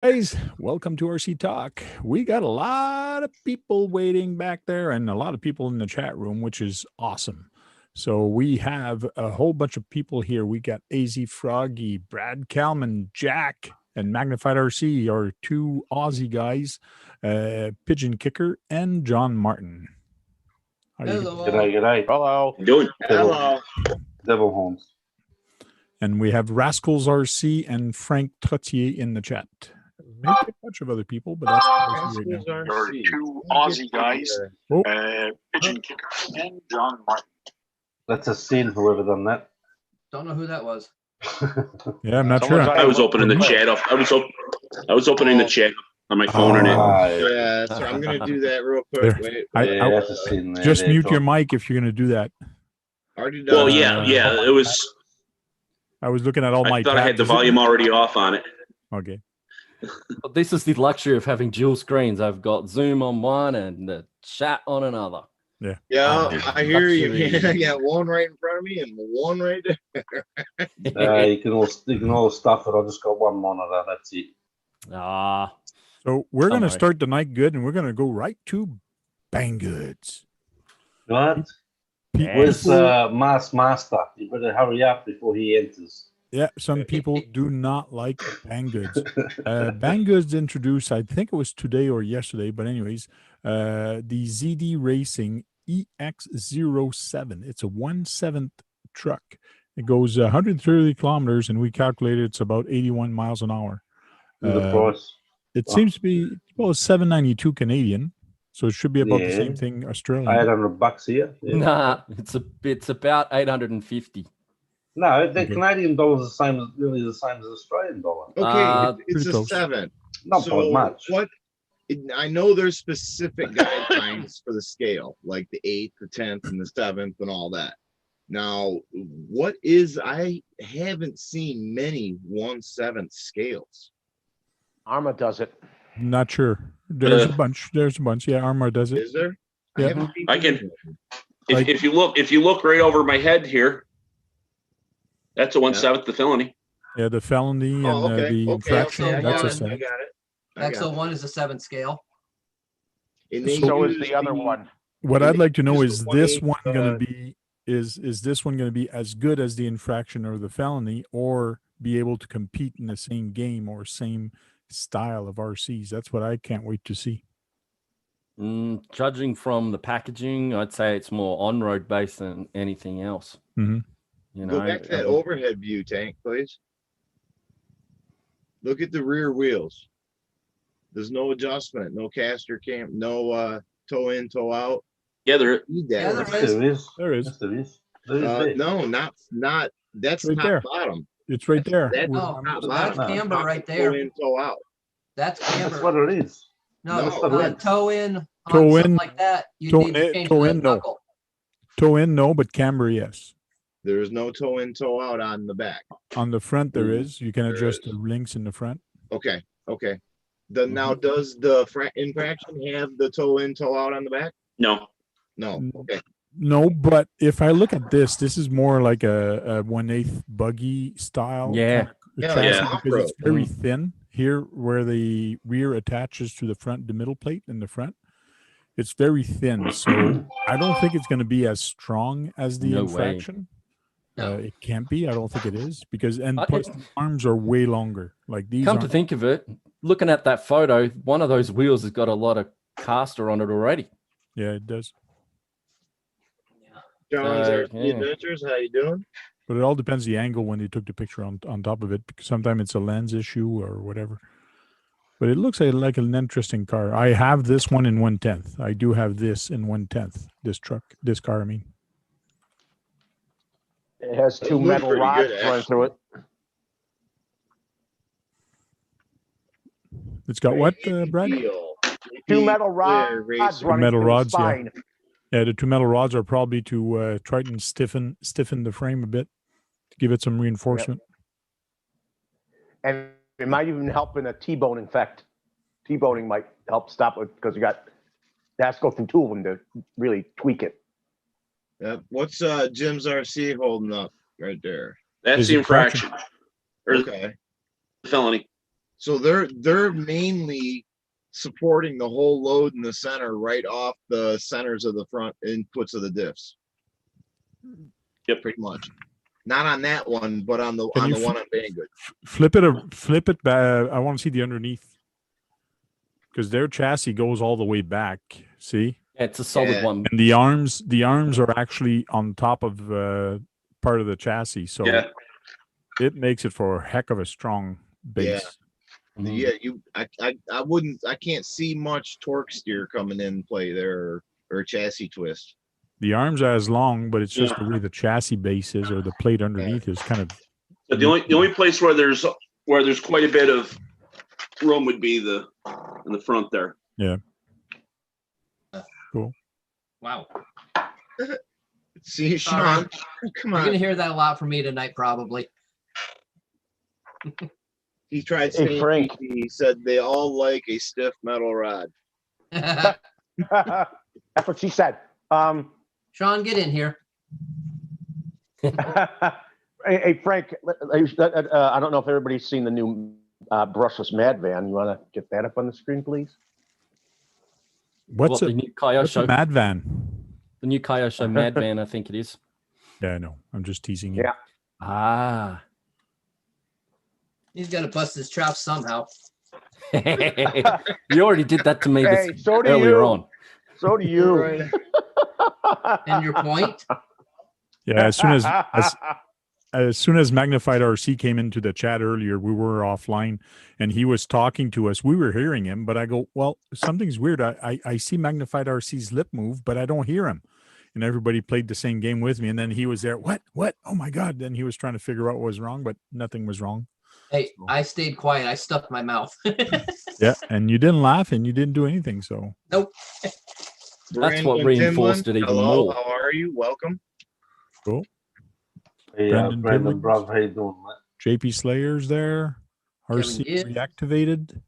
Guys, welcome to RC Talk. We got a lot of people waiting back there and a lot of people in the chat room, which is awesome. So we have a whole bunch of people here. We got AZ Froggy, Brad Kalman, Jack, and Magnified RC, our two Aussie guys, Pigeon Kicker, and John Martin. Hello. G'day. Hello. Doing Hello. Devil Horns. And we have Rascals RC and Frank Trottier in the chat. Maybe a bunch of other people, but that's right now. There are two Aussie guys, Pigeon Kicker and John Martin. Let's have seen whoever done that. Don't know who that was. Yeah, I'm not sure. Someone's I was opening the chat up. I was opening the chat on my phone and it. Yeah, so I'm going to do that real quick. There. Wait, Yeah, that's a scene there. Just There, mute Tom. your mic if you're going to do that. already done. Well, yeah, it was. I was looking at all my I thought I had tabs. the volume already off on it. Okay. But this is the luxury of having dual screens. I've got Zoom on one and the chat on another. Yeah, I hear you, man. I got one right in front of me and one right there. You can all stuff it. I just got one monitor. That's it. Ah, So we're going to Summary. start the night good, and we're going to go right to Bang Goods. Right? People- Where's Master? You better hurry up before he enters. Yeah, some people do not like Bang Goods. Bang Goods introduced, I think it was today or yesterday, but anyways, the ZD Racing EX07. It's a 1/7 truck. It goes 130 kilometers, and we calculated it's about 81 miles an hour. The price. It seems to be, well, 792 Canadian, so it should be about the same Yeah. thing Australian. $800 here. Yeah. nah, it's about 850. No, the Okay. Canadian dollar is really the same as the Australian dollar. Okay, it's pretty a close. 7. Not so by much. What? I know there's specific guidelines for the scale, like the 8th, the 10th, and the 7th, and all that. Now, what is? I haven't seen many 1/7 scales. Arma does it. Not sure. There's a bunch. There's a bunch. Yeah, Armor does it. Is there? Yeah. haven't seen I can- any. If you look right over my head here, that's a 1/7 the felony. Yeah, the felony and Oh, okay. the Okay, infraction. okay, I That's got a it. I 7. got it. I got it. XO1 is a 7 scale. And they So is use the other one. What I'd like to know use is the this 1/8, one going to be is this one going to be as good as the infraction or the felony, or be able to compete in the same game or same style of RCs? That's what I can't wait to see. Judging from the packaging, I'd say it's more on-road based than anything else. Mhm. You know, Go back to that overhead view, Tank, please. Look at the rear wheels. There's no adjustment, no caster cam, no toe in, toe out. Yeah, there. Need Yeah, that. there Yes, there is. There is. Yes, there is. There is there. No, not. That's Right top there. bottom. It's right there. That's Oh, top so bottom. that's camber right Toe there. in, toe out. That's That's camber. what it is. No, No, toe in, on Toe something in, like that. You toe need to in, change toe the in, no. knuckle. Toe in, no, but camber, yes. There is no toe in, toe out on the back. On the front, there Mhm. is. You can There adjust is. the links in the front. Okay. Now, does the infraction have the toe in, toe out on the back? No. No. Okay. No, but if I look at this is more like a 1/8 buggy style. Yeah. kind of Yeah, chassis yeah. because it's Off-road. very thin here where the rear attaches to the front, the middle plate in the front. It's very thin. So I don't think it's going to be as strong as the No way. infraction. No. It can't be. I don't think it is because, and I- plus the arms are way longer. Like these come to aren't- think of it, looking at that photo, one of those wheels has got a lot of caster on it already. Yeah, it does. John's RC yeah. Adventures, how you doing? But it all depends the angle when they took the picture on top of it, because sometimes it's a lens issue or whatever. But it looks like an interesting car. I have this one in 1/10. I do have this in 1/10. This car, I mean. It has It two looks metal pretty rods good, running through it. It's got what, Brad? Two metal rods running Metal through rods, the yeah. spine. Yeah, the two metal rods are probably to try and stiffen the frame a bit to give it some reinforcement. And it might even help in a T-bone effect. T-boning might help stop it because you got it has to go through two of them to really tweak it. What's Jim's RC holding up right there? That's Is the infraction. infraction or Okay. the felony. So they're mainly supporting the whole load in the center right off the centers of the front inputs of the diffs. Yep. Pretty much. Not on that one, but on the Can you one on Banggood. Flip it back. I want to see the underneath because their chassis goes all the way back. See, Yeah, it's a solid Yeah. one. and the arms are actually on top of part of the chassis, so Yeah. it makes it for a heck of a strong base. Mhm. Yeah, I can't see much torque steer coming in play there or chassis twist. The arms are as long, but it's just the way the chassis base is, or the plate underneath is kind of. But the only place where there's quite a bit of room would be in the front there. Yeah. Cool. Wow. See, Sean, come You're on. gonna hear that a lot from me tonight, probably. He tried Hey, saying, Frank. he said they all like a stiff metal rod. That's what she said. Sean, get in here. Hey, Frank, I don't know if everybody's seen the new brushless Mad Van. You want to get that up on the screen, please? What's the a new Kyosho? Mad Van? The new Kyosho Mad Van, I think it is. Yeah, I know. I'm just teasing you. Yeah. Ah. He's got to bust his chops somehow. You already did that to me Hey, so do earlier you. on. So do you. Right. And your point? Yeah, as soon as Magnified RC came into the chat earlier, we were offline and he was talking to us. We were hearing him, but I go, well, something's weird. I see Magnified RC's lip move, but I don't hear him. And everybody played the same game with me. And then he was there. What? Oh my God. Then he was trying to figure out what was wrong, but nothing was wrong. Hey, I stayed quiet. I stuffed my mouth. Yeah. And you didn't laugh and you didn't do anything. So Nope. That's what Brandon reinforced Timlin, it even hello, more. how are you? Welcome. cool. Hey, Brendan Brendan, Timmons. bruv, how you doing, mate? JP Slayer's there. RC Kevin Gibbs. reactivated.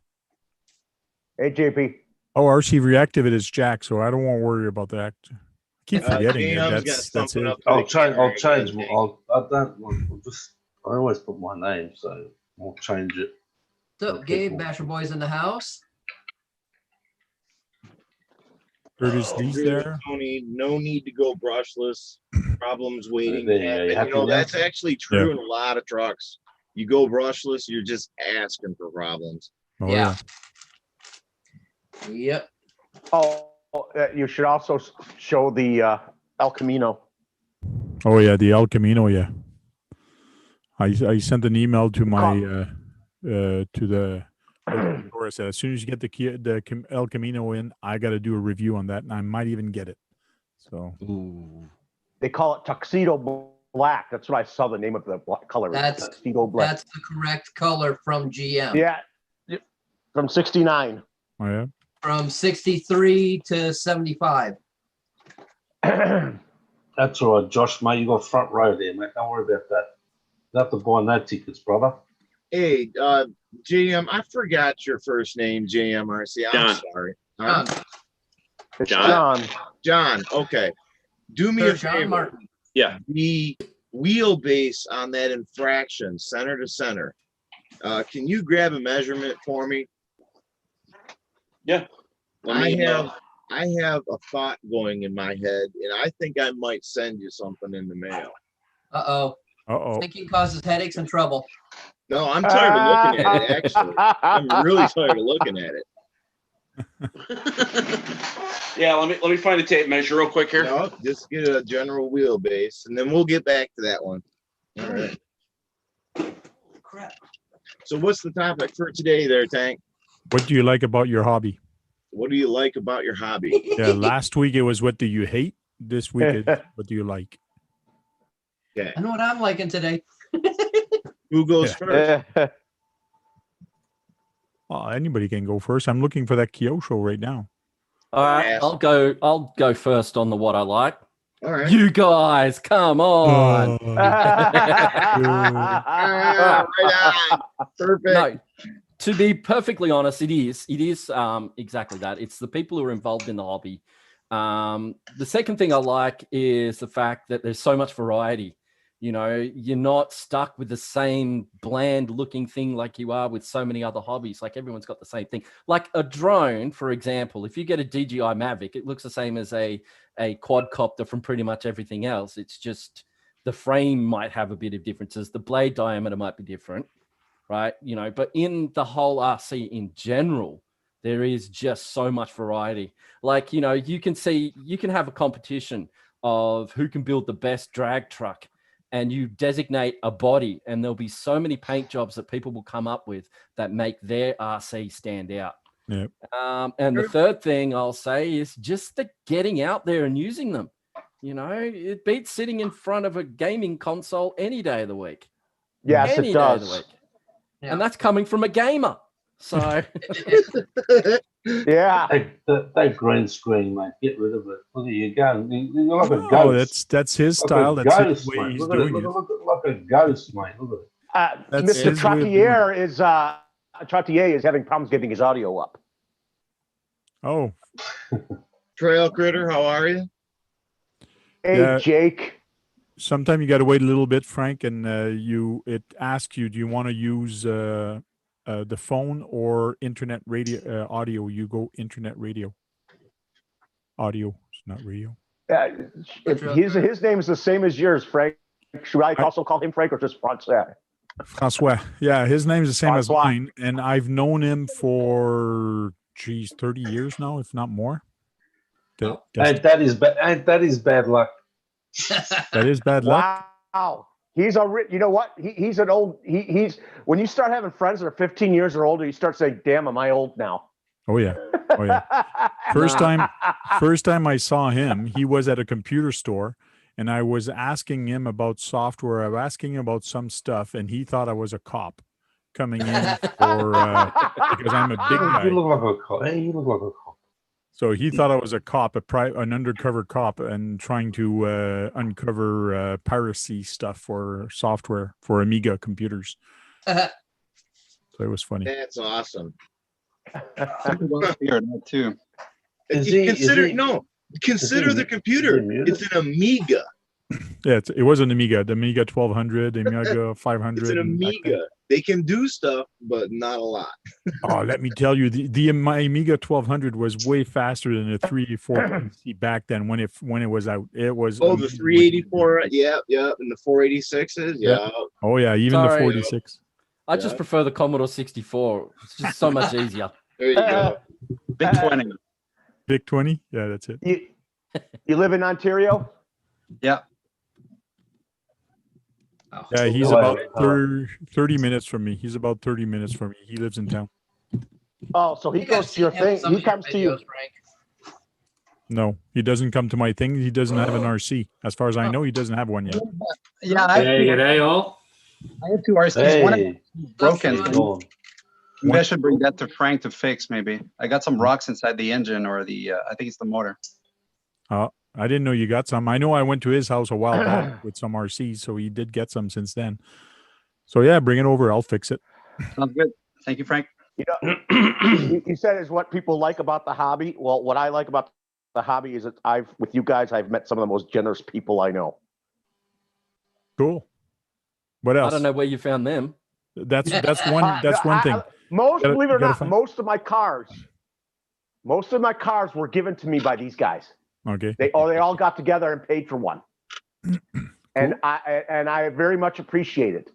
Hey, JP. Oh, RC reactivated is Jack, so I don't want to worry about that. Keep forgetting it. Jam's got That's something it. up to the I'll change. camera I'll change. again, I'll just. I always put my name, so I'll change it. So, Okay, Gabe, cool. Basher Boys in the house. Curtis D's there. Tony, no need to go brushless. Problems waiting. There to you go. happen. You happy You know, now? that's actually true in a lot of trucks. You go brushless, you're just asking for problems. Oh, Yeah. Yep. Oh, you should also show the El Camino. Oh yeah, the El Camino. Yeah. I sent an email to my to the or I said as soon as you get the El Camino in, I got to do a review on that, and I might even get it. So Ooh. They call it Tuxedo Black. That's what I saw the name of the color. That's- Tuxedo Black. That's the correct color from GM. Yeah. From 69. oh yeah. From 63 to 75. That's all right, Josh, mate. You got front row there, mate. Don't worry about that. You have to buy no tickets, brother. Hey, JM, I forgot your first name, JMRC. I'm John. sorry. John, It's John. John. John, okay. Do me Sir a John favor. Martin. Yeah. The wheelbase on that infraction, center to center. Can you grab a measurement for me? Let I me, have a thought going in my head, and I think I might send you something in the mail. Uh-oh. Uh-oh. Thinking causes headaches and trouble. No, I'm tired of looking at it, actually. I'm really tired of looking at it. yeah, let me find a tape measure real quick here. No, just get a general wheelbase, and then we'll get back to that one. All right. Crap. So what's the topic for today there, Tank? What do you like about your hobby? What do you like about your hobby? Yeah, last week it was what do you hate? This week it's what do you like? I know what I'm liking today. Who goes Yeah. first? Well, anybody can go first. I'm looking for that Kyosho right now. All right, Yes. I'll go first on the what I like. All right. You guys, come on. Ah, right on. Perfect. No, to be perfectly honest, it is exactly that. It's the people who are involved in the hobby. The second thing I like is the fact that there's so much variety. You know, you're not stuck with the same bland looking thing like you are with so many other hobbies. Like everyone's got the same thing. Like a drone, for example, if you get a DJI Mavic, it looks the same as a quadcopter from pretty much everything else. It's just the frame might have a bit of differences. The blade diameter might be different, right? You know, but in the whole RC in general, there is just so much variety. Like, you know, you can have a competition of who can build the best drag truck, and you designate a body, and there'll be so many paint jobs that people will come up with that make their RC stand out. Yep. And the third thing I'll say is just the getting out there and using them. You know, it beats sitting in front of a gaming console any day of the week. Yes, Any it day of does. the week. Yeah. And that's coming from a gamer. So Yeah. That green screen, mate. Get rid of it. Look at you go. You're like a Oh, ghost. that's his Like style. a That's his ghost, way mate. he's Look at doing it. it. Look like a ghost, mate. Look at it. That's Mr. his way of doing it. Trottier is Trottier is having problems getting his audio up. Oh, Trail Critter, how are you? Hey, Yeah. Jake. sometimes you got to wait a little bit, Frank, and it asks you, do you want to use the phone or internet radio audio? You go internet radio. Audio, it's not radio. His name is the same as yours, Frank. Should I also call him Frank or just Francois? Francois. Yeah, his name's the same as Francois. mine, and I've known him for 30 years now, if not more. And that is bad. And that is bad luck. That is bad luck. Wow. He's you know what? He's an old, he's, when you start having friends that are 15 years or older, you start saying, damn, am I old now? Oh yeah. Oh yeah. First time I saw him, he was at a computer store, and I was asking him about software. I was asking him about some stuff, and he thought I was a cop coming in for because I'm a big guy. You look like a cop. Hey, you look like a cop. So he thought I was a cop, an undercover cop, and trying to uncover piracy stuff for software for Amiga computers. So it was funny. That's awesome. Too. Consider is the he- computer. is he muted? It's an Amiga. Yeah, it was an Amiga, the Amiga 1200, the Amiga 500. It's an and back then. Amiga. They can do stuff, but not a lot. Oh, let me tell you, my Amiga 1200 was way faster than the 384 PC back then when it was out. It was Oh, the 384. Yeah, and the 486s. Yeah. Oh yeah, even the Sorry. 46. I just prefer the Commodore 64. It's just so much easier. There you go. Big 20. Big 20. Yeah, that's it. You live in Ontario? Yeah. Oh. Yeah, he's Oh, about wow. 30 minutes from me. He's about 30 minutes from me. He lives in town. Oh, so he I think I've goes to your seen him in thing. some He of your comes to you. videos, Frank. No, he doesn't come to my thing. He doesn't have an RC. As far as I know, he doesn't have one yet. Yeah, I have two RCs. One of them Hey, is broken. That's go on. Maybe I should bring that to Frank to fix. Maybe I got some rocks inside the engine or the. I think it's the motor. I didn't know you got some. I know I went to his house a while back with some RCs, so he did get some since then. So yeah, bring it over. I'll fix it. Sounds good. Thank you, Frank. You know, he said is what people like about the hobby. Well, what I like about the hobby is that with you guys, I've met some of the most generous people I know. Cool. What else? I don't know where you found them. That's one thing. Believe it or gotta not, find- most of my cars were given to me by these guys. Okay. They all got together and paid for one, and I very much appreciate it.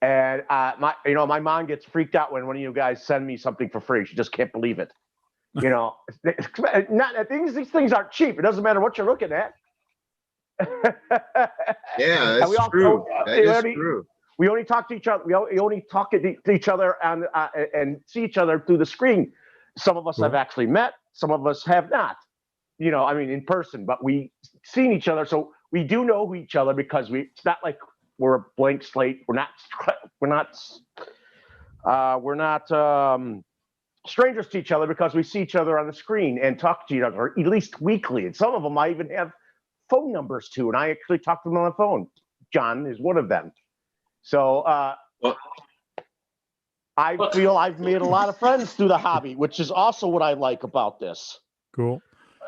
And my mom gets freaked out when one of you guys send me something for free. She just can't believe it. You know, these things aren't cheap. It doesn't matter what you're looking at. Yeah, And that's we all- true. we That is already- true. We only talk to each other. We only talk to each other and see each other through the screen. Some of us have actually met. Some of us have not. You know, I mean, in person. But we seen each other, so we do know each other because it's not like we're a blank slate. We're not strangers to each other because we see each other on the screen and talk to each other at least weekly. And some of them I even have phone numbers to, and I actually talk to them on the phone. John is one of them. So I feel I've made a lot of friends through the hobby, which is also what I like about this. Cool.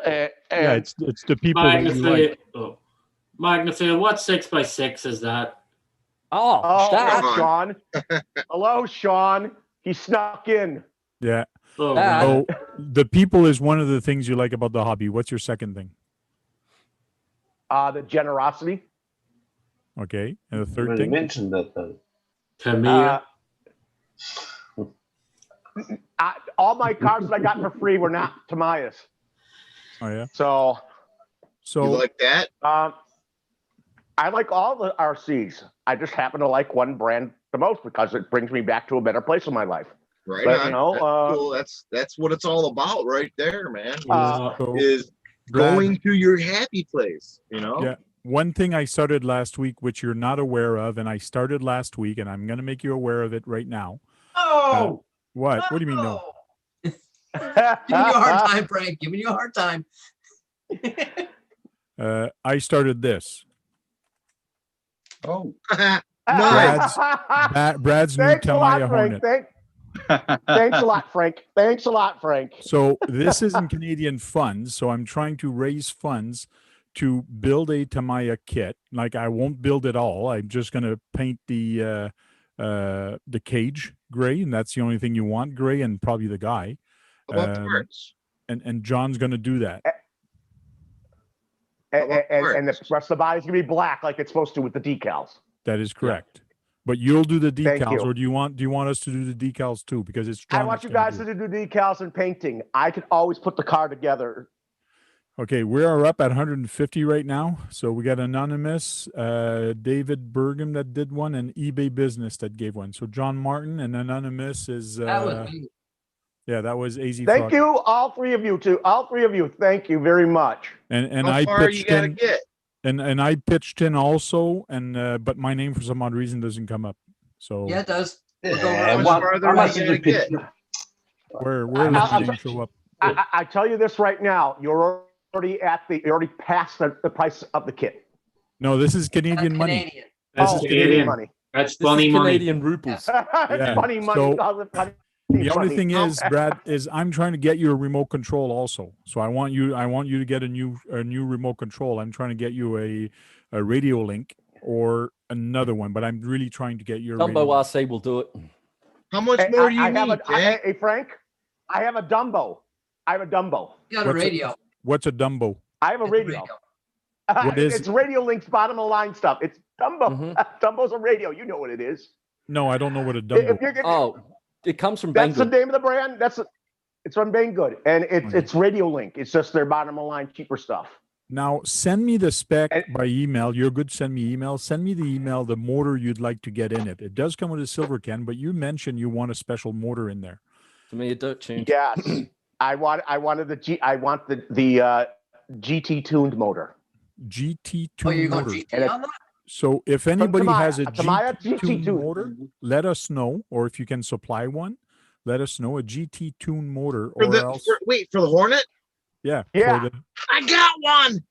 And Yeah, it's the people that you like. Magnifield, what 6x6 is that? Oh, Oh, that. that's Sean. Hello, Sean. He snuck in. Yeah. Oh, That- So the people is one of the things you like about the hobby. What's your second thing? The generosity. Okay. And the You third already thing? mentioned that though. Tamiya. All my cars that I got for free were not Tamiya's. Oh yeah. So You So like that? I like all the RCs. I just happen to like one brand the most because it brings me back to a better place in my life. Right But, on. you know, That's cool. That's what it's all about right there, man. so Is Brad, going to your happy place, you know? Yeah. One thing I started last week, which you're not aware of, and I started last week, and I'm going to make you aware of it right now. Oh, What? What do you mean no? giving you a hard time, Frank. Giving you a hard time. I started this. Oh. Brad's new Thanks a lot, Tamiya Frank. Hornet. Thanks a lot, Frank. Thanks a lot, Frank. So this isn't Canadian funds. So I'm trying to raise funds to build a Tamiya kit. Like I won't build it all. I'm just going to paint the cage gray, and that's the only thing you want, gray, and probably the guy. How about parts? And John's going to do that. And the rest of the body's gonna be black like it's supposed to with the decals. That is correct. But you'll do the Thank decals, you. or do you want us to do the decals too? Because it's John I want that's you gonna guys do to it. do decals and painting. I can always put the car together. Okay, we are up at 150 right now. So we got Anonymous, David Bergam that did one, and eBay Business that gave one. So John Martin and Anonymous is That was me. yeah, that was AZ Thank Frog. you, all three of you too. All three of you. Thank you very much. And How I far you pitched gotta in, get? and I pitched in also, and but my name for some odd reason doesn't come up. So Yeah, it does. Look Yeah, over How on much the- farther how you much did gotta you pitch? get? where I'll- does my I'll- name show up? I tell you this right now. You're already past the price of the kit. No, this is Canadian money. Canadian. That's Oh, Canadian. money. That's This funny is money. Canadian rupees. Yeah, Funny money. so Call it funny The only money. thing is, Brad, is I'm trying to get you a remote control also. So I want you to get a new remote control. I'm trying to get you a radio link or another one, but I'm really trying to get your Dumbo radio link. RC will do it. How much Hey, more do you I have need, Jack? hey, Frank, I have a Dumbo. I have a Dumbo. You got a radio. What's a Dumbo? I have a It's radio. What is It's Radio Link's bottom of the line stuff. It's Dumbo. Mhm. Dumbo's a radio. You know what it is. No, I don't know what a If Dumbo. you're getting- Oh, it comes from that's the Banggood. name of the brand. It's from Banggood, and it's Radio Link. It's just their bottom of the line cheaper stuff. Now send me the spec And- by email. You're good. Send me email. Send me the email, the motor you'd like to get in it. It does come with a silver can, but you mentioned you want a special motor in there. To me, a dirt tune. Yes, I want the GT tuned motor. GT2 Oh, you're going motor. GT on that? So if anybody Tamiya, has a Tamiya GT GT tune motor, let us know, or if you can supply one, let us know a GT tune motor, For or the else for the Hornet? yeah, Yeah. for the, I got one.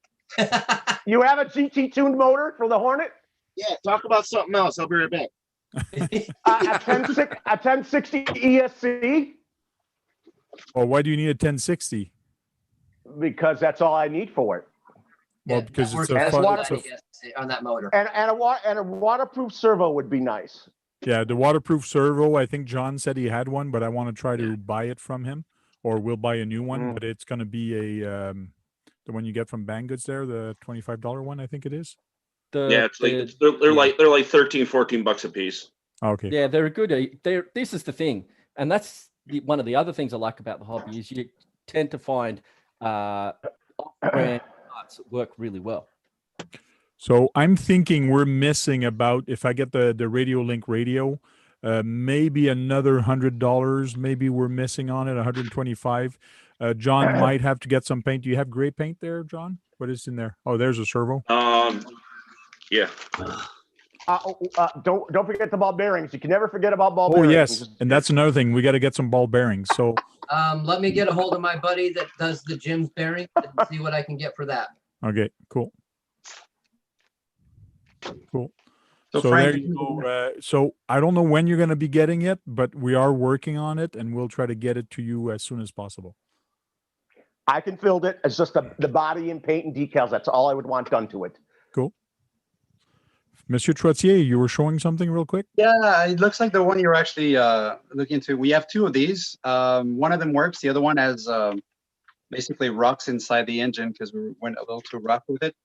You have a GT tuned motor for the Hornet? Yeah, talk about something else. I'll be right back. A 1060 ESC, well, why do you need a 1060? because that's all I need for it. Well, Yeah, because that it's works a That's fun, what it's a- on that motor. And a waterproof servo would be nice. yeah, the waterproof servo. I think John said he had one, but I want to try to buy it from him, or we'll buy a new one. Mm. But it's going to be a the one you get from Banggood's there, the $25 one, I think it is. Yeah, it's like they're like $13-14 a piece. Okay. Yeah, they're a good. This is the thing, and that's one of the other things I like about the hobby is you tend to find brand parts that work really well. So I'm thinking we're missing about, if I get the Radio Link radio, maybe another $100. Maybe we're missing on it, 125. John might have to get some paint. Do you have gray paint there, John? What is in there? Oh, there's a servo. Yeah. Don't forget the ball bearings. You can never forget about ball Oh bearings. yes, and that's another thing. We got to get some ball bearings. So Let me get a hold of my buddy that does the gym's bearing and see what I can get for that. okay, cool. Cool. So So Frank, there you go. So I don't know when you're going to be getting it, but we are working on it, and we'll try to get it to you as soon as possible. I can build it. It's just the body and paint and decals. That's all I would want done to it. Cool. Monsieur Trottier, you were showing something real quick? Yeah, it looks like the one you're actually looking into. We have two of these. One of them works. The other one has basically rocks inside the engine because we went a little too rough with it.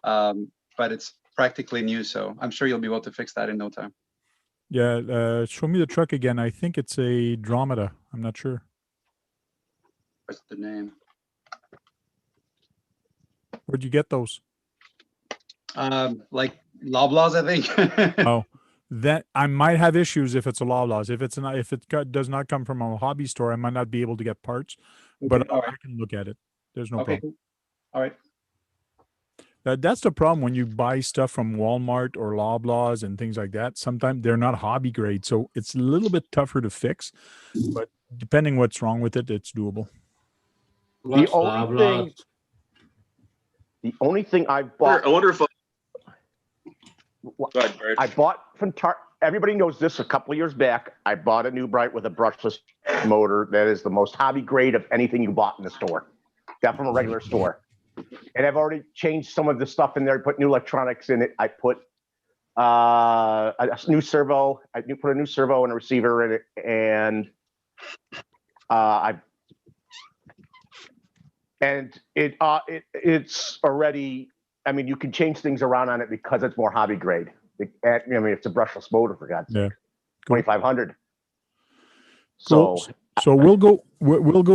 But it's practically new, so I'm sure you'll be able to fix that in no time. Yeah, show me the truck again. I think it's a Dromeda. I'm not sure. What's the name? Where'd you get those? Like Loblaws, I think. Oh, that I might have issues if it's a Loblaws. If it's not, if it does not come from a hobby store, I might not be able to get parts. But Okay, all right. I can look at it. There's no Okay, problem. cool. All right. That's the problem when you buy stuff from Walmart or Loblaws and things like that. Sometimes they're not hobby grade, so it's a little bit tougher to fix. But depending what's wrong with it, it's doable. The only thing I bought. I wonder if. Go ahead, Brad. I bought from everybody knows this a couple of years back. I bought a new Bright with a brushless motor that is the most hobby grade of anything you bought in the store. That from a regular store. And I've already changed some of the stuff in there, put new electronics in it. I put a new servo. I put a new servo and a receiver in it, and it's already. I mean, you can change things around on it because it's more hobby grade. I mean, it's a brushless motor, for God's sake. 2,500. So we'll go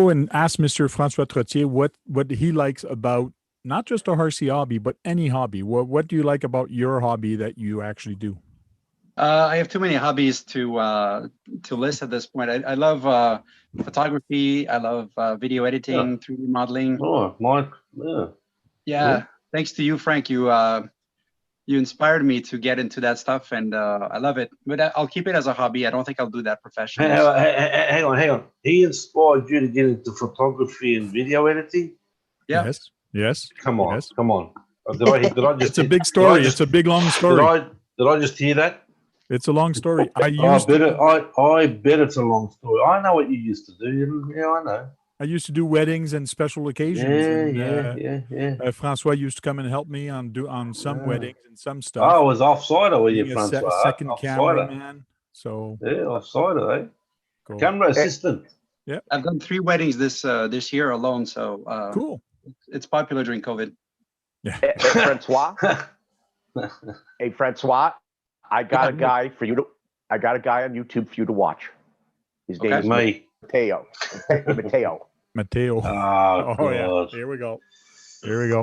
and ask Mr. Francois Trottier what he likes about not just a RC hobby, but any hobby. What do you like about your hobby that you actually do? I have too many hobbies to list at this point. I love photography. I love video editing, 3D modeling. Oh, Mike. Yeah. Cool. Thanks to you, Frank. You inspired me to get into that stuff, and I love it. But I'll keep it as a hobby. I don't think I'll do that professionally. Hang on. He inspired you to get into photography and video editing? Yeah. Yes. Come on. Yes. Come on. Did I just? It's a big story. It's a big long story. Did I just hear that? It's a long story. I bet it's a long story. I know what you used to do. Yeah, I know. I used to do weddings and special occasions. Yeah. Francois used to come and help me on some weddings and some stuff. I was offsider with you, Francois. Second cameraman. So yeah, offsider, eh? Cool. Camera assistant. Yeah, I've done 3 weddings this year alone. So cool. It's popular during COVID. Yeah. Hey, Francois. Hey, Francois. I got a guy for you to. I got a guy on YouTube for you to watch. His name is Mateo. Mateo. Oh yeah. Here we go,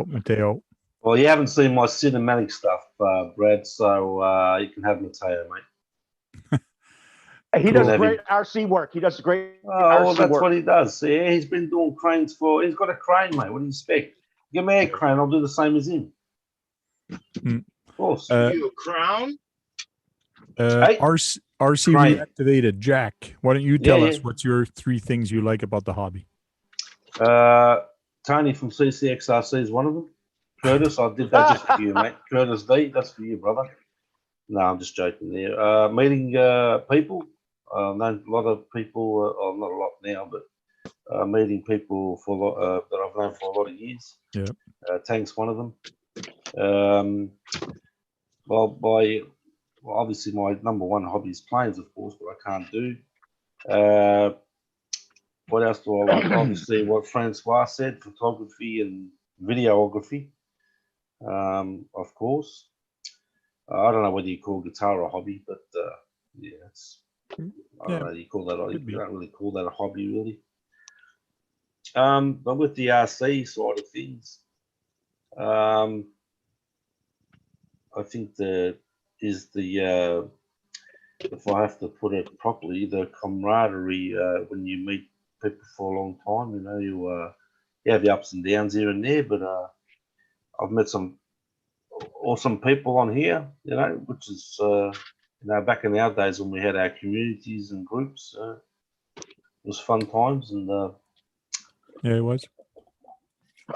Mateo. Well, you haven't seen my cinematic stuff, Brad, so you can have Mateo, mate. He does great RC work. He does great well, RC that's work. what he does. Yeah, he's been doing cranes he's got a crane, mate. What do you expect? Give me a crane, I'll do the same as him. Of course. You a crown? RC reactivated. Jack, why don't you tell us what's your 3 things you like about the hobby? Tony from CCXRC is one of them. Curtis, I did that just for you, mate. Curtis D, that's for you, brother. No, I'm just joking there. Meeting people. Known a lot of people, not a lot now, but meeting people that I've known for a lot of years. Yeah. Tank's one of them. Obviously my number one hobby is planes, of course, but I can't do. What else do I like? Obviously, what Francois said, photography and videography, of course. I don't know whether you call guitar a hobby, but yeah, it's. I don't know. You don't really call that a hobby, really. But with the RC side of things, I think if I have to put it properly, the camaraderie when you meet people for a long time, you have the ups and downs here and there, but I've met some awesome people on here, which is back in our days when we had our communities and groups, it was fun times, and yeah, it was.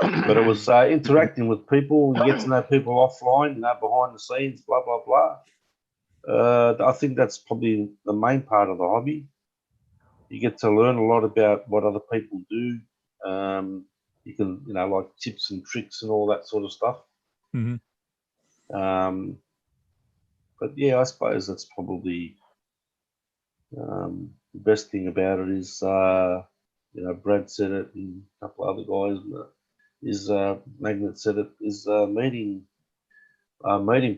But it was interacting with people. You get to know people offline, behind the scenes, blah blah blah. I think that's probably the main part of the hobby. You get to learn a lot about what other people do. You can, like tips and tricks and all that sort of stuff. Mm-hmm. But yeah, I suppose that's probably the best thing about it is, Brad said it and a couple other guys, is Magnet said it, is meeting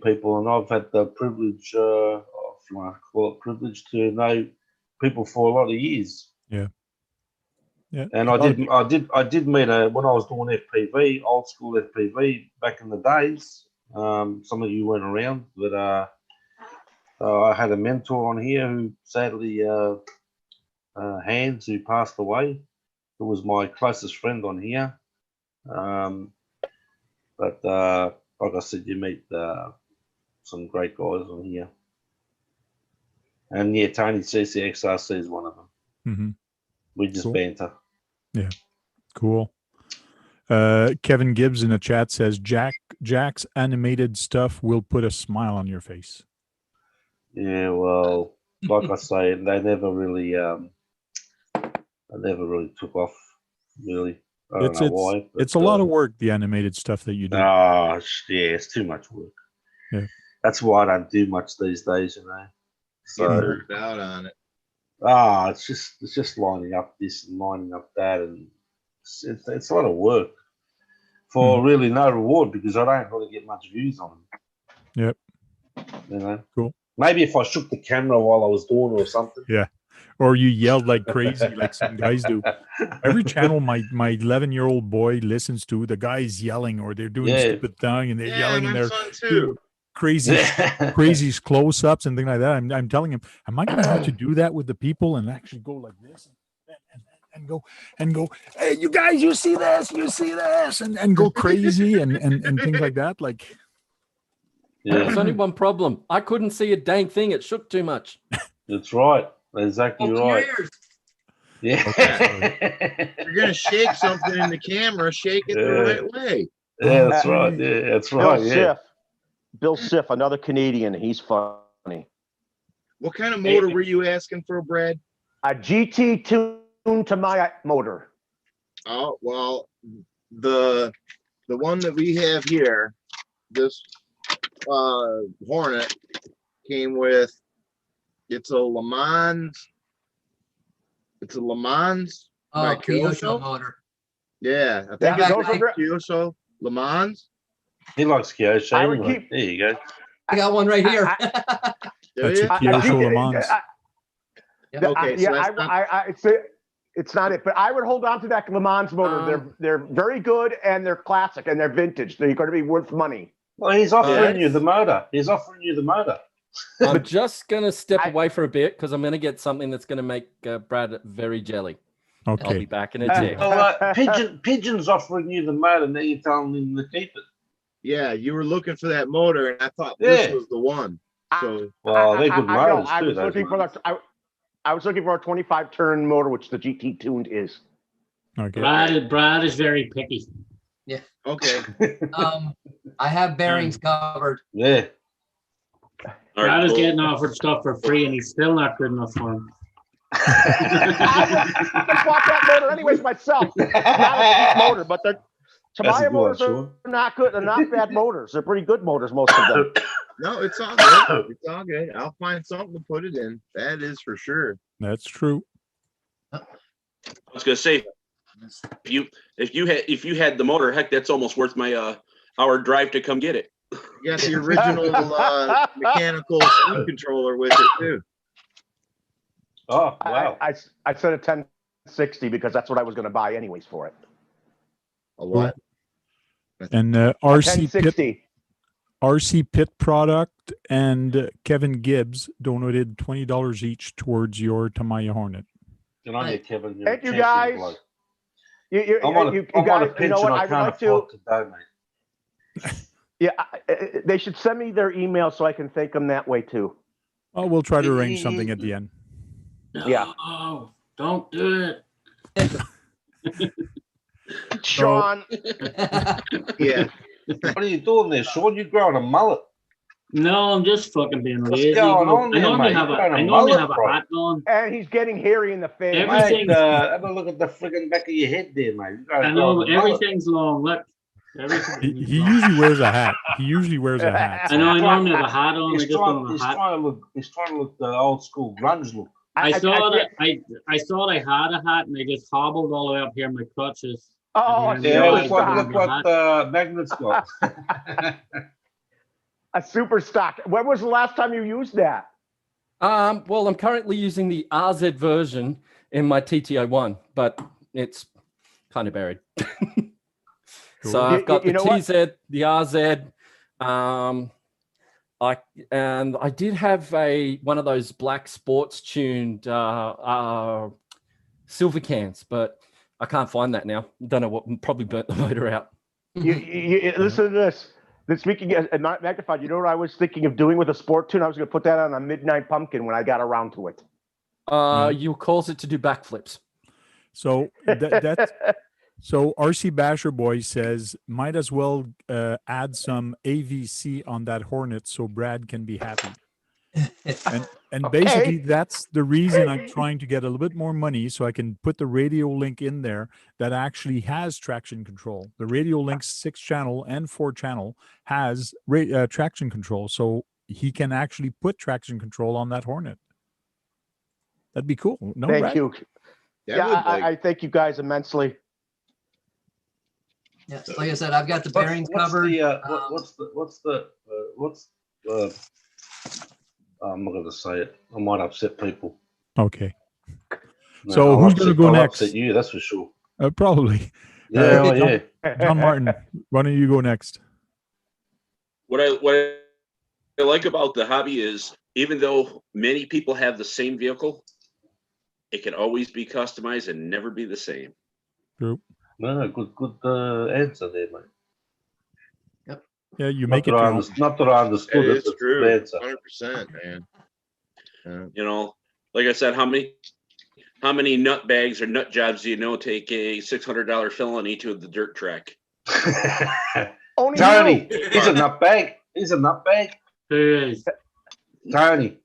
people. And I've had the privilege, if you want to call it privilege, to know people for a lot of years. Yeah. Yeah. And I did meet when I was doing FPV, old school FPV back in the days. Some of you weren't around, but I had a mentor on here who sadly, Hans, who passed away, who was my closest friend on here. But like I said, you meet some great guys on here. And yeah, Tony CCXRC is one of them. Mm-hmm. We just Cool. banter. Yeah, cool. Kevin Gibbs in the chat says Jack's animated stuff will put a smile on your face. Yeah, well, like I say, they never really took off. Really, I don't know why. But, it's a lot of work, the animated stuff that you do. Oh, yeah, it's too much work. Yeah, that's why I don't do much these days. So burned out on it. It's just lining up this and lining up that, and it's a lot of work for really no reward because I don't really get much views on them. Yep. Cool. Maybe if I shook the camera while I was doing it or something. Yeah. Or you yelled like crazy, like some guys do. Every channel my 11-year-old boy listens to, the guy's yelling or they're doing stupid thing and they're yelling and they're doing crazy close-ups and things like that. I'm telling him, am I going to have to do that with the people and actually go like this and go, hey, you guys, you see this, and go crazy and things like that. Like, there's only one problem. I couldn't see a dang thing. It shook too much. That's right. Exactly right. Yeah. Okay. You're gonna shake something in the camera, shake it the right way. Yeah, that's right. Yeah, that's right. Bill Siff, another Canadian. He's funny. What kind of motor were you asking for, Brad? A GT tuned to my motor. Oh well, the one that we have here, this Hornet came with. It's a Le Mans. It's a Le Mans. Kyosho motor. Yeah, I think it's Kyosho Le Mans. He likes Kyosho. There you go. I got one right here. That's a Kyosho Le Mans. Okay, it's not it, but I would hold on to that Le Mans motor. They're very good and they're classic and they're vintage. They're going to be worth money. Well, he's offering you the motor. I'm just going to step away for a bit because I'm going to get something that's going to make Brad very jelly. Okay. I'll be back in a tick. Pigeon's offering you the motor. Now you're telling him to keep it. Yeah, you were looking for that motor, and I thought this was the one. So, they're good motors too. I was looking for a 25-turn motor, which the GT tuned is. Okay. Brad is very picky. Yeah. Okay. I have bearings covered. Yeah. Brad is getting offered stuff for free, and he's still not good enough for him. I just bought that motor anyways myself. Not a cheap motor, but the Tamiya motors are not good. They're not bad motors. They're pretty good motors, most of them. No, it's all good. It's all good. I'll find something to put it in. That is for sure. That's true. I was gonna say, if you had the motor, heck, that's almost worth my hour drive to come get it. You got the original mechanical speed controller with it too. Oh wow! I said a 1060 because that's what I was going to buy anyways for it. A what? And RC Pit product and Kevin Gibbs donated $20 each towards your Tamiya Hornet. Good on you, Kevin. Thank you guys. You guys, you know what? I would like to donate. Yeah, they should send me their email so I can thank them that way too. Oh, we'll try to arrange something at the end. No, yeah. Don't do it. Sean. Yeah. What are you doing there, Sean? You're growing a mullet. No, I'm just fucking being lazy. What's going on there, mate? I normally have a hat on. And he's getting hairy in the face. Mate, have a look at the friggin' back of your head there, mate. I know, everything's long. Look. He usually wears a hat. He usually wears a hat. I know. I normally have a hat on. He's I just don't have a hat. he's trying to look the old school grunge look. I thought I had a hat, and I just hobbled all the way up here in my crutches. Oh, Yeah, look what Magnet's got. a super stock. When was the last time you used that? Well, I'm currently using the RZ version in my TT01, but it's kind of buried. So I've got the TZ, the RZ. I did have one of those black sports tuned silver cans, but I can't find that now. Don't know what, probably burnt the motor out. You listen to this. Speaking of not magnified, you know what I was thinking of doing with a sport tune? I was going to put that on a Midnight Pumpkin when I got around to it. You cause it to do backflips. So that's so RC Basher Boy says might as well add some AVC on that Hornet so Brad can be happy. And basically that's the reason I'm trying to get a little bit more money so I can put the radio link in there that actually has traction control. The radio link 6-channel and 4-channel has traction control, so he can actually put traction control on that Hornet. That'd be cool. No, thank you. I thank you guys immensely. Yes, like I said, I've got the bearings covered. I'm not going to say it. I might upset people. Okay. No, so who's going to go next? Upset you, that's for sure. Probably. Yeah, John Martin, why don't you go next? What I like about the hobby is, even though many people have the same vehicle, it can always be customized and never be the same. True. No, good answer there, mate. Yep. Yeah, you make it. Not that I understood it. It's true. 100%, man. You know, like I said, how many nut bags or nut jobs do you know take a $600 felony to the dirt track? Tony, he's a nut bag. He's a nut bag. Who is? Tony.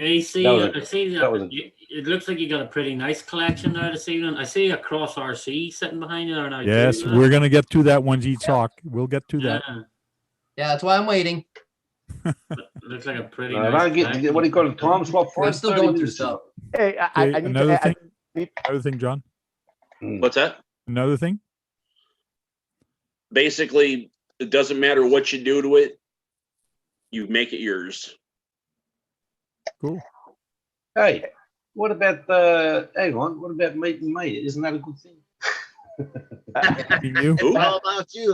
AC, it looks like you got a pretty nice collection there this evening. I see a Cross RC sitting behind you there now. Yes, we're going to get to that once you talk. We'll get to that. Yeah, that's why I'm waiting. Looks like a pretty nice what do you call it? Time slot for I'm still going through stuff. Hey, I need another thing, John. What's that? Another thing? Basically, it doesn't matter what you do to it. You make it yours. Cool. Hey, what about hang on? What about meet and mate? Isn't that a good thing? How about you,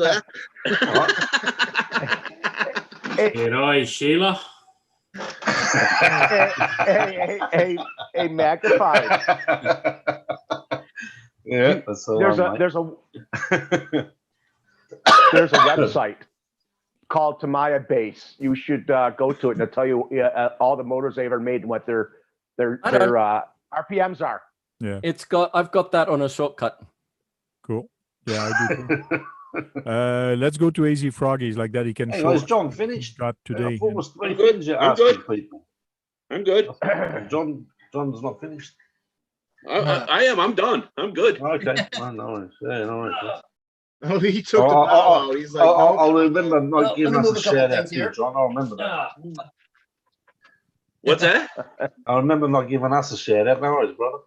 Good eye, Sheila. Hey, magnified. Yeah, that's there's a website called Tamiya Base. You should go to it, and it'll tell you all the motors they ever made and what their RPMs are. Yeah, I've got that on a shortcut. Cool. Yeah, I do. Let's go to AZ Froggies like that. He can. Hey, is John finished? Got today. Almost I'm good. I'm good. People. I'm good. John's not finished. I am. I'm done. I'm good. Okay. No worries. Oh, he took the ball out. He's like, I'll remember not giving us a shout out to you, John. I'll remember that. What's that? I'll remember not giving us a shout out. No worries, brother.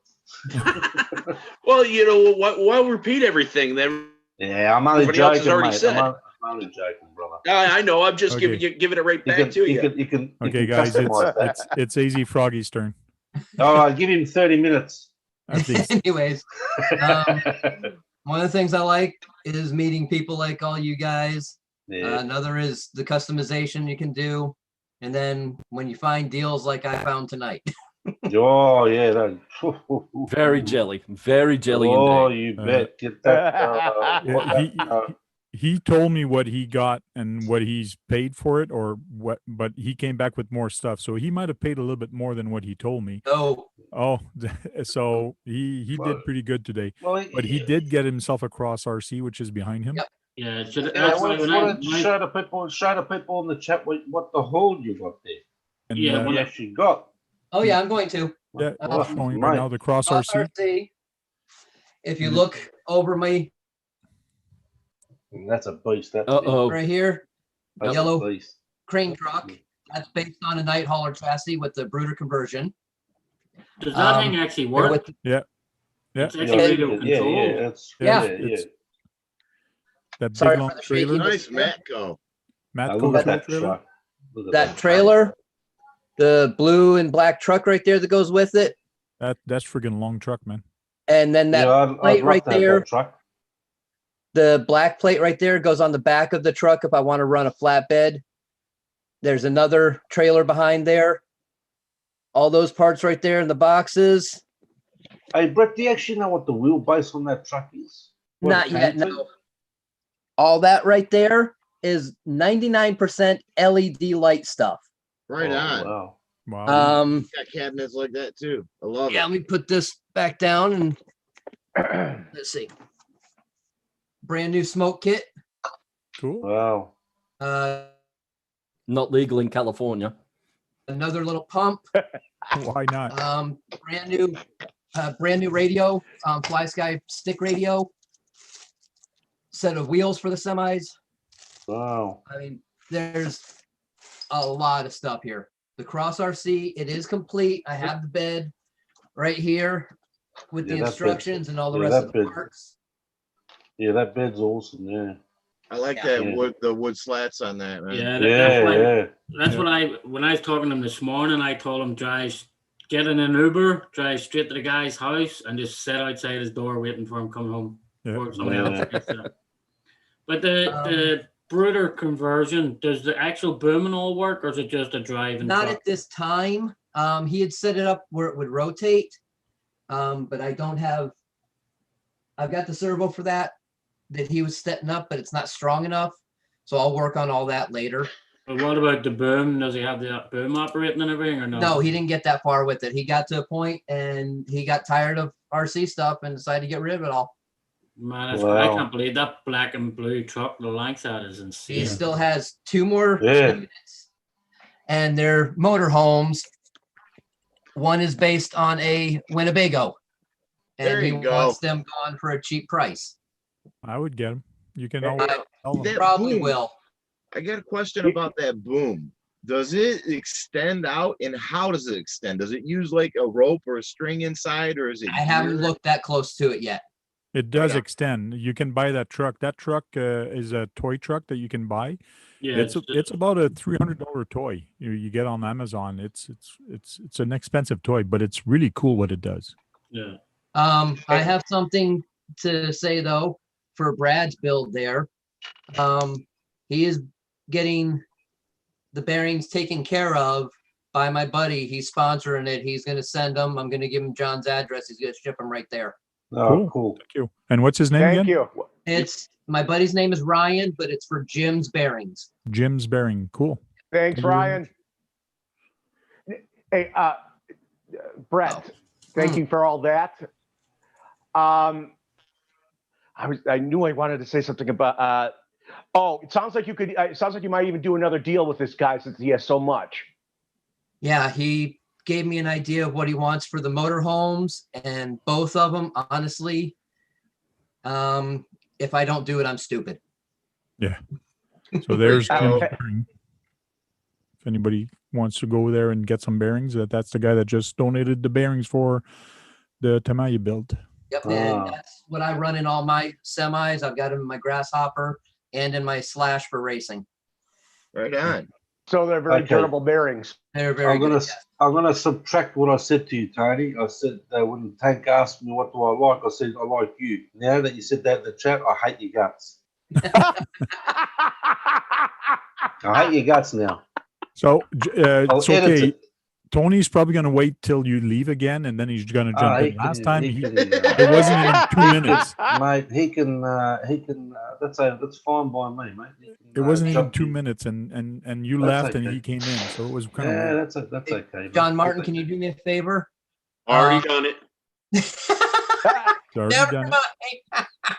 Well, you know what? Why repeat everything then? Yeah, I'm only joking, mate. I'm only joking, brother. I know. I'm just giving it right back to you. You can okay, guys. It's AZ Froggy's turn. All right, give him 30 minutes. Anyways, one of the things I like is meeting people like all you guys. Yeah. Another is the customization you can do. And then when you find deals like I found tonight. Oh, yeah. Very jelly. Very jelly. Oh, you bet. Get that. He told me what he got and what he's paid for it, but he came back with more stuff. So he might have paid a little bit more than what he told me. Oh, so he did pretty good today. Well, but he did get himself a Cross RC, which is behind him. Yep. Yeah. Show the people in the chat what the hole you got there. And what you actually got. Oh yeah, I'm going to. Yeah, showing right now the Cross RC. If you look over my That's a beast. That right here, that's yellow a beast. crane truck. That's based on a night hauler chassis with the brooder conversion. Does that thing actually work? Yeah. It's actually radio controlled. It's that Sorry big long for the trailer. shakiness Nice here. Matco. Matco Look at tow that trailer. truck. Look at That trailer, the blue and black truck right there that goes with it, That's friggin' long truck, man. and then that I'd plate love right to have there. that truck. The black plate right there goes on the back of the truck if I want to run a flatbed. There's another trailer behind there. All those parts right there in the boxes. Hey, Brett, do you actually know what the wheelbase on that truck is? What Not it yet, came to? no. All that right there is 99% LED light stuff. Right on. Wow. Wow. Got cabinets like that too. I love Yeah, it. let me put this back down and let's see. Brand new smoke kit. Cool. Wow. Not legal in California. Another little pump. Why not? Brand new radio, Fly Sky stick radio. Set of wheels for the semis. Wow. I mean, there's a lot of stuff here. The Cross RC, it is complete. I have the bed right here with the instructions and all the rest of the parts. Yeah, that bed's awesome. Yeah. I like that wood, the wood slats on that, man. Yeah, that's what when I was talking to him this morning, I told him get in an Uber, drive straight to the guy's house and just sit outside his door waiting for him coming home. Or somebody else gets there. But the brooder conversion, does the actual boom and all work, or is it just a driving Not truck? at this time. He had set it up where it would rotate, but I don't have. I've got the servo for that he was setting up, but it's not strong enough. So I'll work on all that later. But what about the boom? Does he have the boom operating and everything, or no? No, he didn't get that far with it. He got to a point and he got tired of RC stuff and decided to get rid of it all. Man, I can't believe that black and blue truck, the length that is insane. He still has 2 more units and they're motorhomes. One is based on a Winnebago and he wants them gone for a cheap price. I would get them. You can always probably will. I got a question about that boom. Does it extend out, and how does it extend? Does it use like a rope or a string inside, or is it? I haven't looked that close to it yet. It does extend. You can buy that truck. That truck is a toy truck that you can buy. Yeah, it's about a $300 toy you get on Amazon. It's an expensive toy, but it's really cool what it does. Yeah. I have something to say though for Brad's build there. He is getting the bearings taken care of by my buddy. He's sponsoring it. He's going to send them. I'm going to give him John's address. He's going to ship them right there. Oh, cool. Thank you. And what's his name again? Thank you. It's my buddy's name is Ryan, but it's for Jim's Bearings. Jim's Bearing. Cool. Thanks, Ryan. Hey, Brett, thank you for all that. I knew I wanted to say something about. It sounds like you could. It sounds like you might even do another deal with this guy since he has so much. Yeah, he gave me an idea of what he wants for the motorhomes, and both of them, honestly, if I don't do it, I'm stupid. Yeah. So there's Jim's Bearing. If anybody wants to go there and get some bearings, that's the guy that just donated the bearings for the Tamaya build. Yep, and that's what I run in all my semis. I've got them in my Grasshopper and in my Slash for racing. Right on. So they're very durable bearings. They're very good. I'm gonna subtract what I said to you, Tony. I said when Tank asked me what do I like, I said I like you. Now that you said that in the chat, I hate your guts. I hate your guts now. So it's okay. It. Tony's probably going to wait till you leave again, and then he's going to jump in. Last time, it wasn't even 2 minutes. Mate, he can. That's fine by me, mate. It wasn't even 2 minutes, and you left, and he came in, so it was kind of weird. That's okay. John Martin, can you do me a favor? Already done it. Never mind.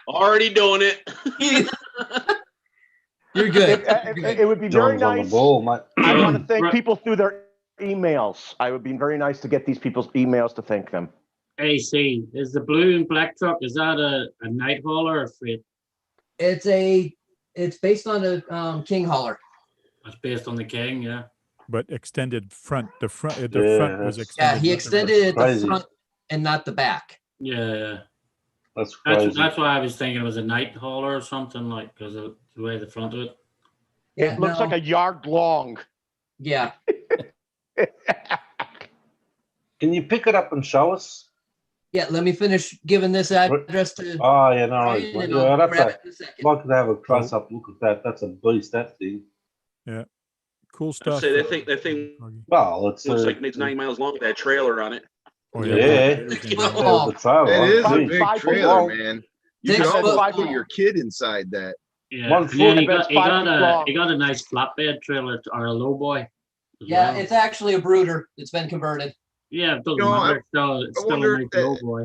Already doing it. You're good. It would be very nice. On the ball, mate. I want to thank people through their emails. I would be very nice to get these people's emails to thank them. AC, is the blue and black truck, is that a night hauler or freight? It's a It's based on a King hauler. That's based on the King, yeah. But extended front. The front was that's- extended. Yeah, he not the extended rear. it at the Crazy. front and not the back. Yeah. That's crazy. That's why I was thinking it was a night hauler or something, like, because of the way the front of it. Yeah, It looks like a yard long. Yeah. Can you pick it up and show us? Yeah, let me finish giving this address to Oh, yeah, no worries, Brian, mate. and Yeah, I'll that's grab a, it in a second. I'd like to have a close up look at that. That's a beast, that thing. Yeah. Cool I'd stuff. say that thing Well, it's looks like it's 9 miles long with that trailer on it. Oh, yeah. everything. Oh, the trailer. It is a About big 5 foot trailer, long. man. You Six could almost foot put long. your kid inside that. Yeah. One And foot, then I bet it's 5 feet long. he got a nice flatbed trailer or a low boy. as Yeah, well. it's actually a brooder. It's been converted. Yeah, it doesn't You know, matter. It's still a wonder nice if that- low boy.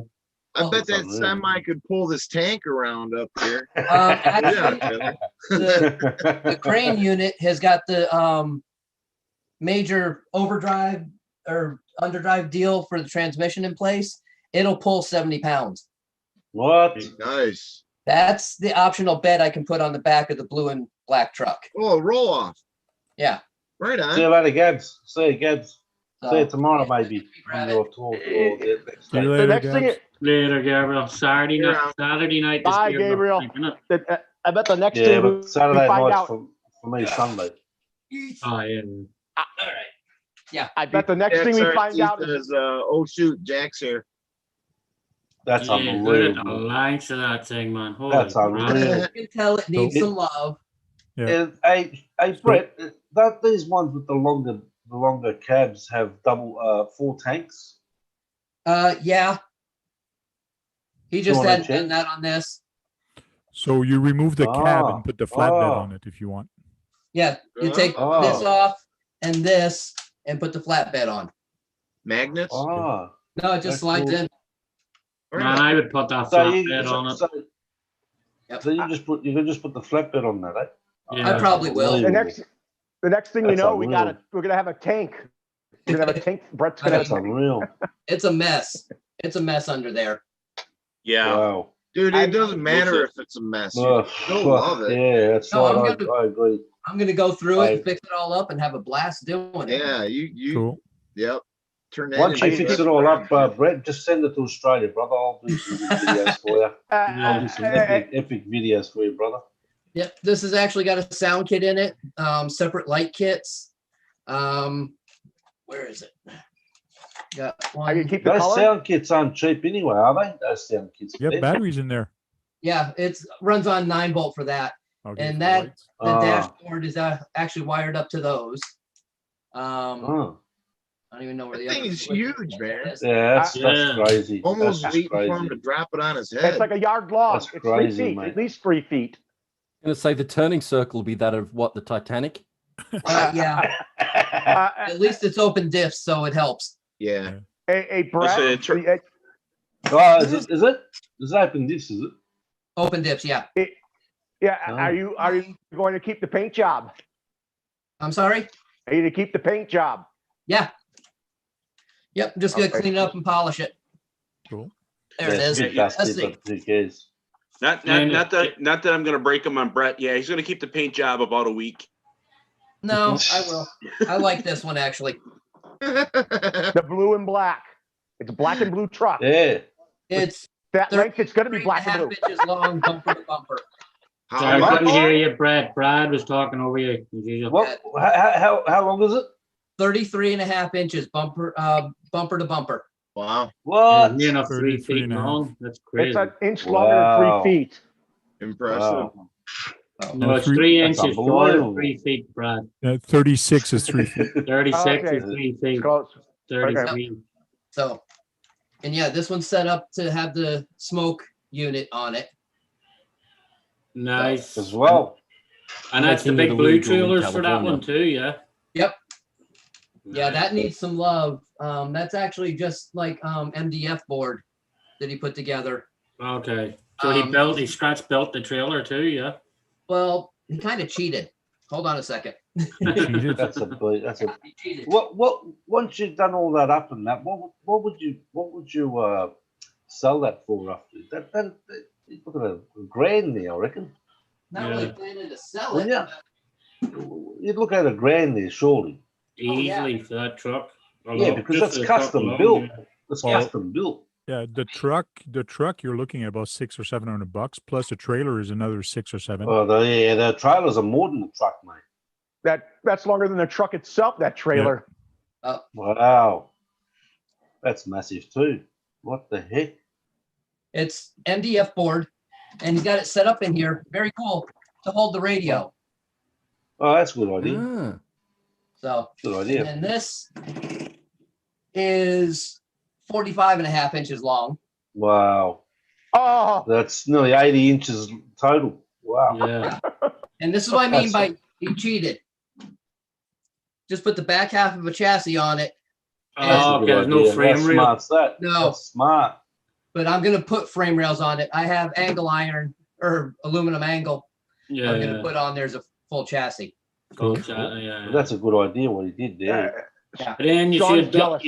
I Oh, bet that unreal. semi could pull this tank around up here. Actually, Yeah, the crane unit has got the major overdrive or underdrive deal for the transmission in place. It'll pull 70 pounds. What? nice. That's the optional bed I can put on the back of the blue and black truck. Oh, roll off. Yeah. Right See you on. later, Gabs. See you, Gabs. So, See you tomorrow, yeah, maybe. grab On your tour or the next See you day. later, The next thing, Gabs. Later, Gabriel. Saturday You're night. out. Saturday night. Bye, is Gabriel, Gabriel. isn't it? I bet the next Yeah, thing but Saturday we find night's out. for me Sunday. Oh, yeah. all right. I bet the next thing we find out is says, oh shoot, Jack's here. That's Yeah, look at the unbelievable. length of that thing, man. Holy That's crap. unreal. You can tell it needs some love. Yeah. Hey, Brett, that these ones with the longer cabs have double 4 tanks. Yeah. He just wanna hadn't check? done that on this. So you remove the cab Ah, and put the flatbed ah. on it if you want. Yeah, you take Oh. this off and this and put the flatbed on. Magnets? Ah, No, it just That's slides cool. in. Man, I would put that so flatbed on it. Yep. so you can just put the flatbed on that, eh? Yeah. I probably will. the next thing we That's know, unreal. we're gonna have a tank. We're gonna have a tank. Brett's gonna have That's a tank. unreal. It's a mess. It's a mess under there. Yeah. Wow. Dude, I- it doesn't matter if it's a mess. You Oh, still love it. Yeah, that's No, I'm right. gonna- I agree. I'm gonna go through it and Right. fix it all up and have a blast doing it. Yeah, you Cool. yep. Turn that Once you into fix a it all up, restaurant. Brett, just send it to Australia, brother. I'll do some good videos for you. I'll do some epic videos for you, brother. Yep. This has actually got a sound kit in it. Separate light kits. Where is it? Got Are you one. keep the Those color? sound kits aren't cheap anyway, are they? Those sound kits. You have batteries in there. Yeah, it's runs on 9 volt for that. Okay, And for that lights. the Ah. dashboard is actually wired up to those. Oh, I don't even know where That the thing other is switch huge, man. is. yeah, that's Yeah. crazy. Almost that's waiting just for him to crazy. drop it on his It's head. like a yard long. That's It's crazy, 3 feet, mate. at least 3 feet. I'm going to say the turning circle will be that of what, the Titanic? Yeah, at least it's open diff, so it helps. Yeah. Brett. Listen, Oh, is it? Is it? Is it open this? Is it? Open dips, yeah. Yeah, Oh. are you going to keep the paint job? I'm sorry? Are you to keep the paint job? Yeah. Yep, just gonna Okay. clean it up and polish it. Cool. There it Yeah, is. it's a bit Let's dusty, see. but who cares? Not that I'm gonna break him on Brett. Yeah, he's gonna keep the paint job about a week. No, I will. I like this one actually. The blue and black. It's a black and blue truck. Yeah. It's That length, it's going to be 3.5 black and blue. inches long, bumper to bumper. I How couldn't much? hear you, Brad. Brad was talking over you. as usual. What? How long is it? 33.5 inches, bumper to bumper. Wow. What? Near enough 3 33 feet and a half. long. That's It's crazy. an inch longer Wow. than 3 feet. Impressive. Wow. No, it's 3 3 That's inches short of unbelievable. 3 feet, Brad. 36 is 3 feet. 36 Okay. is 3 feet. Close. 33. So, and yeah, this one's set up to have the smoke unit on it. Nice. As well. And that's the Making it big blue illegal in trailers for that California. one too, yeah. Yep. Yeah, Nice. that needs some love. That's actually just like MDF board that he put together. Okay. So he scratch built the trailer too, yeah. Well, he kind of cheated. Hold on a second. Cheated. That's a. He cheated. What? Once you've done all that up and that, what would you sell that for roughly? That you're looking at $1,000 there, I reckon. Not really planning to sell Well, it. yeah. You'd look at $1,000 there, surely. Easily for that truck. Yeah, because Just that's for the truck custom alone, built. yeah. That's Well, custom built. Yeah, the truck you're looking at about $600 or $700 plus the trailer is another 6 or 7. Oh, the trailers are more than the truck, mate. That's longer than the truck itself, that trailer. Wow. That's massive too. What the heck? It's MDF board, and he's got it set up in here. Very cool to hold the radio. Oh, that's a good idea. Ah. So Good idea. And then this is 45.5 inches long. Wow. Oh, That's nearly 80 inches total. Wow. Yeah. And this is what I mean by he cheated. Just put the back half of a chassis on it. Oh, okay. There's no idea. frame That's rail. smart, that. No. That's smart. But I'm gonna put frame rails on it. I have angle iron or aluminum angle. Yeah. I'm gonna put on there's a full chassis. Cool. Well, that's a good idea what he did there. Yeah. But then you Sean's should jealous.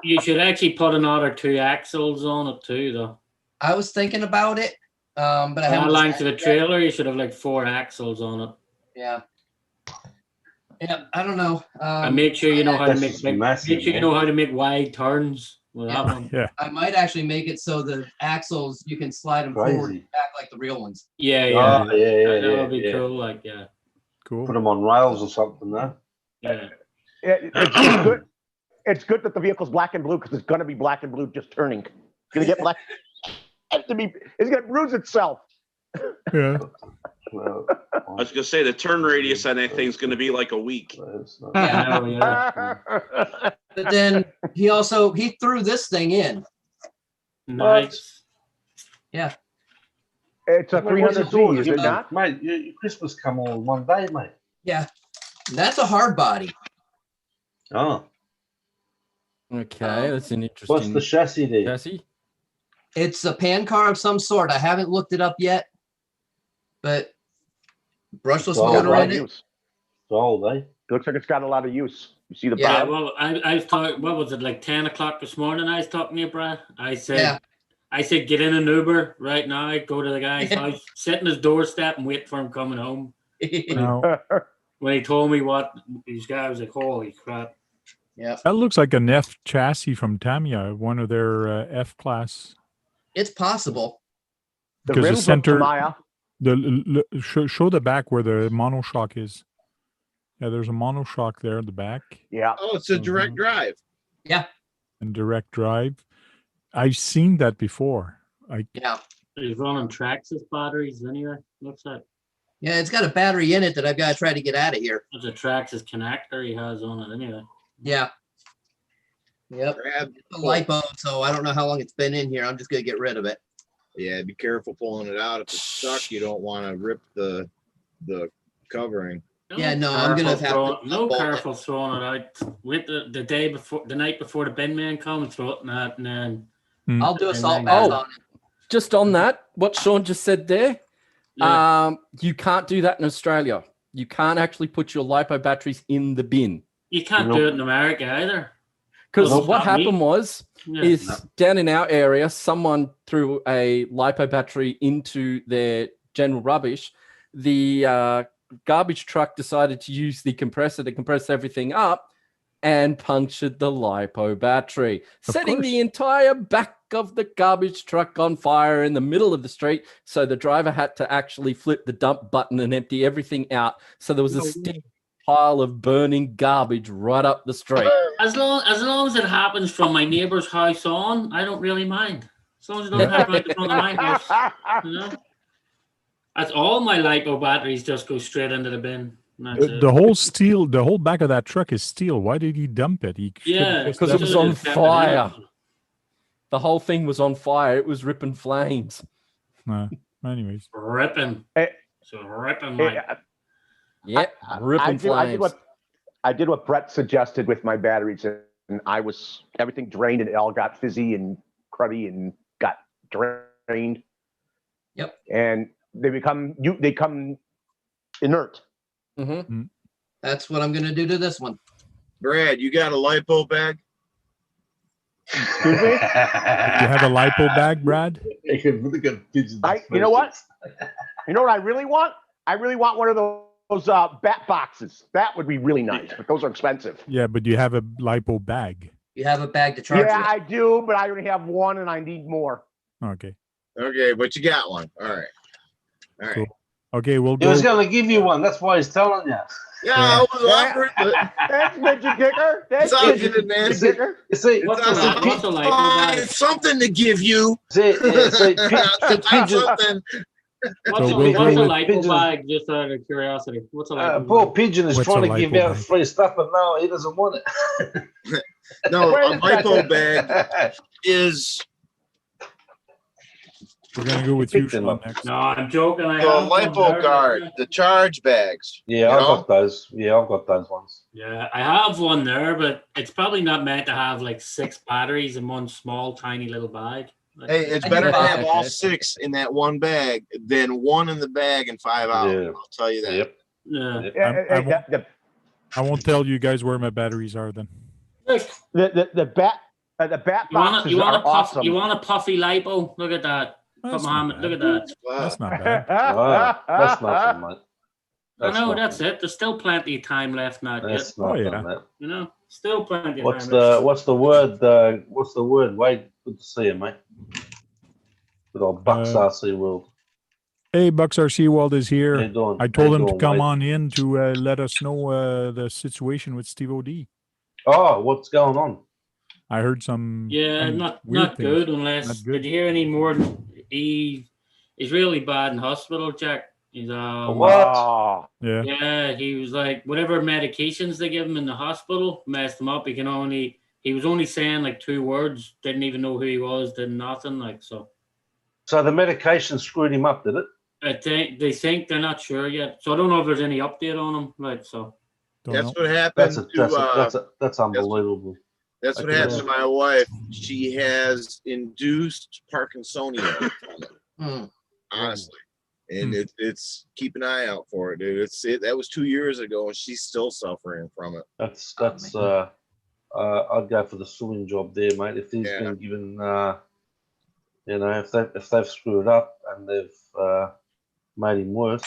you should actually put another 2 axles on it too, though. I was thinking about it, but I That haven't. length of the decided yet. trailer, you should have like 4 axles on it. Yeah. Yeah, I don't know. And make sure you know how to That's make just like, massive, make sure you man. know how to make wide turns with Yeah. that one. Yeah. I might actually make it so the axles you can slide them forward Crazy. and back like the real ones. Yeah, Oh, yeah, that would be yeah. cool. Like, yeah, Cool. Put them on rails or something, no? yeah. it's good. It's good that the vehicle's black and blue because it's going to be black and blue just turning. It's going to get black. It's going to bruise itself. Yeah. Well, I was gonna say the turn radius on that thing's gonna be like a week. it's not- Yeah. Oh, yeah. But then he threw this thing in. Nice. Yeah. It's a Mate, what's 300Z, is yours? it not? Mate, your Christmas come all in one day, mate. Yeah. That's a hard body. Oh, Okay, that's an interesting what's the chassis there? chassis. It's a pan car of some sort. I haven't looked it up yet, but brushless It's all Got a motor lot in of it. use. It's old, eh? Looks like it's got a lot of use. You see the Yeah, bottom? well, I was talking. What was it like 10 o'clock this morning? I was talking to you, Brad. I said, Yeah. get in an Uber right now. Go to the guy's house, sit in his doorstep, and wait for him coming home. Now, When he told me what these guys, I was like, holy crap! Yeah. that looks like an F chassis from Tamiya, one of their F class. It's possible. The Because the rims look center, Tamiya. show the back where the monoshock is. Yeah, there's a monoshock there in the back Yeah. Oh, it's a direct drive. and direct drive. I've seen that before. Yeah. He's running Traxxas batteries anyway. What's that? Yeah, it's got a battery in it that I've got to try to get out of here. That's a Traxxas connector he has on it anyway. Yeah. Yep. Grab. The lipo, so I don't know how long it's been in here. I'm just gonna get rid of it. Yeah, be careful pulling it out. If it's stuck, you don't want to rip the covering. Yeah, no, I'm gonna have to No bolt it. careful throwing it out. Wait the day before, the night before the bin man come and throw it in that, and then I'll do a And salt then- bath Oh. on it. Just on that, what Sean just said there, yeah. you can't do that in Australia. You can't actually put your lipo batteries in the bin. You can't Nope. do it in America either. Because Nope. what Not me. happened was, Yeah. is down in our area, someone threw a lipo battery into their general rubbish. The garbage truck decided to use the compressor to compress everything up and punctured the lipo battery, setting course. the entire back of the garbage truck on fire in the middle of the street. So the driver had to actually flip the dump button and empty everything out. So there was a steep pile of burning garbage right up the street. As long as it happens from my neighbor's house on, I don't really mind. As long as it doesn't happen right in front of my house, you know. That's all my lipo batteries just go straight into the bin. And that's it. The whole steel, the whole back of that truck is steel. Why did he dump it? He should have Yeah, just because it left was That's on what it is, fire. definitely. The whole thing was on fire. It was ripping flames. Anyways, Ripping. Eh, So ripping my Yep, ripping flames. I did what Brett suggested with my batteries, and everything drained and it all got fizzy and cruddy and got drained. Yep. And they come inert. Mm-hmm. That's what I'm gonna do to this one. Brad, you got a lipo bag? Excuse me? you have a lipo bag, Brad? You can really get pigeons. You know what? You know what I really want? I really want one of those bat boxes. That would be really nice, but those are expensive. Yeah, but you have a lipo bag. You have a bag to charge Yeah, with. I do, but I only have one and I need more. Okay. Okay, but you got one. All right. All right. Cool. Okay, we'll He was go. going to give you one. That's why he's telling you. Yeah, I was offering, but Thanks, Midget Kicker. Thanks, it's all Midget good, man. Kicker. You see, It's What's all a good. lipo Fine, bag? something to give you. see, pigeon, Something. What's So a, we'll go what's a with lipo pigeons. bag? Just out of curiosity, what's a lipo poor bag? pigeon is What's trying a to give lipo out bag? free stuff, but no, he doesn't want it. No, Wait a a second. lipo bag is We're gonna go with you, Pick them Sean, up. next. No, I'm joking. I the have one lipo there, guard, but- the charge bags. Yeah, you I've know? got those. Yeah, I've got those ones. Yeah, I have one there, but it's probably not meant to have like 6 batteries in one small, tiny little bag. Like, Hey, it's I better do to five. have all 6 in that one bag than one in the bag and 5 out. Yeah. I'll tell you that. Yep. yeah. Yep. Yeah, I won't tell you guys where my batteries are then. Look, the bat boxes you want are awesome. You want a puffy lipo? Look at that. That's Come not on, bad. look at that. Wow. That's not bad. Wow, that's nothing, mate. I know, nothing. that's it. There's still plenty of time left, not yet. That's nothing, yeah. mate. You know, still plenty of What's time the left. what's the word? What's the word? Wade, good to see you, mate. Good old Bucks RC World. Hey, Bucks RC World is How you here. doing? I told How him you to doing, come Wade? on in to let us know the situation with Steve OD. Oh, what's going on? I heard some Yeah, not weird things. good unless. Not good. Did you hear any more? He's really bad in hospital, Jack. He's What? Oh, Yeah. Yeah, he was like whatever medications they give him in the hospital messed him up. He was only saying like 2 words, didn't even know who he was, did nothing like so. So the medication screwed him up, did it? I think they're not sure yet. So I don't know if there's any update on him. Like so. Don't That's know. what happened That's unbelievable. That's what I can happened to my wife. She has induced Parkinsonia from it, Hmm. honestly. And it's keep an eye out for it, dude. That was 2 years ago and she's still suffering from it. I'd go for the suing job there, mate. If he's been given if they've screwed up and they've made him worse.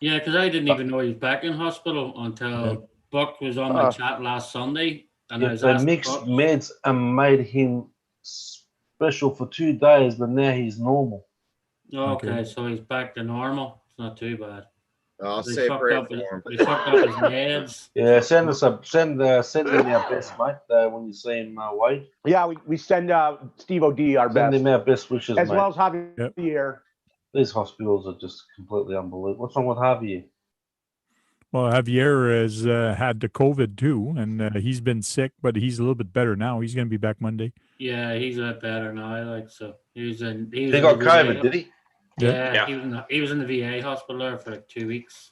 Yeah, because I didn't even know he was back in hospital until Buck was on my chat last Sunday. And I If was they asking mixed Buck, meds and made him special for 2 days, but now he's normal. okay, so he's back to normal. It's not too bad. I'll They say fucked pray up for his- him. They fucked up his meds. Yeah, send him our best, mate. When you see him, Wade. yeah, we send Steve OD our Send best, him our best wishes, as mate. well as Javier. These hospitals are just completely unbelievable. What's wrong with Javier? Well, Javier has had the COVID too, and he's been sick, but he's a little bit better now. He's going to be back Monday. Yeah, he's a bit better now. Like so, he He got COVID, did he? Yeah, he was in the VA hospital there for like 2 weeks.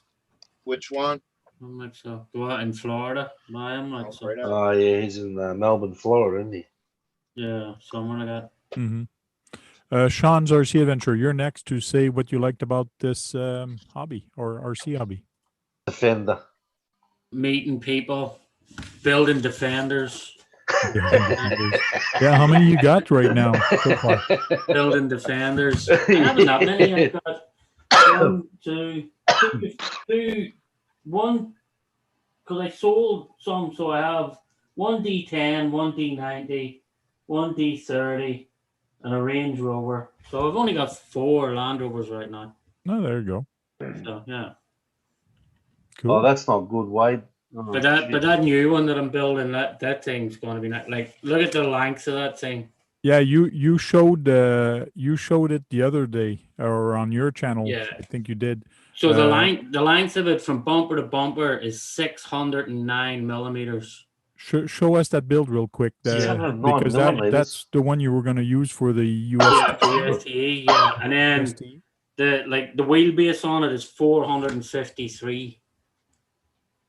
Which one? I'm like so. Go out in Florida. I am like so. Oh, yeah, he's in Melbourne, Florida, isn't he? Yeah, somewhere like that. Mm-hmm. Sean's RC Adventure, you're next to say what you liked about this hobby or RC hobby. Defender. Meeting people, building defenders. Yeah, how many you got right now so far? Building defenders. I haven't that many. I've got 1, 2, 1. Because I sold some, so I have 1 D10, 1 D90, 1 D30, and a Range Rover. So I've only got 4 Land Rovers right now. No, there you go. So yeah. Cool. Oh, that's not good, Wade. But that new one that I'm building, that thing's going to be like, look at the lengths of that thing. Yeah, you showed it the other day or on your channel. Yeah. I think you did. So the length of it from bumper to bumper is 609 millimeters. Show us that build real quick, because 609 millimeters. that's the one you were going to use for the Yeah, USTE, yeah, and then UST. the wheelbase on it is 453.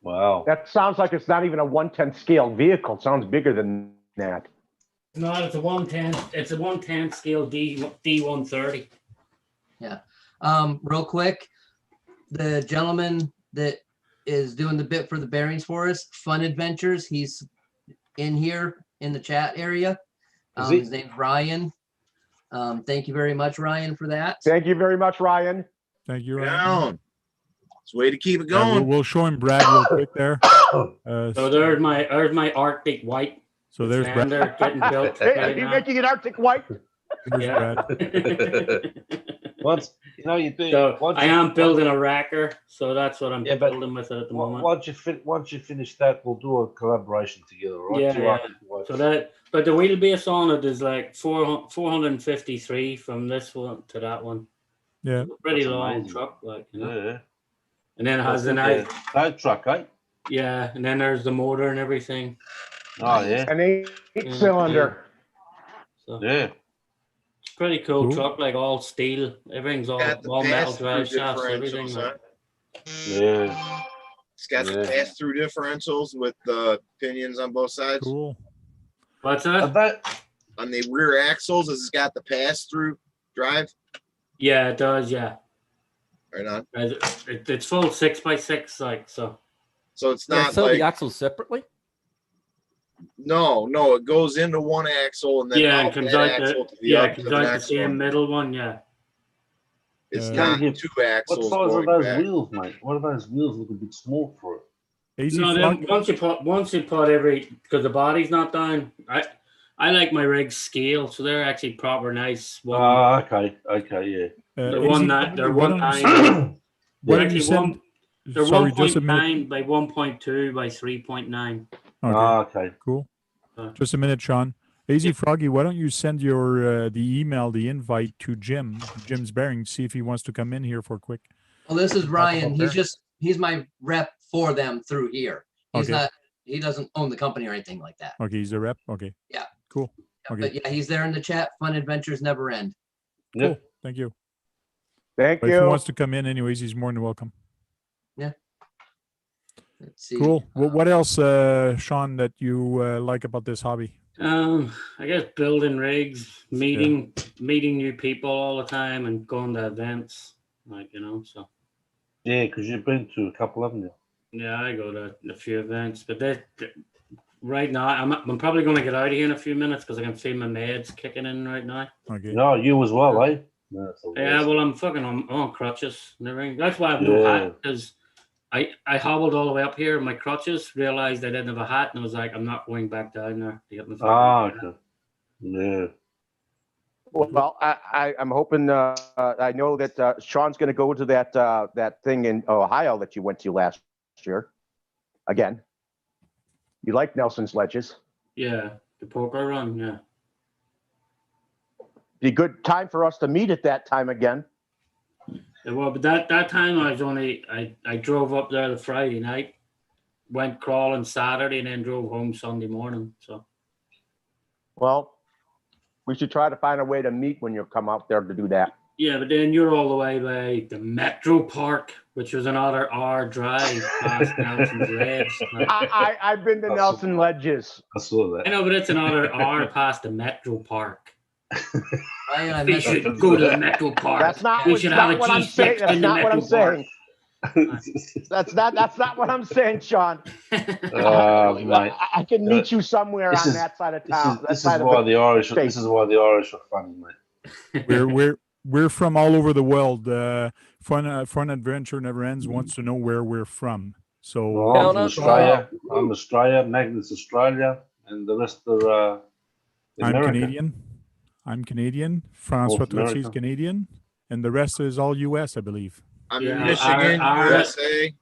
Wow. That sounds like it's not even a 1/10 scale vehicle. It sounds bigger than that. No, it's a 110. It's a 110 scale D130. Yeah. Real quick, the gentleman that is doing the bit for the bearings for us, Fun Adventures, he's in here in the chat area. His name's Ryan. Thank you very much, Ryan, for that. Thank you very much, Ryan. Thank you, Ryan. Down. It's a way to keep it we'll, going. we'll show him Brad real quick there. So there's my Arctic white. So there's Brad. Brad getting built. Hey, right are you now. making an Arctic white? There's Yeah. Brad. Once you know you do. So once I you- am building a racker, so that's what I'm Yeah, but building with it at the Once moment. once you finish that, we'll do a collaboration together, right? Yeah, Two yeah. Arctic whites. So that, but the wheelbase on it is like 453 from this one to that one. Yeah. It's a pretty That's long amazing. truck, like, you know. Yeah. And then it has the That's nice, tow truck, eh? yeah, and then there's the motor and everything. Oh yeah. An eight-cylinder. So Yeah. it's pretty cool Cool. truck, like all steel. Everything's all Got the metal pass-through drive shafts, everything. differentials, Like, huh? Yeah. It's got the Yeah. pass-through differentials with the pinions on both sides. Cool. what's But that? that On the rear axles, it's got the pass-through drive. Yeah, it does. Yeah, Right on. it's full 6x6, like so. So it's Yeah, not sell like the axles separately. no, it goes into one axle and then Yeah, out it comes that out axle the to the yeah, other it to comes the out the next same one. middle one. Yeah. It's Yeah. not Yeah. two what axles size are going those back. wheels, mate? What are those wheels? Look a bit small for it. Easy No, Frog. then once you put every, because the body's not down. I like my rigs scale, so they're actually proper nice. Okay, yeah. They're Easy one Frog, nine. They're why one don't you nine. send- why They're don't you actually send? They're Sorry, just a minute. 1.9 by 1.2 by 3.9. Okay, Okay. cool. Uh, Just a minute, Sean. Easy Froggy, why don't you send your the invite to Jim's Bearing, see if he wants to come in here for a quick. Well, this is Talk Ryan. about He's my rep for them through here. He's Okay. not, he doesn't own the company or anything like that. Okay, he's a rep. Okay. Yeah. Cool. Yeah, Okay. but yeah, he's there in the chat. Fun adventures never end. Cool. Yep. Thank you. Thank But if he you. wants to come in anyways, he's more than welcome. Let's see. Cool. What else, Sean, that you like about this hobby? I guess building rigs, meeting new people all the time, and going to events, like, you know. So Yeah, because you've been to a couple, haven't you? yeah, I go to a few events, but right now I'm probably going to get out of here in a few minutes because I can feel my meds kicking in right now. Okay. No, you as well, eh? No, that's the Yeah, worst. well, I'm on crutches and everything. That's why I have no Yeah. hat, because I hobbled all the way up here in my crutches, realized I didn't have a hat, and I was like, I'm not going back down there to get my fucking hat. Okay. Yeah. Well, I'm hoping. I know that Sean's going to go to that thing in Ohio that you went to last year. Again, you like Nelson's ledges. Yeah, the poker run, yeah. Be a good time for us to meet at that time again. Yeah, well, but that time I was only I drove up there the Friday night, went crawling Saturday, and then drove home Sunday morning. So Well, we should try to find a way to meet when you come out there to do that. yeah, but then you're all the way by the Metro Park, which was another hour drive past Nelson's Ledge. Like, I've been to Nelson Ledges. I saw I that. know, but it's another hour past the Metro Park. Ryan, I We messaged should you. go to the Metro Park. That's not, We that's should not have a what I'm G6 saying. That's in the not what I'm Metro Park. saying. That's not what I'm saying, Sean. Mate. I can meet you somewhere This on is- that side of This is town. that this is side of why the the Irish. state. This is why the Irish are funny, mate. We're from all over the world. Fun Adventure Never Ends wants to know where we're from. So Well, I'm from Down Australia. I'm Australia. Magnus Australia, and the rest are I'm America. Canadian. I'm Canadian. Francois North Tracy is America. Canadian, and the rest is all U.S., I believe. I'm Yeah, in Michigan, Ireland- USA,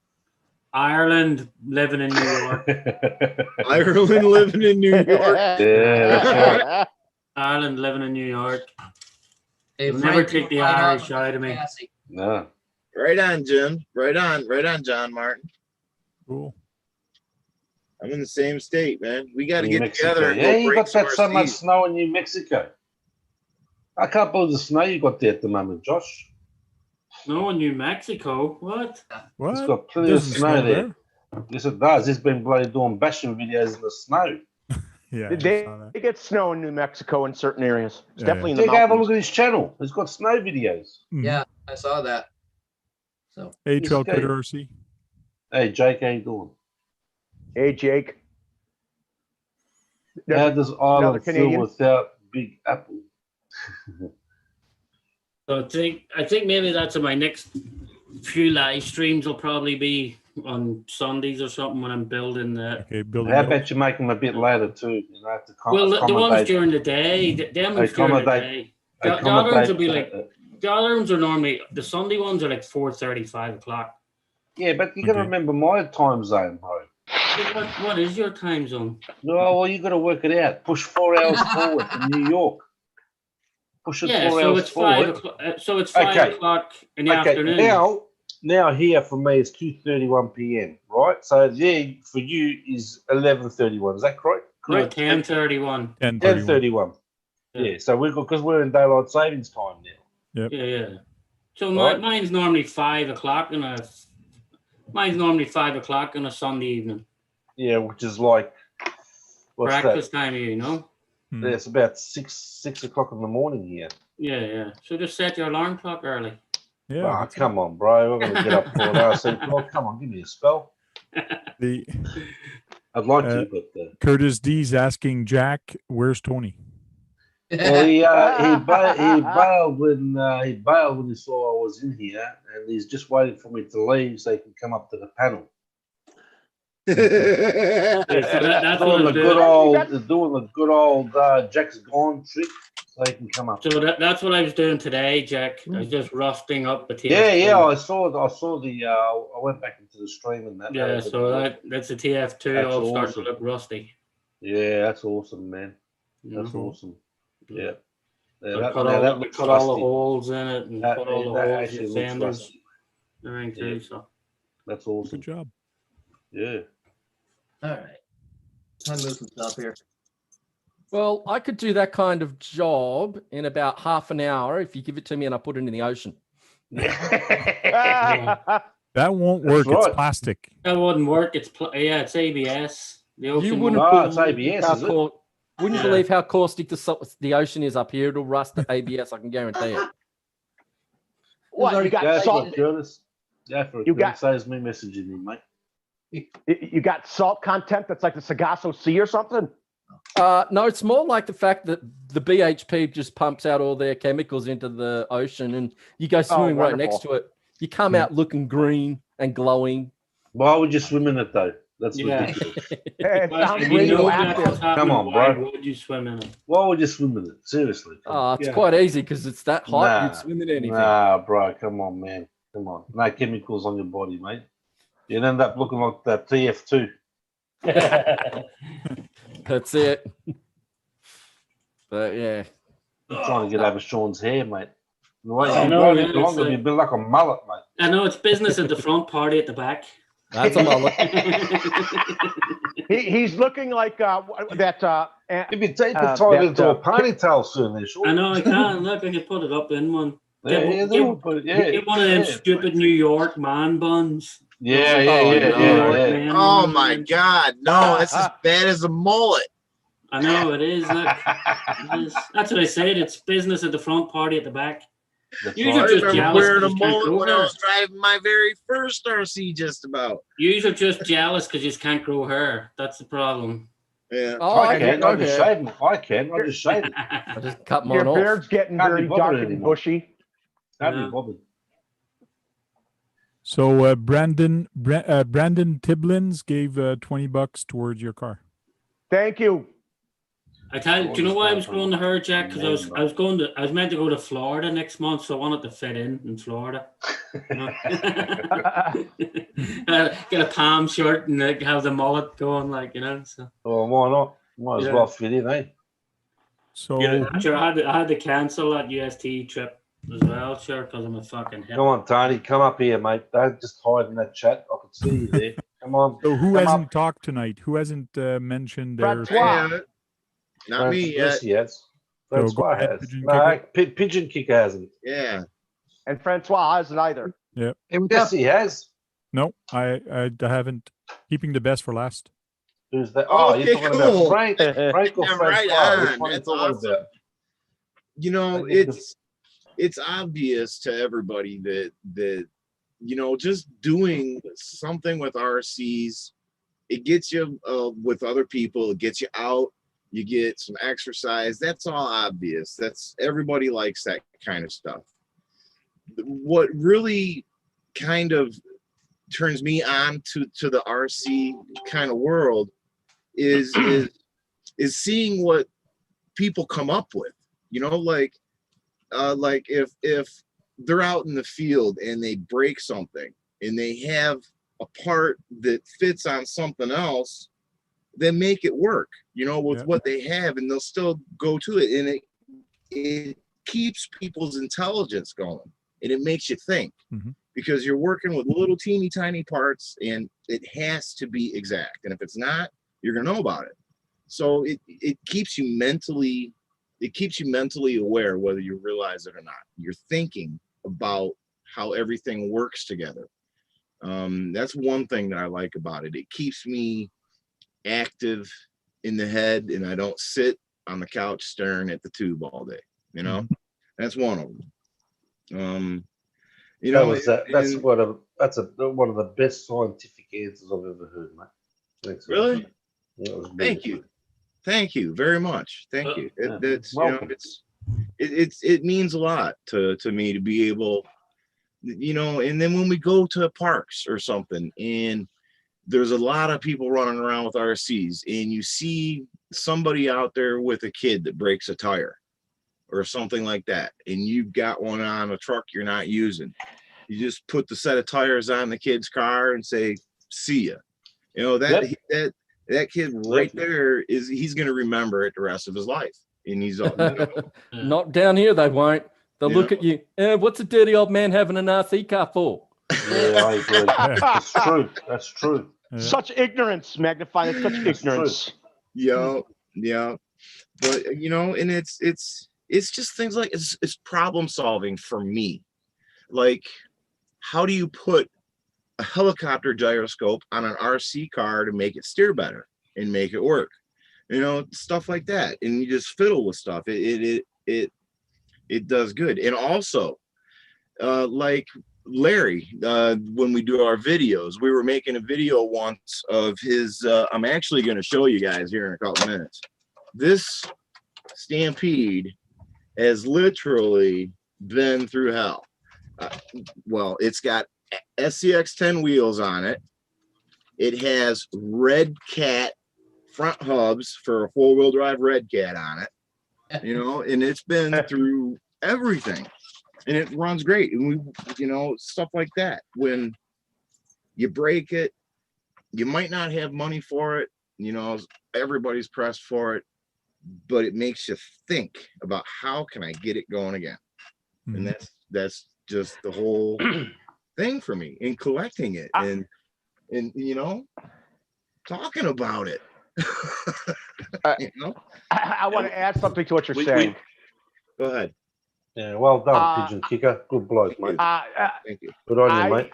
Ireland, living in New York. Ireland, living in New York. Yeah, that's right. Ireland, living in New York. Hey, You'll Frank, never take the right on Irish with out of me. Cassie. No. Right on, Jim. Right on, John Martin. Cool. I'm in the same state, man. We got to New get Mexico. together. And Yeah, go you break got some that so much RCs. snow in New Mexico. I can't believe the snow you got there at the moment, Josh. No, in New Mexico. What? What? It's got plenty of Doesn't snow there. Yes, it does. It's been bloody doing bashing videos in the snow. Yeah. I They saw that. get snow in New Mexico in certain areas. It's Yeah, definitely in the Check out a mountains. look at his channel. He's got snow videos. Mhm. Yeah, I saw that. So Hey, Trail Okay. Critter RC. Hey, Jake, how you doing? Hey, Jake. How does Ireland feel Canadian. without Big Apple? So I think maybe that's my next few live streams will probably be on Sundays or something when I'm building the. Okay, building. How those. about you make them a bit later too? You know, to Well, the ones accommodate. during the day, them ones during the day. The other ones will be like. The other ones are normally the Sunday ones are like 4:30, 5 o'clock. Yeah, but you got to remember my time zone, bro. What is your time zone? No, well, you got to work it out. Push 4 hours forward to New York. Push it 4 so hours it's forward. 5 o'clock. So it's 5 o'clock in the afternoon. Now here for me is 2:31 p.m. Right, so there for you is 11:31. Is that correct? No, 10:31. 10:31. Yeah. So because we're in daylight savings time now. Yep. Yeah. So mine's normally 5 o'clock Mine's normally 5 o'clock on a Sunday evening. Yeah, which is like breakfast time here, you know. Yeah, it's about six o'clock in the morning here. Yeah. So just set your alarm clock early. Yeah. Come on, bro. We're gonna get up 4 hours. Come on, give me a spell. I'd like to, but Curtis D's asking Jack, "Where's Tony?" Well, he bailed when he saw I was in here, and he's just waiting for me to leave so he can come up to the panel. That's doing the good old Jack's gone trick, so he can come up. So that's what I was doing today, Jack. I was just rusting up the TF2. Yeah. I saw the. I went back into the stream and that. Yeah, so that's the TF2. All starting to look rusty. Yeah, that's awesome, man. That's awesome. Yeah. Put all the holes in it and put all the holes in the fenders. Everything too. So that's awesome. Good job. Yeah. All right. Time to move some stuff here. Well, I could do that kind of job in about half an hour if you give it to me and I put it in the ocean. That won't work. It's plastic. That wouldn't work. It's ABS. You wouldn't it's ABS. Is it? Wouldn't believe how caustic the ocean is up here. It'll rust the ABS. I can guarantee it. What you got? Salt. You got saves me messaging me, mate. You got salt content that's like the Sargasso Sea or something? No, it's more like the fact that the BHP just pumps out all their chemicals into the ocean, and you go swimming right next to it. You come out looking green and glowing. Why would you swim in it though? That's ridiculous. Come on, bro. Why would you swim in it? Why would you swim in it? Seriously. It's quite easy because it's that hot. You'd swim in anything. Nah, bro. Come on, man. Come on. No chemicals on your body, mate. You'd end up looking like that TF2. That's it. But yeah. I'm trying to get over Sean's hair, mate. You'd be like a mullet, mate. I know it's business at the front, party at the back. That's a mullet. He's looking like that. If you take the tie into a ponytail soon, there, Sean. I know I can. Look, I can put it up in one. Get one of them stupid New York man buns. Yeah. Oh my God, no, that's as bad as a mullet. I know it is. Look, that's what I said. It's business at the front, party at the back. You're just jealous. Wearing a mullet when I was driving my very first RC, just about. You're just jealous because you just can't grow hair. That's the problem. Yeah. I just shave it. I just shave it. I just cut mine Your off. beard's getting very dark and bushy. Can't be bothered. So Brandon Tiblins gave $20 towards your car. Thank you. I tell you, do you know why I was going to her, Jack? Because I was meant to go to Florida next month, so I wanted to fit in Florida. You know? Get a palm shirt and have the mullet going, like, you know. So. Well, why not? Might as well fit in, eh? So sure, I had to cancel that UST trip as well, sure, because I'm a fucking hip. Come on, Tony, come up here, mate. Don't just hide in that chat. I can see you there. Come on. So who hasn't talked tonight? Who hasn't mentioned their? Not me yet. Yes. Francois has. Pigeon Kicker hasn't. Yeah. And Francois hasn't either. Yeah. Yes, he has. No, I haven't. Keeping the best for last. Who's that? Oh, okay, you're talking cool. about Frank. Frank or right on. That's awesome. About? You know, it's obvious to everybody that you know, just doing something with RCs, it gets you with other people, it gets you out. You get some exercise. That's all obvious. Everybody likes that kind of stuff. What really kind of turns me on to the RC kind of world is seeing what people come up with, you know, like if they're out in the field and they break something and they have a part that fits on something else, then make it work, you know, with what they have, and they'll still go to it. And it keeps people's intelligence going, and it makes you think, because you're working with little teeny tiny parts, and it has to be exact. And if it's not, you're gonna know about it. So it keeps you mentally aware, whether you realize it or not. You're thinking about how everything works together. That's one thing that I like about it. It keeps me active in the head, and I don't sit on the couch staring at the tube all day. You know, that's one of them. You know, that's one of the best scientific answers I've ever heard, mate. Thanks. Really? Yeah, Thank you very much. Thank you. It's welcome. It means a lot to me to be able, you know. And then when we go to parks or something, and there's a lot of people running around with RCs, and you see somebody out there with a kid that breaks a tire or something like that, and you've got one on a truck you're not using, you just put the set of tires on the kid's car and say, "See ya." You know, that kid right there he's going to remember it the rest of his life. And he's all, you know, not down here. They won't. They'll look at you. What's a dirty old man having an RC car for? Yeah, I agree. That's true. That's true. Such ignorance, magnifying such ignorance. Yeah. But you know, and it's just things like it's problem solving for me. Like, how do you put a helicopter gyroscope on an RC car to make it steer better and make it work? You know, stuff like that. And you just fiddle with stuff. It does good. And also, like Larry, when we do our videos, we were making a video once of his, I'm actually going to show you guys here in a couple minutes. This Stampede has literally been through hell. Well, it's got SCX 10 wheels on it. It has Red Cat front hubs for a 4-wheel drive Red Cat on it, you know, and it's been through everything, and it runs great. And we, you know, stuff like that. When you break it, you might not have money for it, you know, everybody's pressed for it, but it makes you think about how can I get it going again. And that's just the whole thing for me in collecting it and you know, talking about it. You know? I want to add something to what you're saying. Go ahead. Yeah, well done, Pigeon Kicker. Good bloke, mate. Thank you. Good on you, mate.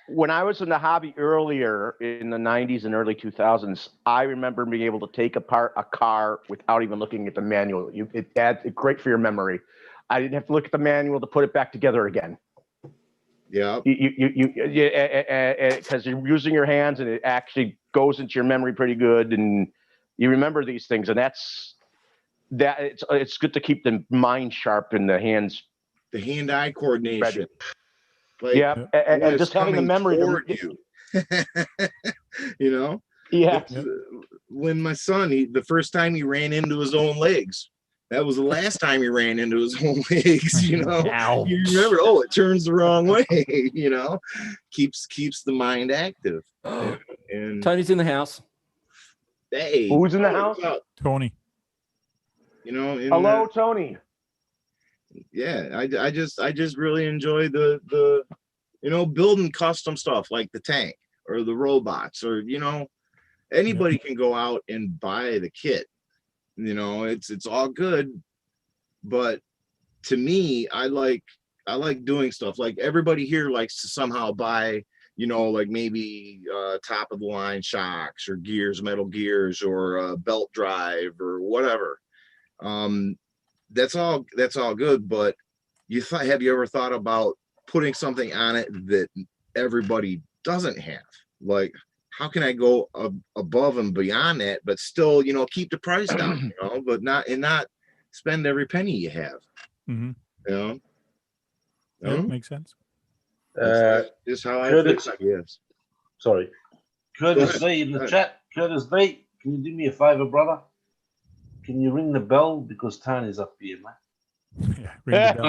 When I was in the hobby earlier in the 90s and early 2000s, I remember being able to take apart a car without even looking at the manual. It's great for your memory. I didn't have to look at the manual to put it back together again. Yeah. Because you're using your hands, and it actually goes into your memory pretty good, and you remember these things, and it's good to keep the mind sharp in the hands. The hand-eye coordination. Like, and just having the memory toward you. You know? Yeah. When my son, the first time he ran into his own legs, that was the last time he ran into his own legs, you know. Ouch. You remember, it turns the wrong way, you know. Keeps the mind active. And Tony's in the house. Hey, who's in the house? Tony. You know, hello, Tony. Yeah, I just really enjoy the you know, building custom stuff like the tank or the robots, or you know, anybody can go out and buy the kit. You know, it's all good, but to me, I like doing stuff. Like everybody here likes to somehow buy, you know, like maybe top of the line shocks or gears, metal gears, or belt drive or whatever. That's all good, but have you ever thought about putting something on it that everybody doesn't have? Like, how can I go above and beyond that, but still, you know, keep the price down, you know, but not spend every penny you have. Mm-hmm. You know? Yeah, makes sense. Just how I Curtis, fix it. Yes. sorry. Curtis ahead. V in Go the ahead. chat. Curtis V, can you do me a favor, brother? Can you ring the bell because Tony's up here, mate? Yeah, ring the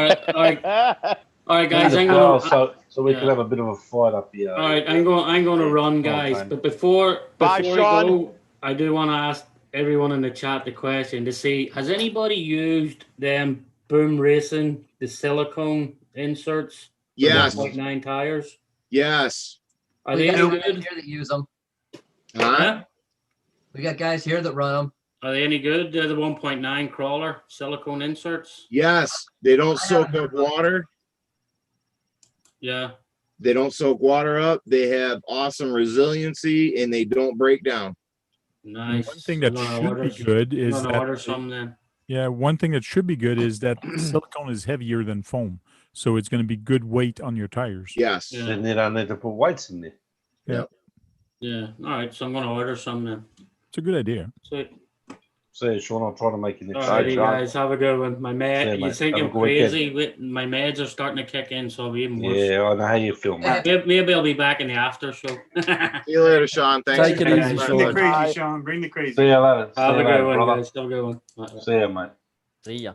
bell. All right, Ring guys. the I'm bell gonna. so we Yeah. can have a bit of a fight up here. All right, I'm going to run, Come on, guys. Tony. But before Bye, I Sean. go, I do want to ask everyone in the chat the question to see: has anybody used them Boom Racing, the silicone inserts? Yes. 1.9 tires. Yes. Are We they got any guys good? here that use them. Huh? We got guys here that run them. Are they any good? They're the 1.9 crawler silicone inserts. Yes. They don't soak up water. Yeah. They don't soak water up. They have awesome resiliency and they don't break down. Nice. One thing that should be good I'm is gonna that order some then. yeah, one thing that should be good is that silicone is heavier than foam, so it's going to be good weight on your tires. Yes. Yeah. Then they don't need to put weights in there. Yeah. All right. So I'm gonna order some then. It's a good idea. So, So, Sean, I'll try to make it next all right, week. you guys have a good one. My See med, you, you mate. think Have a I'm good weekend. crazy? My meds are starting to kick in, so I'll be even worse. Yeah, I know how you feel, mate. Maybe I'll be back in the after show. See you later, Sean. Thanks. Take for it coming easy, by. Sean. Bring the crazy, Bye. Sean. Bring the crazy. See you later. See Have you a later, good one, brother. guys. Have a good one. Bye. See you, mate. See ya.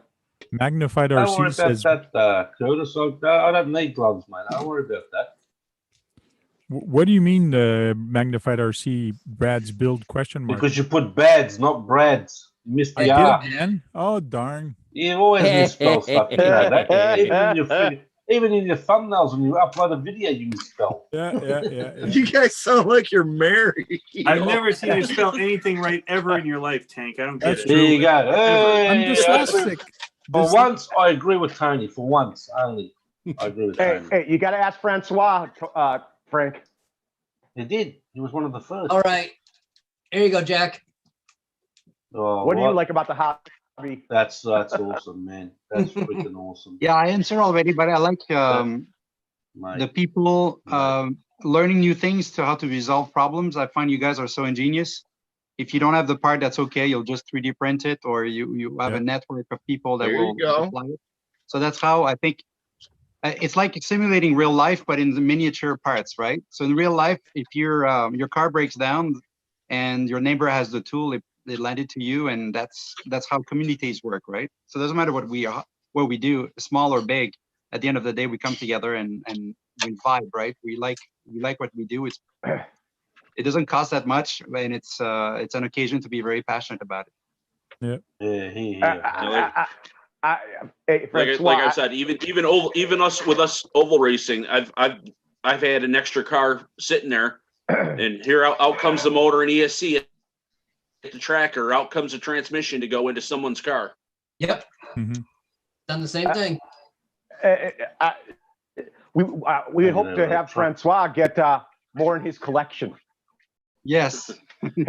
Magnified Don't worry RC about says, that, Curtis. I don't need gloves, mate. Don't worry about that. "What do you mean, Magnified RC Brad's build question mark?" Because you put bads, not Brads. You missed I the did R. again. Oh darn! You always misspell stuff. You know that. Even in your thumbnails when you upload a video, you misspell. Yeah. You guys sound like you're married. I've never seen you spell anything right ever in your life, Tank. I don't get That's it. true. There you go. Hey, I'm I agree. dyslexic. For once, I agree with Tony. For once only, I agree with Hey, Tony. hey, you got to ask Francois, Frank. He did. He was one of the first. All right. Here you go, Jack. Oh, What do you like about the hobby? That's awesome, man. That's freaking awesome. Yeah, I answered already, but I like the Mate. people learning new things to how to resolve problems. I find you guys are so ingenious. If you don't have the part, that's okay. You'll just 3D print it, or you have a network of people that There will you go. apply it. So that's how I think it's like simulating real life, but in the miniature parts, right? So in real life, if your car breaks down and your neighbor has the tool, they lend it to you, and that's how communities work, right? So it doesn't matter what we do, small or big. At the end of the day, we come together and we vibe, right? We like what we do. It doesn't cost that much, and it's an occasion to be very passionate about it. Yeah. Hey, Francois, Like I said, even us oval racing, I've had an extra car sitting there, and here out comes the motor and ESC at the tracker. Out comes the transmission to go into someone's car. Yep. Mhm. Done the same thing. we hope to have Francois get more in his collection. Yes. Maybe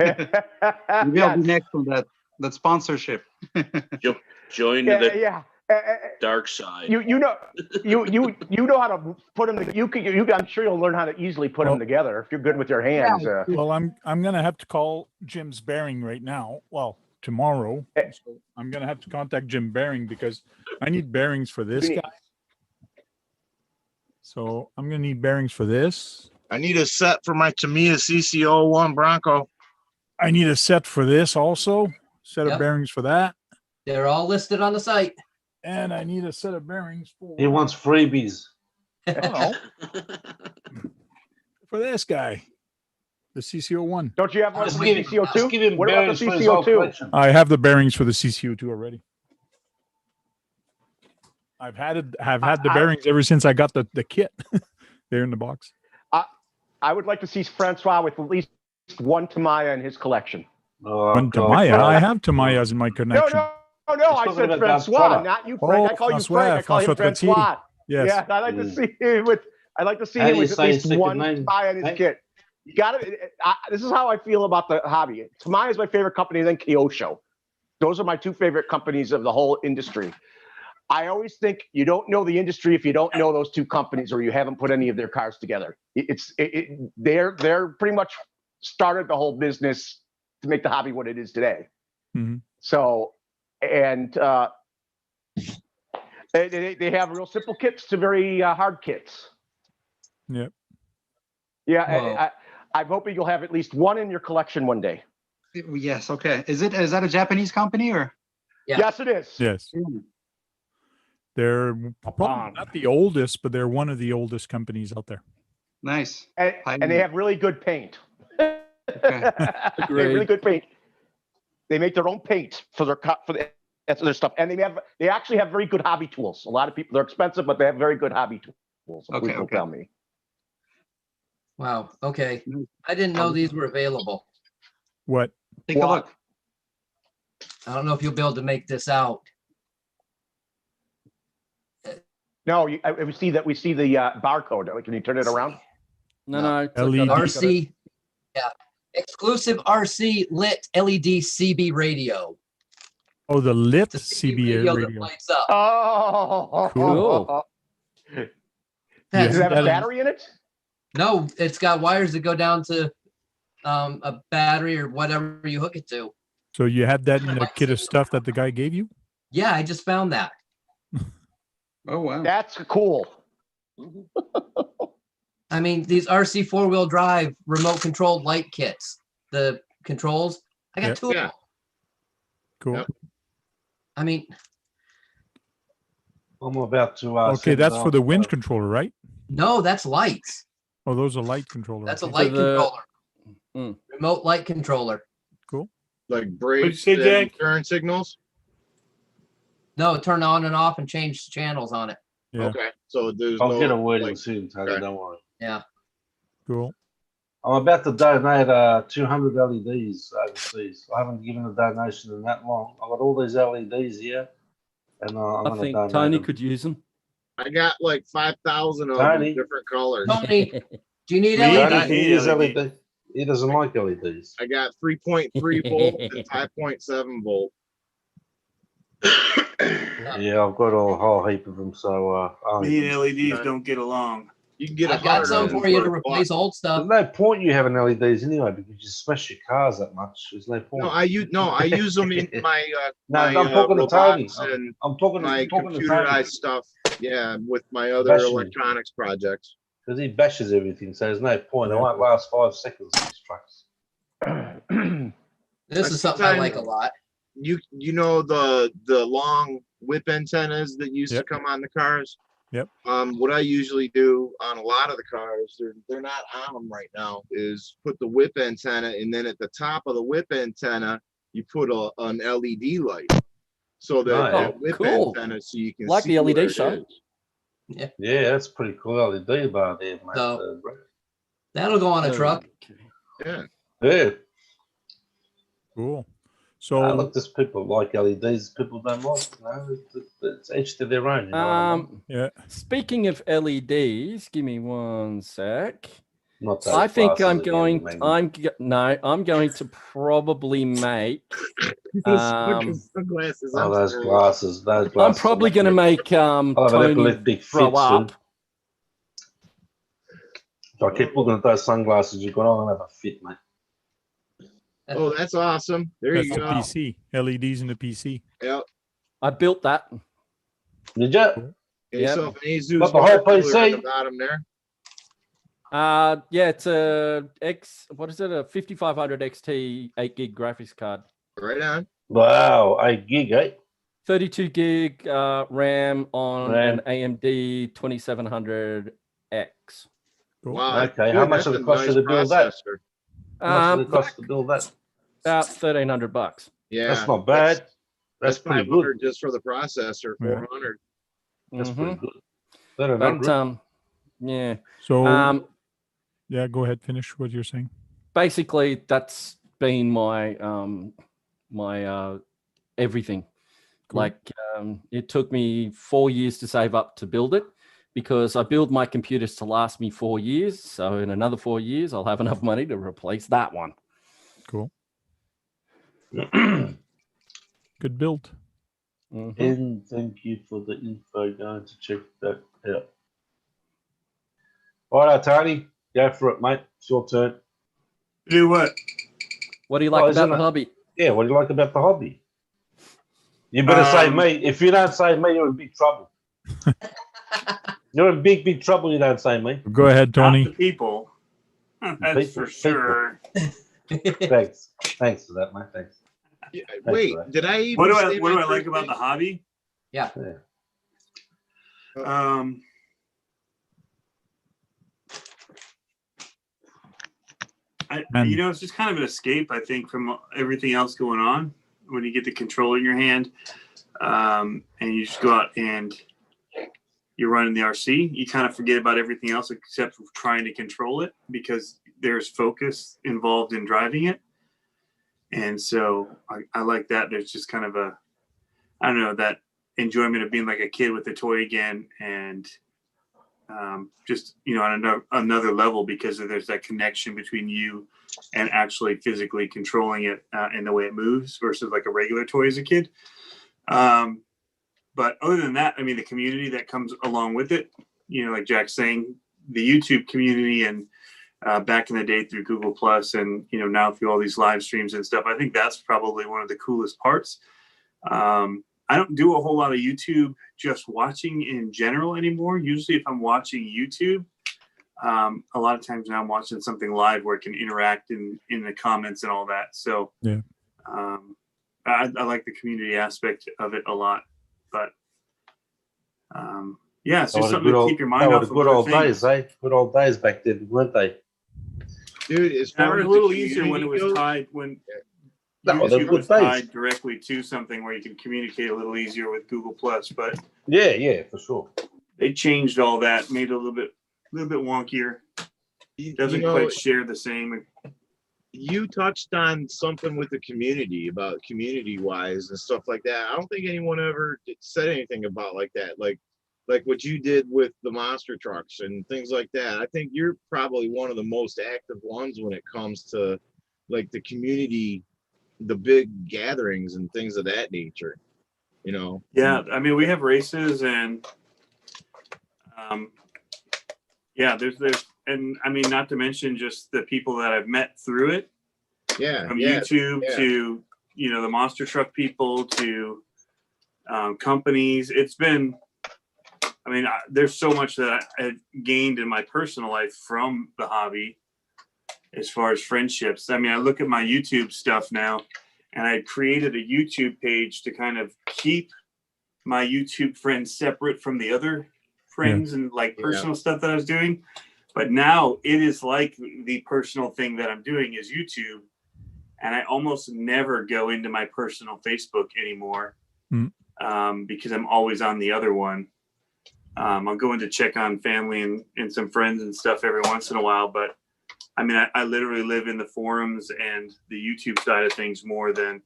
I'll be Yes. next on that sponsorship. Join the dark side. You know how to put them. I'm sure you'll learn how to easily put them together if you're good with your hands. Well, I'm gonna have to call Jim's Bearing right now. Well, tomorrow. So I'm gonna have to contact Jim Bearing because I need bearings for this guy. So I'm gonna need bearings for this. I need a set for my Tamiya CC01 Bronco. I need a set for this also. Set of Yep. bearings for that. They're all listed on the site. And I need a set of bearings for He wants freebies. I don't know. For this guy. The CC01. Don't you have one Just for give the him- CCO2? just give him What about bearings the for his whole CCO2? collection. I have the bearings for the CCO2 already. I've had the bearings ever since I got the kit. They're in the box. I would like to see Francois with at least one Tamiya in his collection. One Tamiya. I have Tamayas in my connection. No. I talking said about Francois, Francois. not you, Frank. I call you Frank. I call him François Francois. Yes. Yeah, I like to see him with. I like to see How him do you with at say his least second one name, Tamiya in his Hank? kit. You got it. This is how I feel about the hobby. Tamiya is my favorite company, then Kyosho. Those are my two favorite companies of the whole industry. I always think you don't know the industry if you don't know those two companies or you haven't put any of their cars together. They're pretty much started the whole business to make the hobby what it is today. Mm-hmm. So, and they have real simple kits to very hard kits. Yep. Yeah, I'm hoping you'll have at least one in your collection one day. Yes. Okay. Is that a Japanese company or? Yeah. Yes, it is. Yes. They're probably not the oldest, but they're one of the oldest companies out there. Nice. And they have really good paint. Okay. They have really good paint. They make their own paint for their stuff, and they actually have very good hobby tools. A lot of people, they're expensive, but they have very good hobby tools. Okay, People tell me. Wow. Okay. I didn't know these were available. What? Take a look. I don't know if you'll be able to make this out. No, we see the barcode. Can you turn it around? No. LED. RC. Yeah. Exclusive RC lit LED CB radio. Oh, the lit The CB radio that radio. lights up. Oh, Cool. Does That's- it have a battery in it? No, it's got wires that go down to a battery or whatever you hook it to. So you had that in the kit of stuff that the guy gave you? Yeah, I just found that. Oh wow. That's cool. I mean, these RC 4-wheel drive remote controlled light kits, the controls, I got Yep. two of them. Cool. Yep. I mean, I'm about to. Okay, that's for the winch controller, right? no, that's lights. Oh, those are light controllers. That's a okay. light the- controller. Remote light controller. Like What'd you brakes say, and Jack? turn signals. No, turn on and off and change channels on it. Yeah. Okay, so there's I'll no get a word in like, soon, Tony. okay. Don't worry. Yeah. Cool. I'm about to donate 200 LEDs overseas. I haven't given a donation in that long. I've got all these LEDs here, and I'm I going to think donate Tony them. could use them. I got like 5,000 of Tony. them, different colors. Tony, do you need Me? LED? Tony, can you use LED. LED? He doesn't like LEDs. I got 3.3 volt and 5.7 volt. Yeah, I've got a whole heap of them. So Me and LEDs don't get along. You can get I got 100 some of them for you to a buck. replace old stuff. there's no point you having LEDs anyway because you smash your cars that much. There's no point. No, I use them in my No, my I'm talking to Tony. robotics and I'm talking my to Tony computerized stuff. Yeah, with my other Especially- electronics projects. because he bashes everything. So there's no point. It won't last 5 seconds. These trucks. This is something I like a lot. You know the long whip antennas that used Yep. to come on the cars. Yep. What I usually do on a lot of the cars, they're not on them right now, is put the whip antenna, and then at the top of the whip antenna you put an LED light, so that Nice. that whip Cool. antenna, so you can Like see the LED where it show. is. Yeah, that's pretty cool LED bar there, mate. So- That'll go on a truck. Yeah. Yeah. Cool. I So look, there's people like LEDs, people don't like. You know, it's each to their own. You know what I mean? yeah, Speaking of LEDs, give me one sec. Not those I think glasses I'm again, going. maybe. I'm going to probably make. Sunglasses. Oh, I'm those sorry. glasses. Those I'm glasses. probably going to make I'll have an Tony epileptic grow fit soon. up. So I keep looking at those sunglasses you've got on. I'll have a fit, mate. Oh, that's awesome. There that's you the go. PC. LEDs in the PC. Yep. I built that. Did you? Get Yep. yourself an Asus Got the whole water cooler PC? in the bottom there. Yeah, it's a what is it? A 5500 XT 8 gig graphics card, Right on. Wow, 8 gig, eh? 32 gig RAM on RAM. an AMD 2700X. Cool. Wow. Okay, how much that's did it a cost you to build that? processor. How much did it cost to build that? About $1,300. Yeah. That's not bad. That's pretty 500 good. just for the processor. Yeah. 400. That's Mhm. pretty good. Better But than yeah. So yeah, go ahead, finish what you're saying. Basically that's been my my everything. Cool. Like it took me 4 years to save up to build it because I build my computers to last me 4 years. So in another 4 years, I'll have enough money to replace that one. Cool. good. Good build. Mhm. And thank you for the info. Going to check that out. All right, Tony, go for it, mate. It's your turn. Do what? What do you like isn't about the it- hobby? Yeah, what do you like about the hobby? You better say Um, me. If you don't say me, you're in big trouble. You're in big trouble, you don't say, mate. Go ahead, Not Tony. the people. That's People, for sure. Thanks for that, mate. Thanks. Yeah, Thanks wait, for that. did I even What do say I my like first about the thing? hobby? Yeah. Um, And- it's just kind of an escape, I think, from everything else going on. When you get the controller in your hand, and you just go out and you're running the RC, you kind of forget about everything else except for trying to control it, because there's focus involved in driving it. And so I like that. There's just kind of I don't know, that enjoyment of being like a kid with a toy again, and just, on another level, because there's that connection between you and actually physically controlling it and the way it moves versus like a regular toy as a kid. But other than that, I mean, the community that comes along with it, like Jack's saying, the YouTube community, and back in the day through Google Plus, and now through all these live streams and stuff, I think that's probably one of the coolest parts. I don't do a whole lot of YouTube just watching in general anymore. Usually if I'm watching YouTube, a lot of times now I'm watching something live where I can interact in the comments and all that. So yeah, I like the community aspect of it a lot. But yeah, it's just something to keep your mind off of good old things. days, eh? Good old days back then, weren't they? Dude, as It far was as a little the easier when it was community goes, tied, when No, they're YouTube good was days. tied directly to something where you can communicate a little easier with Google Plus. But Yeah, for sure. they changed all that, made it a little bit wonkier. Doesn't quite share the same. You touched on something with the community, about community wise and stuff like that. I don't think anyone ever said anything about like that, like what you did with the monster trucks and things like that. I think you're probably one of the most active ones when it comes to like the community, the big gatherings and things of that nature. Yeah, I mean, we have races, and yeah, there's and I mean, not to mention just the people that I've met through it. Yeah, from YouTube to the monster truck people to companies. It's been, I mean, there's so much that I gained in my personal life from the hobby as far as friendships. I mean, I look at my YouTube stuff now, and I created a YouTube page to kind of keep my YouTube friends separate from the other friends and like personal stuff that I was doing. But now it is like the personal thing that I'm doing is YouTube. And I almost never go into my personal Facebook anymore because I'm always on the other one. I'll go in to check on family and some friends and stuff every once in a while. But I mean, I literally live in the forums and the YouTube side of things more than,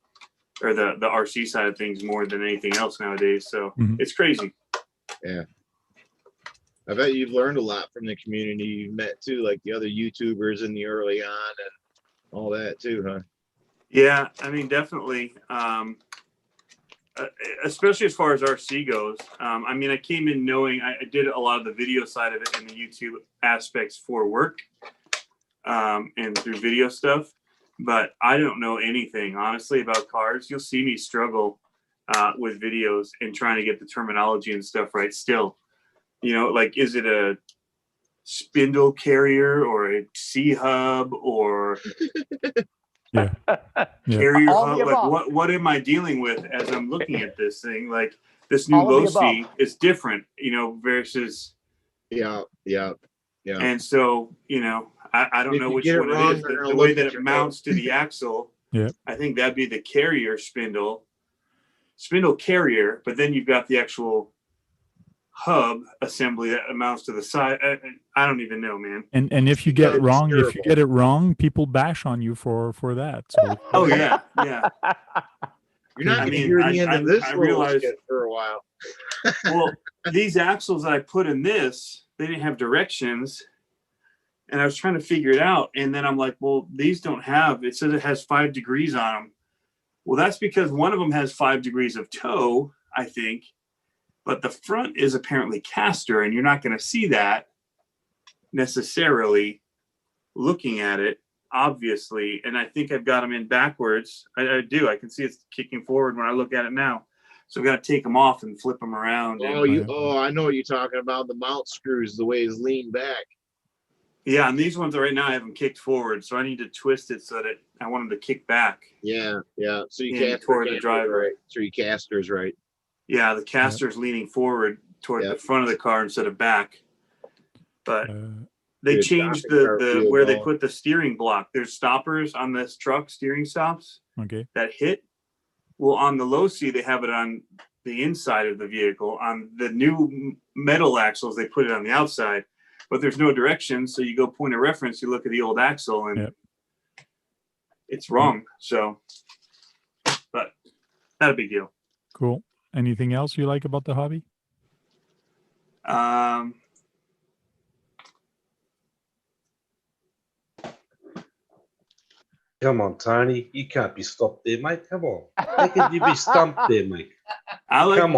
or the RC side of things more than anything else nowadays. So it's crazy. Yeah. I bet you've learned a lot from the community you've met too, like the other YouTubers in the early on and all that too, huh? Yeah, I mean, definitely. Especially as far as RC goes. I mean, I came in knowing I did a lot of the video side of it and the YouTube aspects for work and through video stuff. But I don't know anything, honestly, about cars. You'll see me struggle with videos and trying to get the terminology and stuff right still. Like, is it a spindle carrier or a C-hub or carrier hub? Like, what am I dealing with as I'm looking at this thing? Like, this new Losi is different, versus. Yeah. And so, I don't know which one it is. The way that it mounts to the axle, I think that'd be the carrier spindle carrier, but then you've got the actual hub assembly that amounts to the side. I don't even know, man. And if you get it wrong, people bash on you for that. So oh yeah. You're not going to hear the end of this. I realized for a while. Well, these axles that I put in this, they didn't have directions, and I was trying to figure it out. And then I'm like, well, these don't have. It says it has 5 degrees on them. Well, that's because one of them has 5 degrees of toe, I think. But the front is apparently caster, and you're not going to see that necessarily looking at it, obviously. And I think I've got them in backwards. I do. I can see it's kicking forward when I look at it now. So we got to take them off and flip them around. Oh, I know what you're talking about. The mount screws, the way it's leaned back. Yeah, and these ones right now I have them kicked forward, so I need to twist it so that I want them to kick back. Yeah. So you can't toward the driver, right? So your caster's right. Yeah, the caster's leaning forward toward the front of the car instead of back. But they changed the where they put the steering block. There's stoppers on this truck, steering stops. Okay. That hit. Well, on the low C, they have it on the inside of the vehicle. On the new metal axles, they put it on the outside. But there's no direction, so you go point of reference, you look at the old axle, and it's wrong. So, but not a big deal. Cool. Anything else you like about the hobby? Come on, Tony. You can't be stopped there, mate. Come on. How could you be stumped there, mate? I like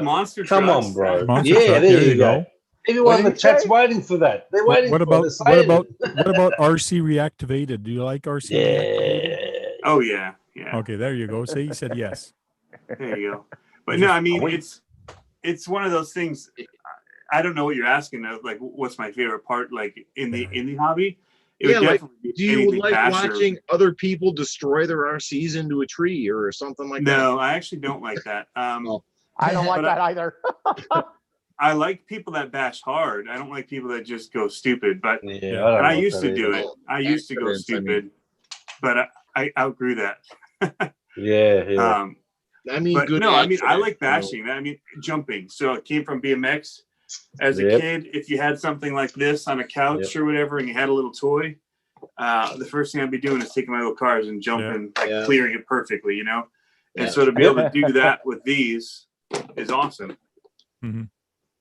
monster trucks. Come on, bro. Monster truck, there you go. Everyone in the chat's waiting for that. They're waiting what for about RC reactivated? Do you like RC reactivated? Oh yeah. Okay, there you go. See, he said yes. There you go. But no, I mean it's one of those things. I don't know what you're asking. Like, what's my favorite part? Like in the hobby? It would definitely be do you like faster. watching other people destroy their RCs into a tree or something like that? No, I actually don't like that. I don't like that either. I like people that bash hard. I don't like people that just go stupid. But I used to do it. I used to go stupid, but I outgrew that. Yeah. I mean, I like bashing. I mean, jumping. So it came from BMX. As a kid, if you had something like this on a couch or whatever, and you had a little toy, the first thing I'd be doing is taking my little cars and jumping, clearing it perfectly, you know. And so to be able to do that with these is awesome. Mm-hmm.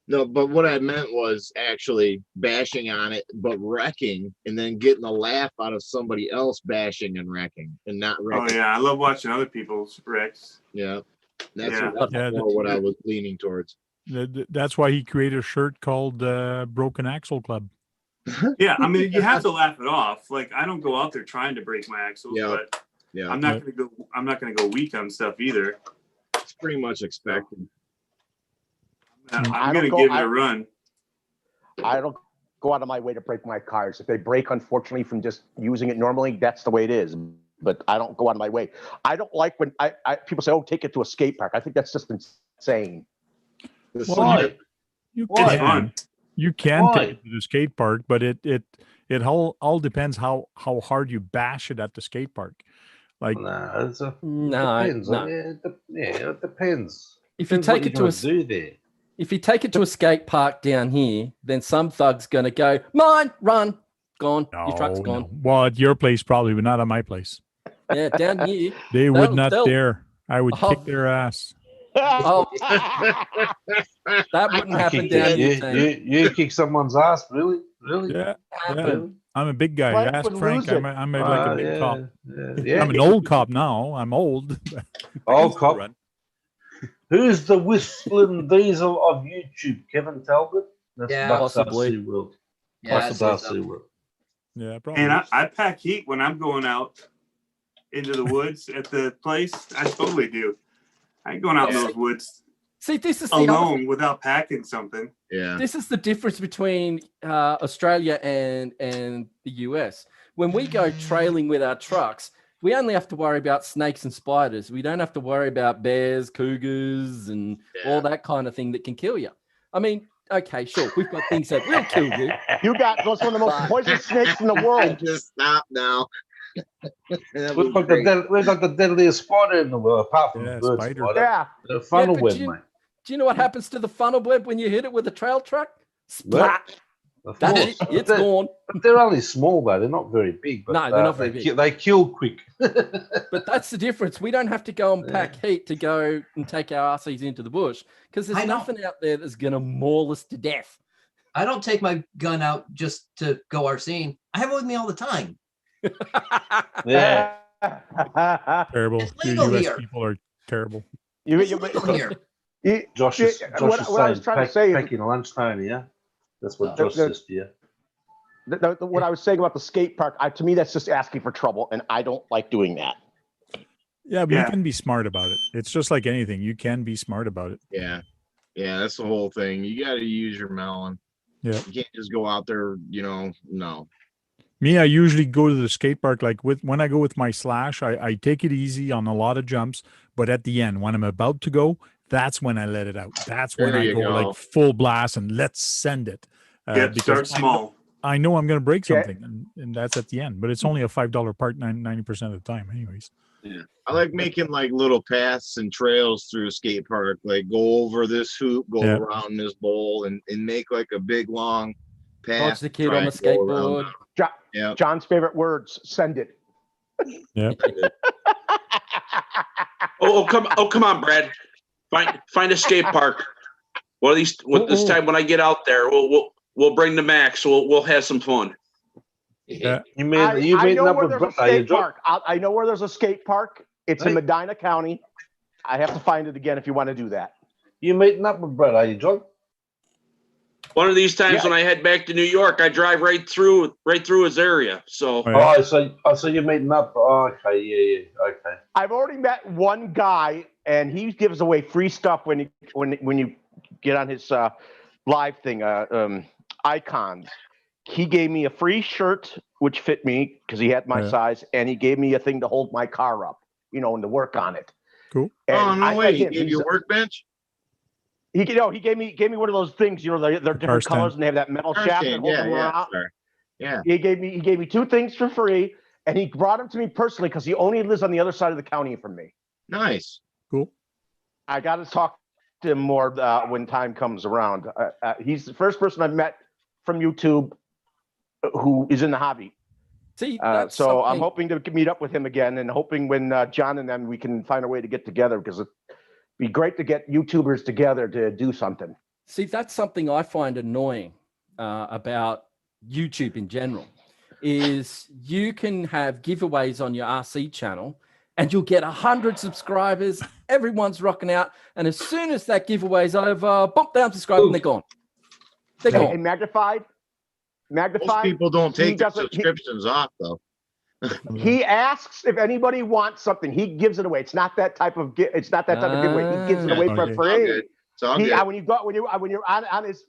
No, but what I meant was actually bashing on it, but wrecking, and then getting a laugh out of somebody else bashing and wrecking, and not wrecking. Oh yeah, I love watching other people's wrecks. Yeah, that's what I was leaning towards. That's why he created a shirt called Broken Axle Club. Yeah, I mean, you have to laugh it off. Like, I don't go out there trying to break my axles, but I'm not gonna go weak on stuff either. It's pretty much expected. I'm gonna give it a run. I don't go out of my way to break my cars. If they break, unfortunately, from just using it normally, that's the way it is. But I don't go out of my way. I don't like when people say, "Oh, take it to a skate park." I think that's just insane. Why? You can take it to the skate park, but it all depends how hard you bash it at the skate park. Like it depends. No. It depends. If you take it to if you take it to a skate park down here, then some thug's gonna go, mine, run, gone. Your truck's gone. No. Well, at your place probably, but not at my place. Yeah, down here. They would not dare. I would kick their ass. Oh, that wouldn't happen down here. You kick someone's ass, really? Yeah. I'm a big guy. Ask Frank. I'm like a big cop. Yeah. I'm an old cop now. I'm old. Old cop. Who's the whistling diesel of YouTube? Kevin Talbot? That's possibly. World. Yeah, probably. And I pack heat when I'm going out into the woods at the place. I totally do. I ain't going out in those woods. See, this is alone without packing something. Yeah. This is the difference between Australia and the US. When we go trailing with our trucks, we only have to worry about snakes and spiders. We don't have to worry about bears, cougars, and all that kind of thing that can kill you. I mean, okay, sure, we've got things that will kill you. You got those one of the most poisonous snakes in the world. Just stop now. We've got the deadliest spider in the world, apart from the bird spider. spider. Yeah. The funnel web, mate. Do you know what happens to the funnel web when you hit it with a trail truck? Splat. That's it. It's gone. But they're only small, though. They're not very big. But, no, they're not very big. They kill quick. But that's the difference. We don't have to go and pack heat to go and take our RCs into the bush because there's nothing out there that's going to maul us to death. I don't take my gun out just to go RCing. I have it with me all the time. Yeah. Terrible. You US people are terrible. Josh is saying packing lunch, Tony, yeah? That's what Josh says to you. What I was saying about the skate park, to me, that's just asking for trouble, and I don't like doing that. Yeah, but Yeah. you can be smart about it. It's just like anything. You can be smart about it. Yeah. Yeah, that's the whole thing. You got to use your melon. Yeah. You can't just go out there, no. Me, I usually go to the skate park when I go with my Slash, I take it easy on a lot of jumps, but at the end, when I'm about to go, that's when I let it out. That's when There I you go like go. full blast and let's send it. Yep, start small. I know I'm going to break Okay. something, and that's at the end. But it's only a $5 part 90% of the time, anyways. Yeah. I like making like little paths and trails through a skate park, like go over this hoop, go Yeah. around this bowl, and make like a big long path. Dodge the kid try on the and go around skateboard. Yeah. John's favorite words, send it. Yeah. Come on, Brad. Find a skate park. One of these. This time when I get out there, we'll bring the Max. We'll have some fun. Yeah. You I meeting know up where with there's a Brett? Are you skate park. I know where there's a skate park. It's in Hey. Medina County. I have to find it again if you want to do that. You meeting up with Brett? Are you drunk? One of these times Yeah. when I head back to New York, I drive right through his area. So Oh, yeah. So you're meeting up. Oh, okay, yeah, okay. I've already met one guy, and he gives away free stuff when you get on his live thing, icons. He gave me a free shirt, which fit me because he had my Yeah. size, and he gave me a thing to hold my car up, and to work on it. Cool. And Oh, no I way. met He him. gave you a workbench? He gave me one of those things, they're different stand. colors and they have that metal Car shaft that stand, holds yeah, them around. sorry. Yeah. He gave me 2 things for free, and he brought them to me personally because he only lives on the other side of the county from me. Nice. Cool. I got to talk to him more when time comes around. He's the first person I've met from YouTube who is in the hobby. See, So I'm hoping to meet up with him again, and hoping when John and then we can find a way to get together, because it'd be great to get YouTubers together to do something. See, that's something I find annoying about YouTube in general, is you can have giveaways on your RC channel and you'll get 100 subscribers. Everyone's rocking out. And as soon as that giveaway's over, bump down subscribe and they're gone. They're gone. And Magnified. Most people don't take their subscriptions off, though. He asks if anybody wants something. He gives it away. It's not that type of giveaway. He gives it away for Okay. free. It's all good.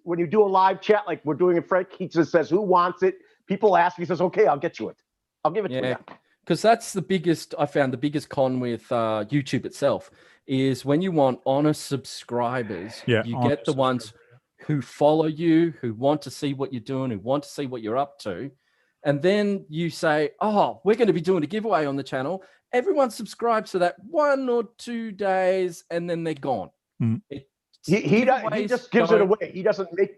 When you do a live chat like we're doing in Frank, he just says who wants it. People ask. He says, "Okay, I'll get you it. I'll give it to you." Because that's the biggest. I found the biggest con with YouTube itself is when you want honest subscribers. Yeah, you get the ones who follow you, who want to see what you're doing, who want to see what you're up to. And then you say, oh, we're going to be doing a giveaway on the channel. Everyone subscribes for that 1 or 2 days, and then they're gone. Mm. He just gives it away. He doesn't make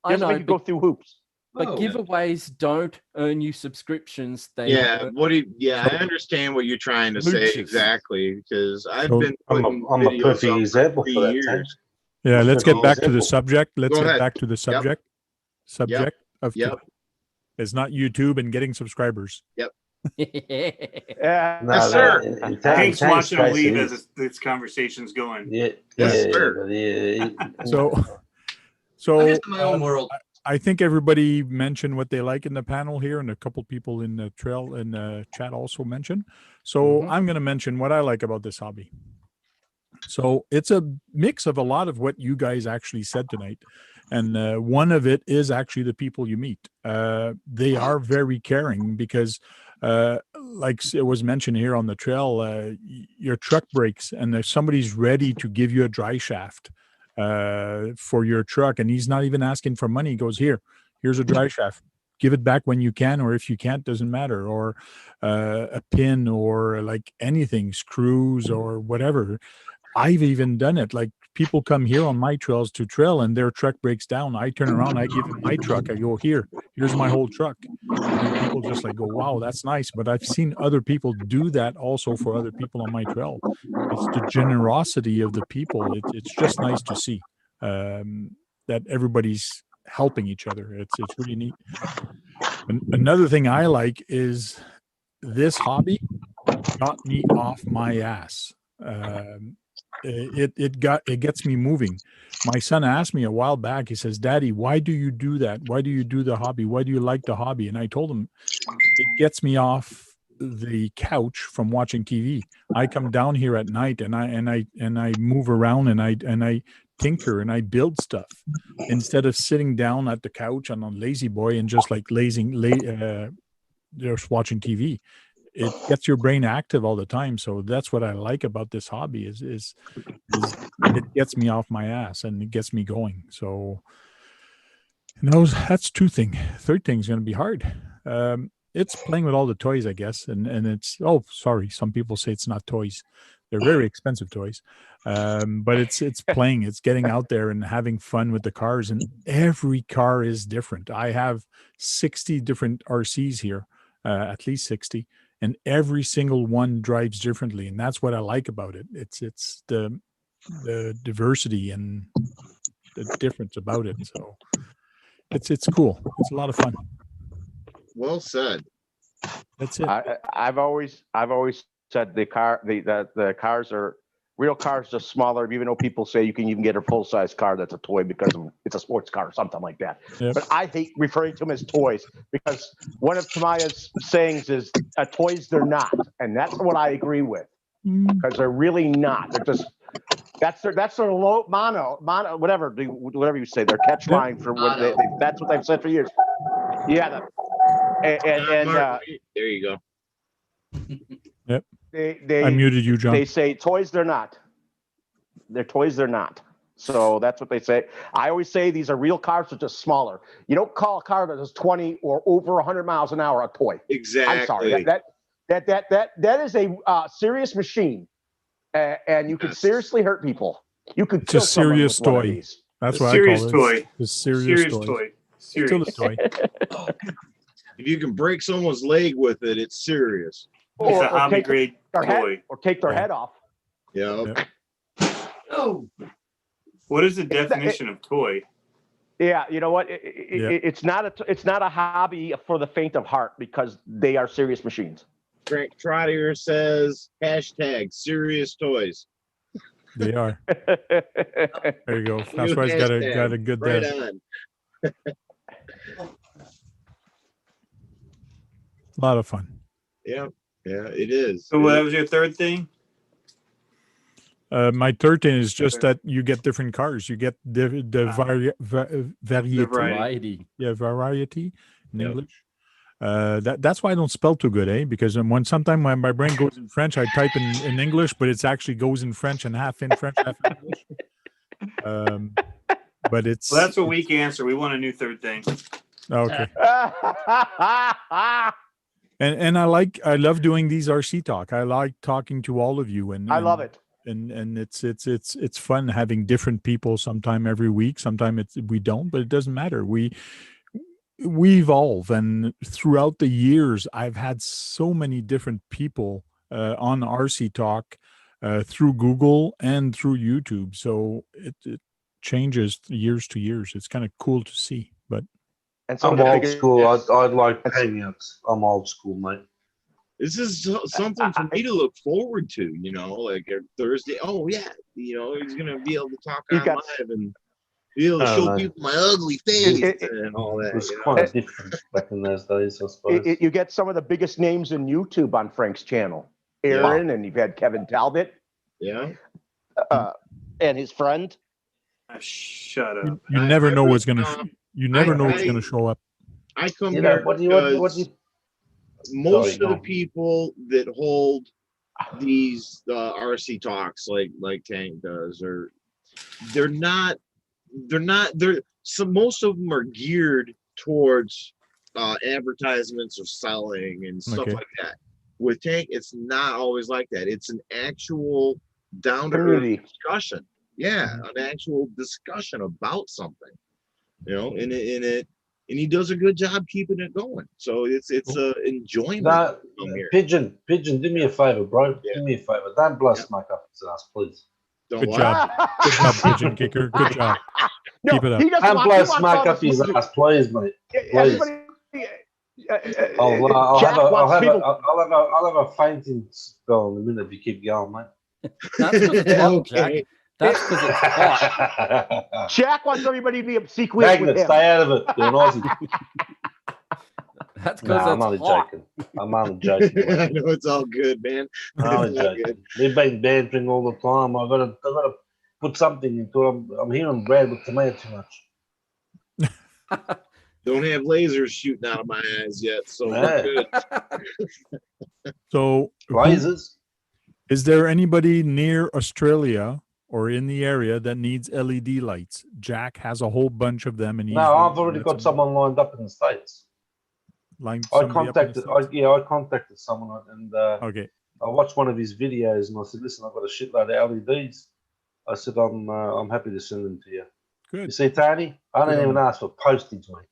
I know, make you go through hoops. But giveaways don't earn you subscriptions. I understand what you're trying to say exactly, because I've been putting I'm a videos perfect up example for for that. years. Yeah, let's get back to the subject. Let's Go get ahead. back to the subject. Of today. It's not YouTube and getting subscribers. Yep. Yes, sir. Hank's watching him leave as this conversation's going. Yes, sir. So I'm just in my own world. I think everybody mentioned what they like in the panel here, and a couple people in the trail and the chat also mentioned. So I'm going to mention what I like about this hobby. So it's a mix of a lot of what you guys actually said tonight. And one of it is actually the people you meet. They are very caring because like it was mentioned here on the trail, your truck breaks and if somebody's ready to give you a dry shaft for your truck, and he's not even asking for money. He goes, here's a dry shaft. Give it back when you can, or if you can't, doesn't matter. Or a pin, or like anything, screws or whatever. I've even done it. Like people come here on my trails to trail and their truck breaks down. I turn around, I give them my truck. I go, here's my whole truck. And people just like go, wow, that's nice. But I've seen other people do that also for other people on my trail. It's the generosity of the people. It's just nice to see that everybody's helping each other. It's really neat. And another thing I like is this hobby got me off my ass. It gets me moving. My son asked me a while back, he says, Daddy, why do you do that? Why do you do the hobby? Why do you like the hobby? And I told him it gets me off the couch from watching TV. I come down here at night and I move around and I tinker and I build stuff instead of sitting down at the couch on a lazy boy and just like just watching TV. It gets your brain active all the time. So that's what I like about this hobby is it gets me off my ass and it gets me going. So that's two things. Third thing is going to be hard. It's playing with all the toys, I guess. And it's, some people say it's not toys. They're very expensive toys. But it's playing, it's getting out there and having fun with the cars. And every car is different. I have 60 different RCs here, at least 60. And every single one drives differently. And that's what I like about it. It's the diversity and the difference about it. So it's cool. It's a lot of fun. Well said. That's it. I've always said the cars are real cars, just smaller. Even though people say you can even get a full size car that's a toy because it's a sports car or something like that. Yep. But I hate referring to them as toys because one of Tamaya's sayings is toys they're not, and that's what I agree with because they're really not. They're just that's their low mono whatever you say, their catch line for what that's what they've said for years. Yeah. There you go. Yep. I muted you, John. They say toys they're not. They're toys they're not. So that's what they say. I always say these are real cars, they're just smaller. You don't call a car that is 20 or over 100 miles an hour a toy. Exactly. I'm sorry. That is a serious machine, and you could seriously hurt people. You could kill someone with one of these. That's what I call it. Toy. The serious toy. Serious toy. If you can break someone's leg with it, it's serious. It's a hobby grade toy. Or take their head off. Yeah. Oh. What is the definition of toy? Yeah, you know what? It's not a hobby for the faint of heart because they are serious machines. Frank Trottier says #serious toys. They are. There you go. That's why it's got a good right there. on. A lot of fun. Yeah, it is. So what was your third thing? My third thing is just that you get different cars. You get the variety. Yeah, variety in English. That's why I don't spell too good, because sometimes when my brain goes in French, I type in English, but it's actually goes in French and half in French, half in English. But it's. Well, that's a weak answer. We want a new third thing. Okay. And I love doing these RC talk. I like talking to all of you, and I love it. And it's fun having different people sometime every week. Sometimes we don't, but it doesn't matter. We evolve, and throughout the years, I've had so many different people on RC Talk through Google and through YouTube. So it changes years to years. It's kind of cool to see, but. And I'm old school. I'd like hangouts. I'm old school, mate. This is something for me to look forward to, like Thursday. Oh, yeah, he's going to be able to talk on live and be able to show people my ugly face and all that. It was quite different back in those days, I suppose. You get some of the biggest names in YouTube on Frank's channel. Aaron, and you've had Kevin Talbot. Yeah. And his friend. Shut up. You never know what's going to... You never know what's going to show up. I come here because most of the people that hold these RC talks, like Tank does, most of them are geared towards advertisements or selling and stuff like that. With Tank, it's not always like that. It's an actual down-to-earth discussion. Yeah, an actual discussion about something. And he does a good job keeping it going. So it's enjoyment. Pigeon, do me a favor, bro. Yeah. Do me a favor. Don't blast Mike up his ass, please. Good job, Pigeon Kicker. Good job. Keep it up. Don't blast Mike up his ass, please, mate. Please. I'll have a fainting spell in a minute if you keep going, mate. That's because it's hot, Jack. That's because it's hot. Jack wants everybody to be obsequious with him. Stay out of it. You're an Aussie. That's No, because I'm only joking. I'm only joking. I know it's all good, man. I'm only It's all joking. good. We've been bantering all the time. I gotta put something into it. I'm hearing Brad with tomato too much. Don't have lasers shooting out of my eyes yet, so we're good. So, Lasers. is there anybody near Australia or in the area that needs LED lights? Jack has a whole bunch of them, and he's No, I've already got someone lined up in the States. I contacted someone, and Okay. I watched one of his videos, and I said, "Listen, I've got a shitload of LEDs." I said, "I'm happy to send them to you." Good. You see, Tony, I don't even ask for postage, mate.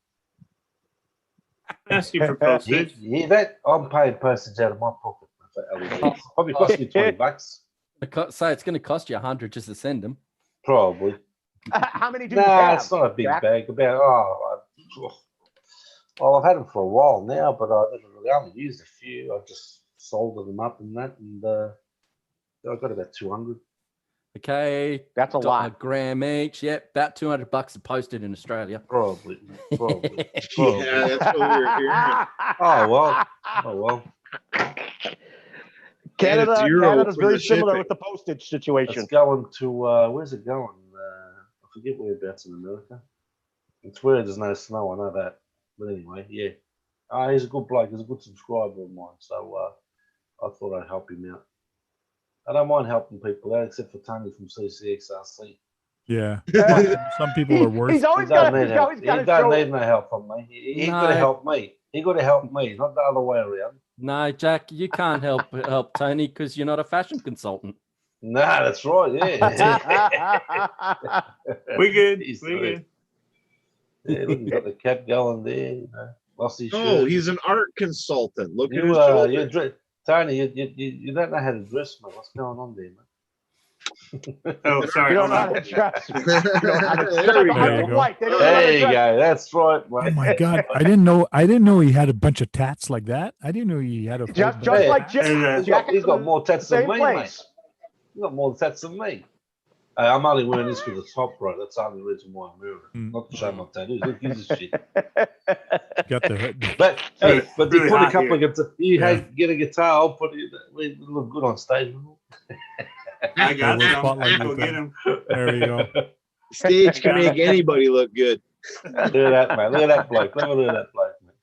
Ask you for postage. You hear that? I'm paying postage out of my pocket for LEDs. Probably cost me $20. So it's going to cost you 100 just to send them. Probably. How many do you have? It's not a big Jack? bag. Well, I've had them for a while now, but I never really only used a few. I just sold them up and that, and I got about 200. Okay, that's a lot. A gram each. Yep, about $200 to post it in Australia. Probably. Yeah, that's what we're hearing. Oh well. Canada's very similar with the postage situation. It's going to where's it going? I forget whereabouts in America. It's where there's no snow. I know that. But anyway, yeah. He's a good bloke. He's a good subscriber of mine. So I thought I'd help him out. I don't mind helping people out, except for Tony from CCXRC. Yeah. Some people are worse. He's always got to show. He don't need no help from me. He got to help me. He got to help me, not the other way around. No, Jack, you can't help Tony because you're not a fashion consultant. No, that's right. Yeah. We good. We good. Yeah, look, he's got the cap going there. You know, lost his shirt. Oh, he's an art consultant. Look at his shoulder. Tony, you don't know how to dress, man. What's going on there, man? Oh, sorry. You don't know how to dress. You don't know how to There we go. There you go. That's right, mate. Oh my God! I didn't know he had a bunch of tats like that. I didn't know he had a Just bunch like of Jack. He's got more tats than me, place. mate. He's got more tats than me. I'm only wearing this for the top, bro. That's the only reason why I'm wearing it. Not to show my tattoos. Who gives a shit? Got the hood. But hey, but really you put a hot couple here. of guitars. Get a guitar. I'll put it. We look good on stage. I got We'll some. spotlight Go with get them. him. There you go. Stage can make anybody look good. Look at that, man. Look at that bloke. Look at that bloke, man.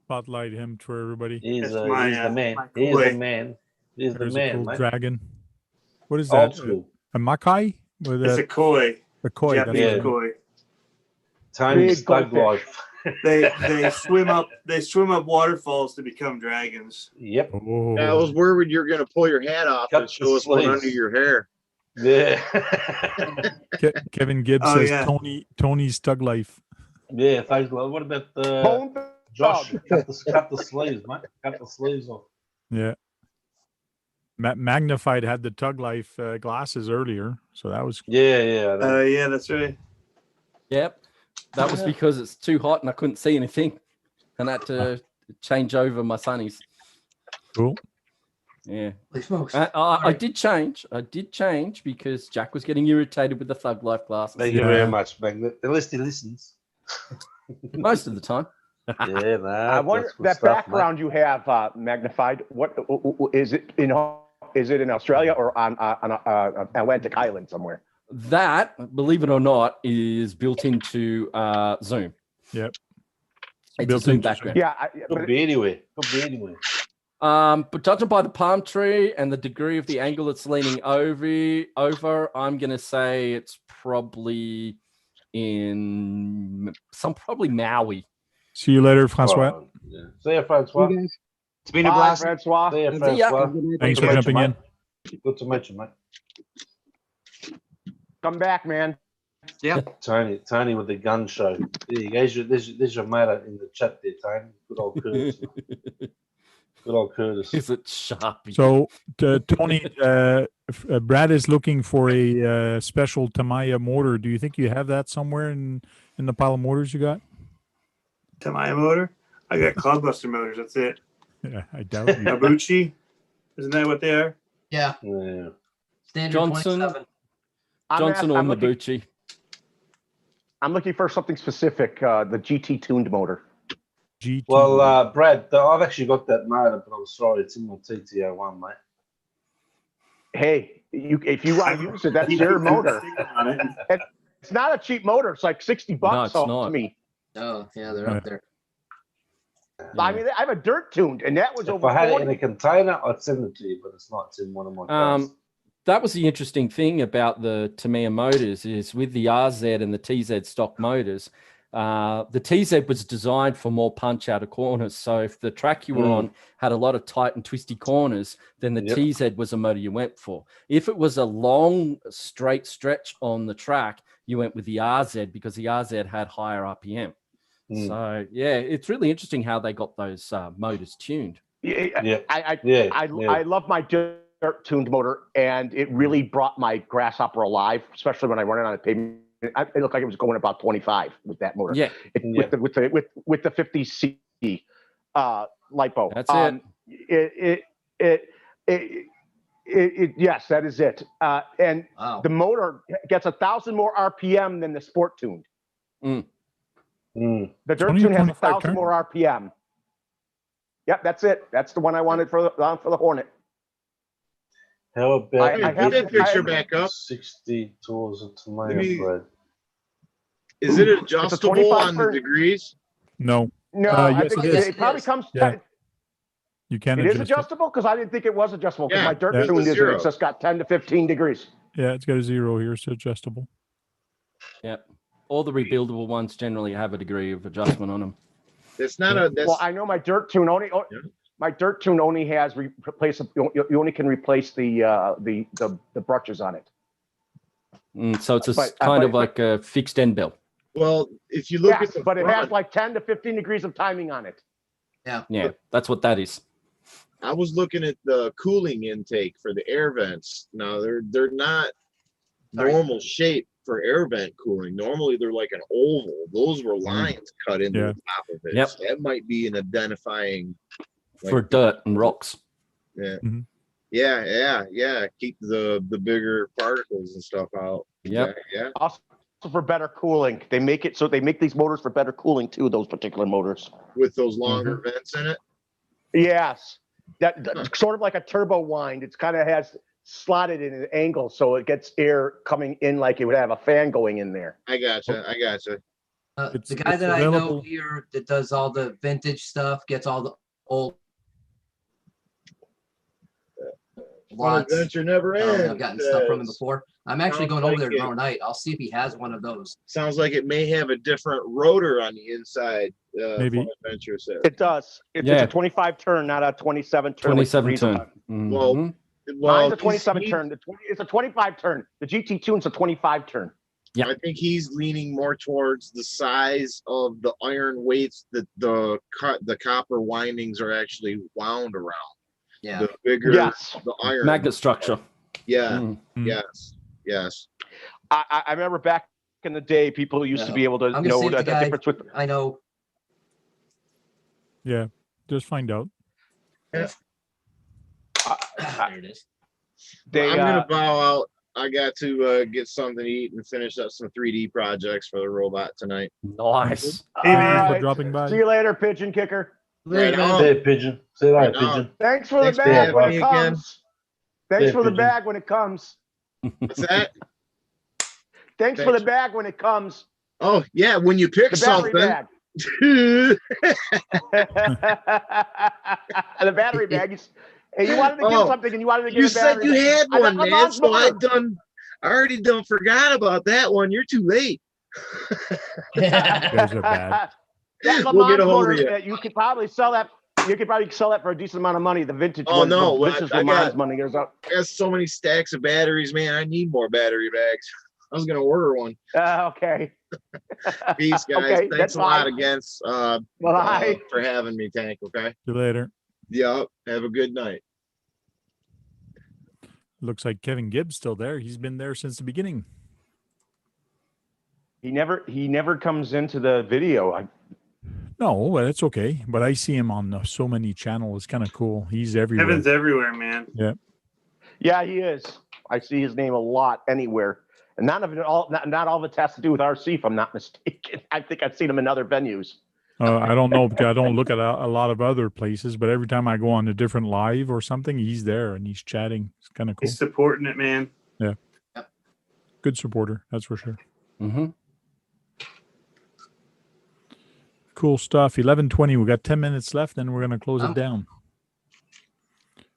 Spotlight him for everybody. He's That's the man. my He's Kool-Aid. the man. He's the There's a man, cool mate. dragon. What is Old that? school. A Makai? With It's a koi. a koi. That's Japanese Yeah. koi. Tony's Big thug goldfish. life. They swim up waterfalls to become dragons. Yep. Oh. I was worried you're going to pull your hat off Cut and show the us one sleeves. under your hair. Yeah. Kevin Gibbs Oh, says yeah. Tony's Stug Life. Yeah. Thanks, love. What about Bone Josh? dog. Cut the sleeves, mate. Cut the sleeves off. Yeah. Magnified had the Tug Life glasses earlier, so that was Yeah. Yeah, that's right. Yep. That was because it's too hot and I couldn't see anything. And I had to change over my sunnies. cool. Yeah. Holy smokes. I did change. I did change because Jack was getting irritated with the Thug Life glasses. Thank you Yeah. very much, Magnet. At least he listens. Most of the time. Yeah, nah, I wonder that's good that stuff, background you have magnified. What is it in? Is it in Australia or on Atlantic Island somewhere? That, believe it or not, is built into Zoom. Yep. It's Built a Zoom into background. Yeah, Could be anywhere. Could be anywhere. But judging by the palm tree and the degree of the angle it's leaning over, I'm gonna say it's probably probably Maui. See you later, Francois. Oh, yeah. See you, Francois. It's been a bye, blast. Francois. See you, See ya. Francois. Thanks Good for to meet jumping you, in. mate. Good to meet you, mate. Come back, man. Tony with the gun show. There you go. There's your mate in the chat there, Tony. Good old Curtis. Good old Curtis. Is it Sharpie? So, Tony, Brad is looking for a special Tamiya motor. Do you think you have that somewhere in the pile of motors you got? Tamiya motor. I got Cloudbuster motors. That's it. Yeah, I doubt you. Abuchi. Isn't that what they are? Yeah. Yeah. Standard Johnson. 27. Johnson or Mabuchi? I'm looking for something specific. The GT tuned motor. GT. Well, Brad, I've actually got that motor, but I'm sorry, it's in my TTO1, mate. Hey, if you want to use it, that's your motor. It's not a cheap motor. It's like $60 it's not. to me. Oh, yeah, they're up there. I mean, I have a dirt tuned, and that was If over I had 40. it in a container, I'd send it to you, but it's not. It's in one of my cars. That was the interesting thing about the Tamiya motors is with the RZ and the TZ stock motors, the TZ was designed for more punch out of corners. So if the track you were on had a lot of tight and twisty corners, then the TZ was a motor you went for. If it was a long, straight stretch on the track, you went with the RZ because the RZ had higher RPM. So, yeah, it's really interesting how they got those motors tuned. I love my dirt tuned motor, and it really brought my grasshopper alive, especially when I run it on a pavement. It looked like it was going about 25 with that motor. Yeah. With the 50C lipo. That's Yes, that is it. And the motor gets 1,000 more RPM than the sport tuned. The dirt tune has 1,000 more RPM. Yep, that's it. That's the one I wanted for the Hornet. How about I have that picture back up. 60 tours of Tamiya, Brad. Is it adjustable on the degrees? No. No, yes, I think it is. it probably comes. Yeah. You can It adjust is adjustable because I didn't think it was adjustable because Yeah, my dirt yeah. tuned isn't. Zero. It's just got 10 to 15 degrees. Yeah, it's got a 0 here, so adjustable. Yeah. All the rebuildable ones generally have a degree of adjustment on them. That's not a. That's, Well, I know my dirt tune only. My dirt tune only has replace. You only can replace the brushes on it. So it's kind of like a fixed end bell. well, if you look at the but it front, has like 10 to 15 degrees of timing on it. Yeah, that's what that is. I was looking at the cooling intake for the air vents. Now they're not normal shape for air vent cooling. Normally they're like an oval. Those were lines cut into the top of it. Yep. So that might be an identifying For dirt and rocks. Yeah. Mhm. Yeah. Keep the bigger particles and stuff out. Yep. Yeah. Also for better cooling, they make these motors for better cooling too. Those particular motors With those longer vents in it. Yes, that sort of like a turbo wind. It's kind of has slotted in an angle so it gets air coming in like it would have a fan going in there. I gotcha. The guy that I know here that does all the vintage stuff gets all the old lots. Adventure never ends. I've gotten stuff from him before. I'm actually Sounds going over like there it. tomorrow night. I'll see if he has one of those. Sounds like it may have a different rotor on the inside. Maybe. From Adventure said. It does. It's a 25 turn, not a 27 turn. 27 turn. Well, Mine's a 27 turn. It's a 25 turn. The GT Tune's a 25 turn. Yeah. I think he's leaning more towards the size of the iron weights that the copper windings are actually wound around. Yeah. The bigger the iron magnet structure. Yeah. Yes. I remember back in the day, people used to be able to know the difference with. I know. Yeah, just find out. Yeah. There it is. I'm gonna bow out. I got to get something to eat and finish up some 3D projects for the robot tonight. Nice. Hey, man, for dropping by. See you later, pigeon kicker. Right on. Hey, pigeon. See you later, pigeon. Thanks for the bag when it comes. Thanks for the bag when it comes. What's that? Thanks for the bag when it comes. Oh yeah, when you pick something. Bag. The battery bags. Hey, you wanted to get something and you wanted to get you a battery. You said you had one, man. So I already forgot about that one. You're too late. You guys are bad. We'll get a hold of you. You could probably sell that. You could probably sell that for a decent amount of money. The vintage one. No, this is Lamont's money. I got so many stacks of batteries, man. I need more battery bags. I was gonna order one. Okay. Peace, guys. Okay, thanks a lot again for having me, Tank. Okay. See you later. Yep. Have a good night. Looks like Kevin Gibbs still there. He's been there since the beginning. He never comes into the video. No, but it's okay. But I see him on so many channels. It's kind of cool. He's everywhere. Kevin's everywhere, man. Yeah. Yeah, he is. I see his name a lot anywhere. And not all of it has to do with RC, if I'm not mistaken. I think I've seen him in other venues. I don't know because I don't look at a lot of other places, but every time I go on a different live or something, he's there and he's chatting. It's kind of cool. He's supporting it, man. Yeah. Good supporter, that's for sure. Mm-hmm. Cool stuff. 11:20. We got 10 minutes left, and we're going to close it down.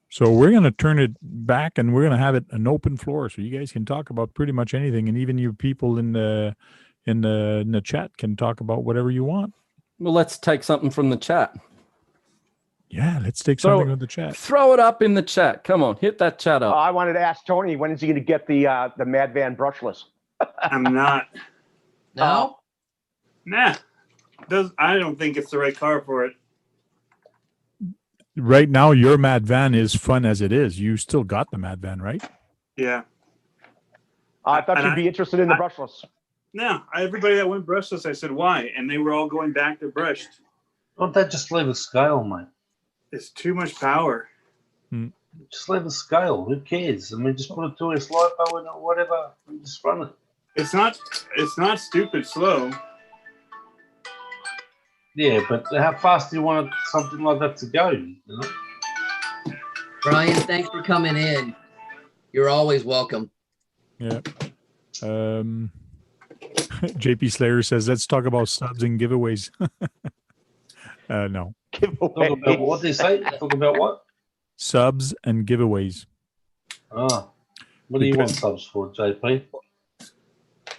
So we're going to turn it back, and we're going to have it an open floor, so you guys can talk about pretty much anything, and even you people in the chat can talk about whatever you want. Well, let's take something from the chat. Yeah, let's take something from the chat. Throw it up in the chat. Come on, hit that chat up. I wanted to ask Tony, when is he going to get the Mad Van brushless? I'm not. No? Nah. I don't think it's the right car for it. Right now, your Mad Van is fun as it is. You still got the Mad Van, right? Yeah. I thought you'd be interested in the brushless. No, everybody that went brushless, I said, why? And they were all going back to brushed. Don't they just leave a scale, mate? It's too much power. Just leave a scale. Who cares? I mean, just put it to a slopo or whatever and just run it. It's not stupid slow. Yeah, but how fast do you want something like that to go? You know? Brian, thanks for coming in. You're always welcome. Yeah. JP Slayer says, let's talk about subs and giveaways. No. Talk about what they say? Talk about what? Subs and giveaways. Ah. What do you want subs for, JP?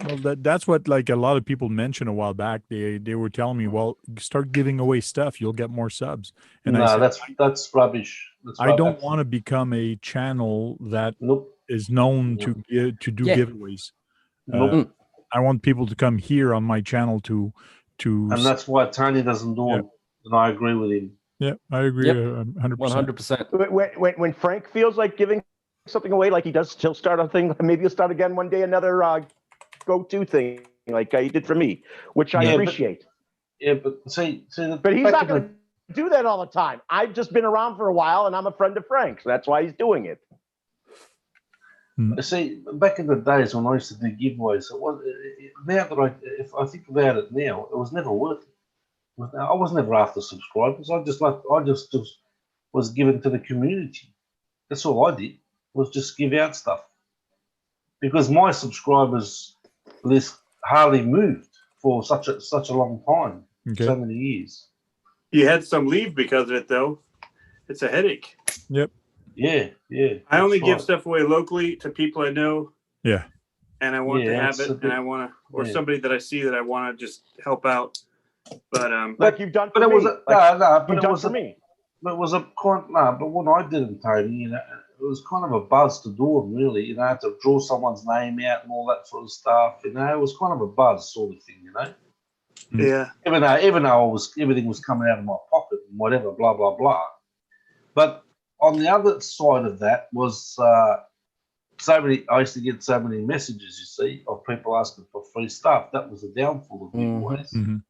Well, that's what like a lot of people mentioned a while back. They were telling me, well, start giving away stuff, you'll get more subs. And no, I said, that's rubbish. I don't want to become a channel that is known to do giveaways. Nope. I want people to come here on my channel to. And that's why Tony doesn't do it. And I agree with him. Yeah, I agree 100%. 100%. When Frank feels like giving something away, like he does, he'll start a thing. Maybe he'll start again one day, another go-to thing like he did for me, which I appreciate. But he's not going to do that all the time. I've just been around for a while, and I'm a friend of Frank's. So that's why he's doing it. See, back in the days when I used to do giveaways, now that if I think about it now, it was never worth it. I was never after subscribers. I just was given to the community. That's all I did, was just give out stuff. Because my subscribers list hardly moved for such a long time, so many years. You had some leave because of it, though. It's a headache. Yep. Yeah. I only give stuff away locally to people I know. Yeah. And I want to have it, and I want to, or somebody that I see that I want to just help out. But like you've done for me. But when I did them, Tony, you know, it was kind of a buzz to do them, really. You know, to draw someone's name out and all that sort of stuff. You know, it was kind of a buzz sort of thing, you know. Yeah. Even though everything was coming out of my pocket and whatever, blah blah blah. But on the other side of that was I used to get so many messages, you see, of people asking for free stuff. That was the downfall of giveaways.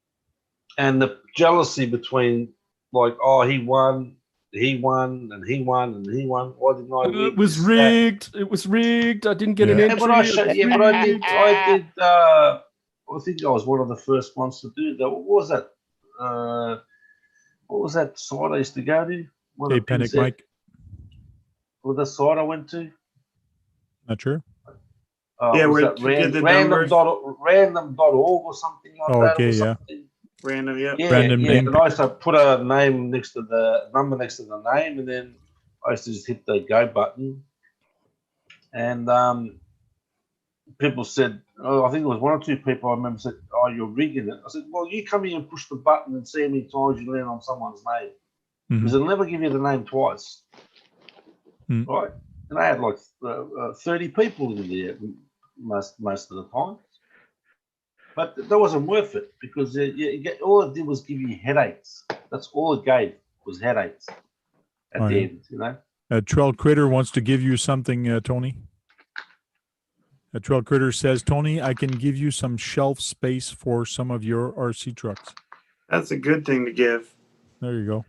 And the jealousy between, like, oh, he won, and he won. Why didn't I win? It was rigged. It was rigged. I didn't get an entry. But I did. I think I was one of the first ones to do that. What was that? What was that site I used to go to? Hey, Panic Mike. What was the site I went to? Not sure. Random.org or something like that. Okay, yeah. Random, yeah. Random name. And I used to put a name next to the number next to the name, and then I used to just hit the go button. And people said, I think it was one or two people I remember said, oh, you're rigging it. I said, well, you come here and push the button and see how many times you land on someone's name. Because it'll never give you the name twice. Right? And I had like 30 people in there most of the time. But that wasn't worth it because all it did was give you headaches. That's all it gave was headaches at the end, you know. Trell Critter wants to give you something, Tony. Trell Critter says, Tony, I can give you some shelf space for some of your RC trucks. That's a good thing to give. There you go.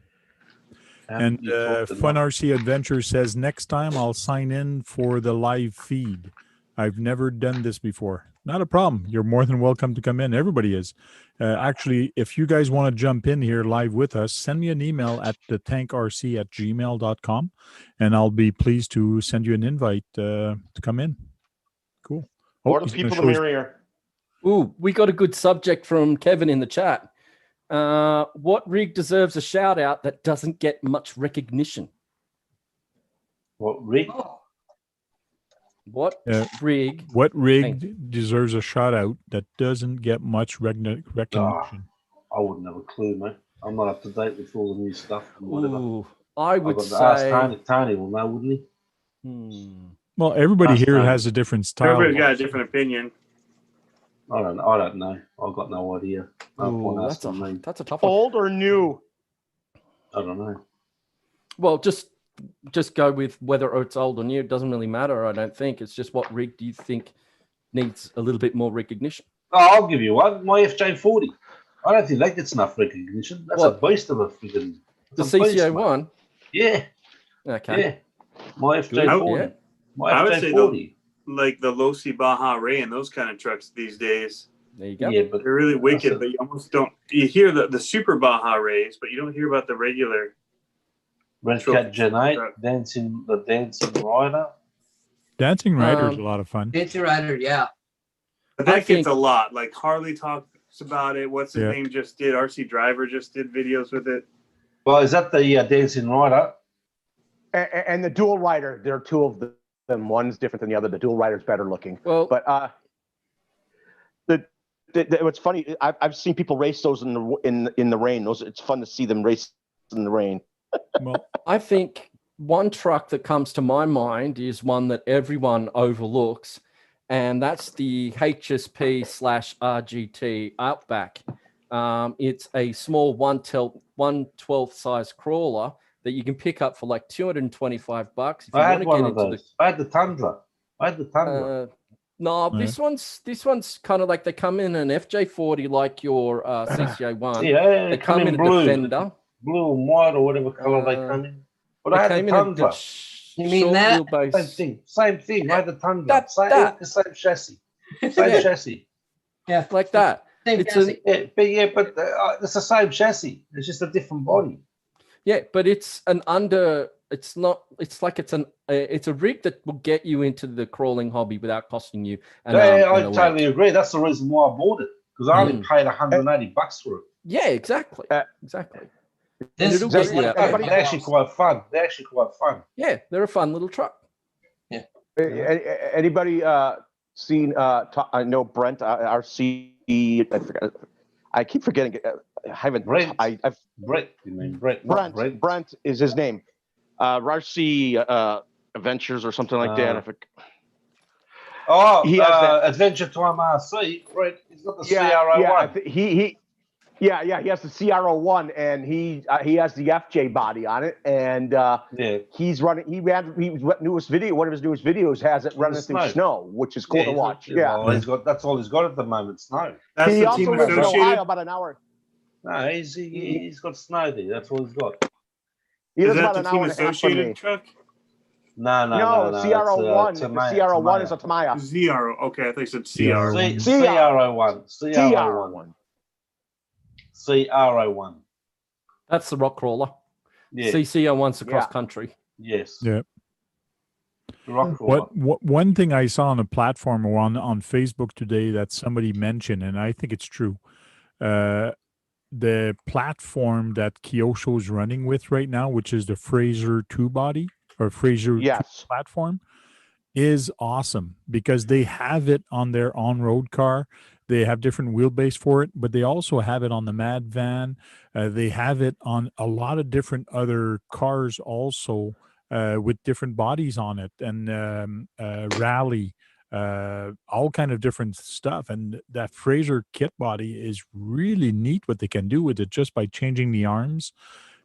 And Fun RC Adventure says, next time I'll sign in for the live feed. I've never done this before. Not a problem. You're more than welcome to come in. Everybody is. Actually, if you guys want to jump in here live with us, send me an email at thetankrc@gmail.com, and I'll be pleased to send you an invite to come in. Cool. More the people, the merrier. Ooh, we got a good subject from Kevin in the chat. What rig deserves a shout out that doesn't get much recognition? What rig? What rig? What rig deserves a shout out that doesn't get much recognition? I wouldn't have a clue, mate. I'm not up to date with all the new stuff and whatever. Ooh, I would say ask Tony will know, wouldn't he? Well, everybody here has a different style. Everybody's got a different opinion. I don't know. I've got no idea. Ooh, that's a tough one. Old or new? I don't know. Well, just go with whether it's old or new. It doesn't really matter, I don't think. It's just what rig do you think needs a little bit more recognition? Oh, I'll give you one. My FJ40. I don't think that gets enough recognition. That's a beast of a freaking... The CCO1? Yeah. Okay. Yeah. My FJ40. I would say like the Losi Baja Ray and those kind of trucks these days. There you go. Yeah, but they're really wicked, but you almost don't. You hear the super Baja Rays, but you don't hear about the regular. Red Cat Gen 8, Dancing Rider. Dancing Rider is a lot of fun. Dancing Rider, yeah. But that gets a lot. Like Harley talks about it. What's his name just did? RC Driver just did videos with it. Well, is that the Dancing Rider? And the Dual Rider, there are two of them. One's different than the other. The Dual Rider's better looking. Well, but what's funny, I've seen people race those in the rain. It's fun to see them race in the rain. Well, I think one truck that comes to my mind is one that everyone overlooks, and that's the HSP/RGT Outback. It's a small 1/12 size crawler that you can pick up for like $225. If you I had one of those. I had the Tundra. No, this one's kind of like they come in an FJ40 like your CCO1. Yeah, they come in a blue, Defender. Blue and white or whatever color they come in. But I had the Tundra. You mean that? Same thing. I had the Tundra. Same chassis. Same chassis. Yeah, like that. Same chassis. But it's the same chassis. It's just a different body. Yeah, but it's a rig that will get you into the crawling hobby without costing you an arm I totally agree. That's the reason why I bought it, because I only paid $180 for it. Yeah, exactly. Exactly. They're actually quite fun. Yeah, they're a fun little truck. Yeah. Anybody seen? I know Brent, RC. I forgot. I keep forgetting. I haven't. Brent. Brent. You mean Brent? Brent is his name. RC Adventures or something like that. He has Adventure Time RC. Brent. He's got the CR01. He has the CR01, and he has the FJ body on it, and he's running. One of his newest videos has it running through snow, which is cool to watch. Well, that's all he's got at the moment, snow. That's he the also team lives in associated. Ohio about an hour. No, he's got snow there. That's all he's got. He lives about an hour and a half from me. Truck? No. CR01. The CR01 is a Tamiya. ZR. Okay, I think you said CR. CR01. That's the rock crawler. Yeah. CCO1's across country. Yes. Yeah. Rock crawler. One thing I saw on a platform on Facebook today that somebody mentioned, and I think it's true. The platform that Kyosho's running with right now, which is the Fraser 2 body or Fraser 2 platform, is awesome because they have it on their on-road car. They have different wheelbase for it, but they also have it on the Mad Van. They have it on a lot of different other cars also with different bodies on it and rally. All kind of different stuff, and that Fraser kit body is really neat what they can do with it just by changing the arms.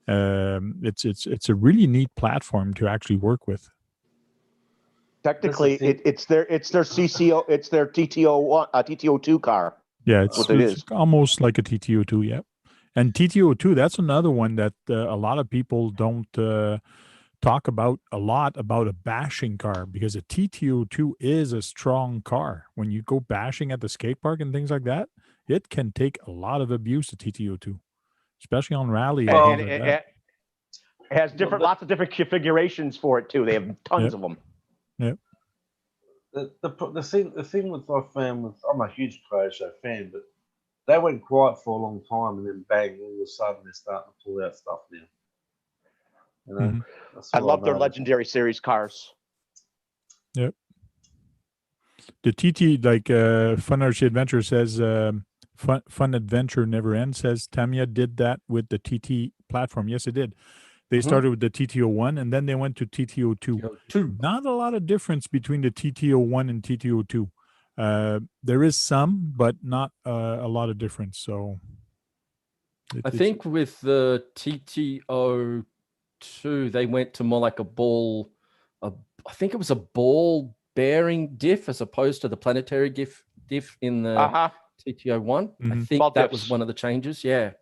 It's a really neat platform to actually work with. Technically, it's their CCO, it's their TTO2 car. Yeah, it's almost like a TTO2. Yeah, and TTO2, that's another one that a lot of people don't talk about a lot about a bashing car, because a TT02 is a strong car. When you go bashing at the skate park and things like that, it can take a lot of abuse, a TT02, especially on rally. And it has lots of different configurations for it too. They have tons of them. Yep. The thing with I found with, I'm a huge Croatia fan, but they went quiet for a long time, and then bang, all of a sudden they're starting to pull out stuff now. You know, I love their Legendary Series cars. Yep. The TT, like Fun RC Adventure says, Fun Adventure Never Ends says Tamiya did that with the TT platform. Yes, it did. They started with the TT01 and then they went to TT02. Not a lot of difference between the TT01 and TT02. There is some, but not a lot of difference. So I think with the TT02, they went to more like a ball. I think it was a ball bearing diff as opposed to the planetary diff in the TT01. I think that was one of the changes. Yeah.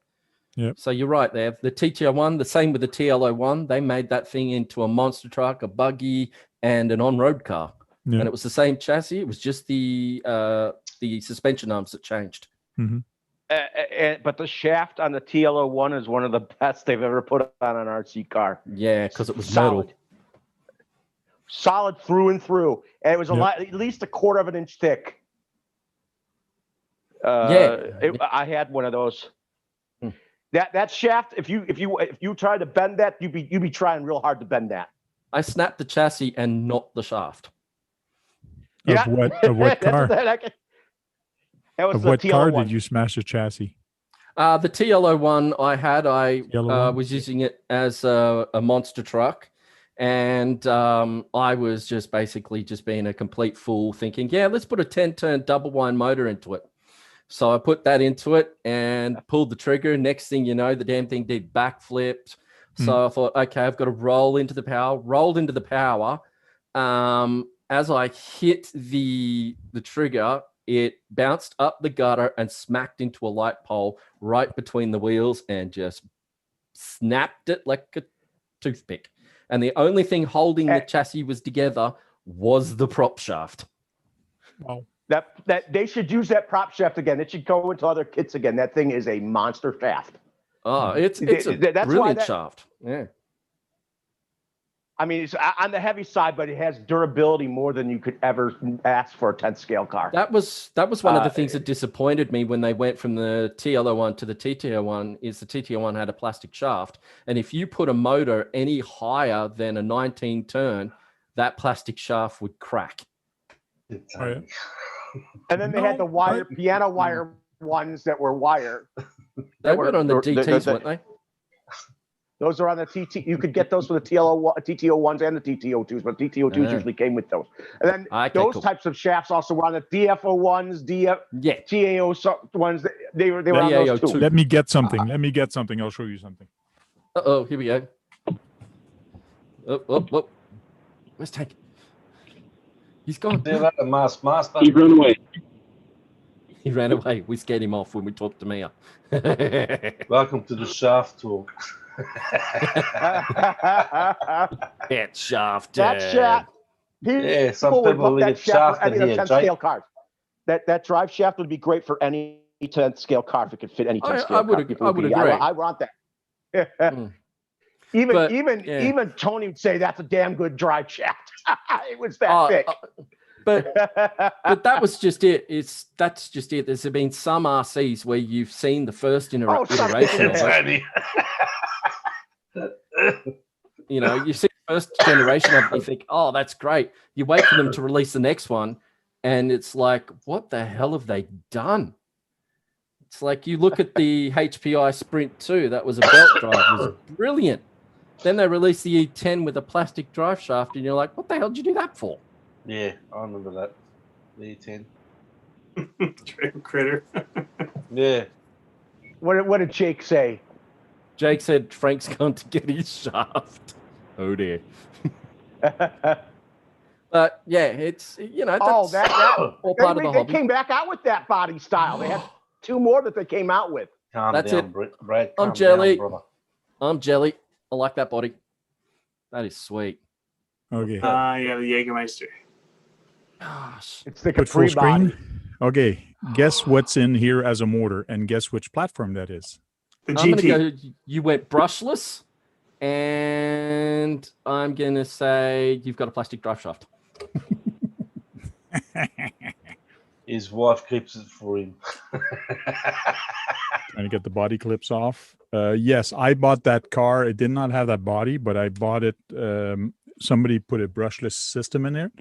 Yep. So you're right there. The TT01, the same with the TL01. They made that thing into a monster truck, a buggy, and an on-road car. Yeah. And it was the same chassis. It was just the suspension arms that changed. But the shaft on the TL01 is one of the best they've ever put on an RC car. Yeah, because it was solid. metal. Solid through and through. And it was at least a quarter of an inch thick. I had one of those. That shaft, if you tried to bend that, you'd be trying real hard to bend that. I snapped the chassis and not the shaft. Of what car? That was of the what TL01. car did you smash the chassis? The TL01 I had, I was using it as a monster truck. And I was just basically just being a complete fool thinking, yeah, let's put a 10-turn double wind motor into it. So I put that into it and pulled the trigger. Next thing you know, the damn thing did backflipped. So I thought, okay, I've got to roll into the power. Rolled into the power. As I hit the trigger, it bounced up the gutter and smacked into a light pole right between the wheels and just snapped it like a toothpick. And the only thing holding the chassis was together was the prop shaft. Wow. That they should use that prop shaft again. It should go into other kits again. That thing is a monster shaft. Oh, it's a brilliant shaft. Yeah. I mean, it's on the heavy side, but it has durability more than you could ever ask for a 10th scale car. That was one of the things that disappointed me when they went from the TL01 to the TT01 is the TT01 had a plastic shaft. And if you put a motor any higher than a 19 turn, that plastic shaft would crack. Oh, yeah. And then they had the piano wire ones that were wire. They were on the DTs, weren't they? Those are on the TT. You could get those for the TT01s and the TT02s, but TT02s usually came with those. And then those types of shafts also were on the DF01s, TAO ones. They were on those too. Let me get something. I'll show you something. Uh-oh, here we go. Oh. Where's Tank? He's gone. He ran away. He ran away. We scared him off when we talked to Mia. Welcome to the shaft talk. That shaft. That shaft. Yeah, some people would get shafted any here, 10th scale cars. That drive shaft would be great for any 10th scale car if it could fit any 10th scale car. I would agree. I want that. Even Tony would say that's a damn good drive shaft. It was that thick. But that was just it. That's just it. There's been some RCs where you've seen the first iteration of it. You see the first generation of it, you think, oh, that's great. You wait for them to release the next one, and it's like, what the hell have they done? It's like you look at the HPI Sprint 2, that was a belt drive. It was brilliant. Then they released the E10 with a plastic drive shaft, and you're like, what the hell did you do that for? Yeah, I remember that. The E10. Critter. Yeah. What did Jake say? Jake said Frank's going to get his shaft. Oh dear. But yeah, it's that's all part of the hobby. They came back out with that body style. They had two more that they came out with. That's it. Brad, I'm jelly. I'm jelly. I like that body. That is sweet. Okay. Yeah, the Jägermeister. Gosh. It's the Put full Capri body. screen. Okay. Guess what's in here as a motor, and guess which platform that is. The I'm GT. gonna go. You went brushless, and I'm gonna say you've got a plastic drive shaft. His wife keeps it for him. Trying to get the body clips off. Yes, I bought that car. It did not have that body, but I bought it. Somebody put a brushless system in there.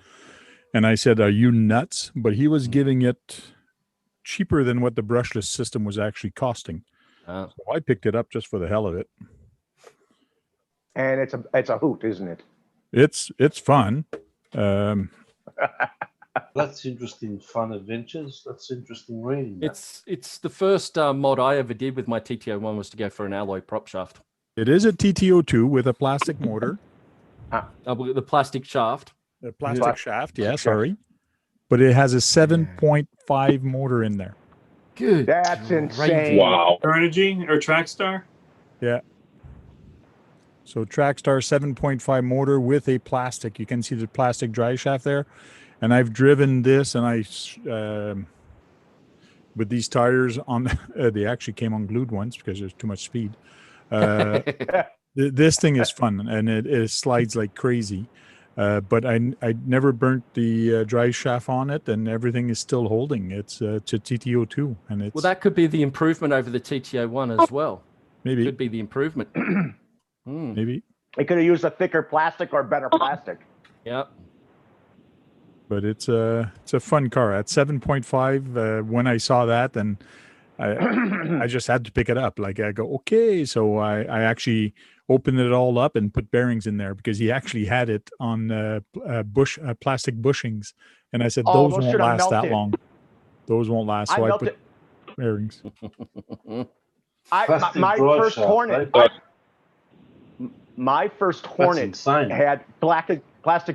And I said, are you nuts? But he was giving it cheaper than what the brushless system was actually costing. So I picked it up just for the hell of it. And it's a hoot, isn't it? It's fun. That's interesting, fun adventures. That's interesting reading. It's the first mod I ever did with my TTO1 was to go for an alloy prop shaft. It is a TTO2 with a plastic motor. The plastic shaft. The plastic shaft, yeah, sorry. But it has a 7.5 motor in there. Good. That's insane. Wow. Carnegie or Trackstar? Yeah. So Trackstar 7.5 motor with a plastic. You can see the plastic drive shaft there. And I've driven this, and with these tires on, they actually came unglued once because there's too much speed. This thing is fun, and it slides like crazy. But I never burnt the drive shaft on it, and everything is still holding. It's a TTO2, and it's Well, that could be the improvement over the TTO1 as well. Maybe could be the improvement. Maybe they could have used a thicker plastic or better plastic. Yep. But it's a fun car at 7.5. When I saw that, and I just had to pick it up. Like I go, okay. So I actually opened it all up and put bearings in there because he actually had it on plastic bushings, and I said those won't last that long. Those won't last. So I put bearings. My first Hornet. My first Hornet had plastic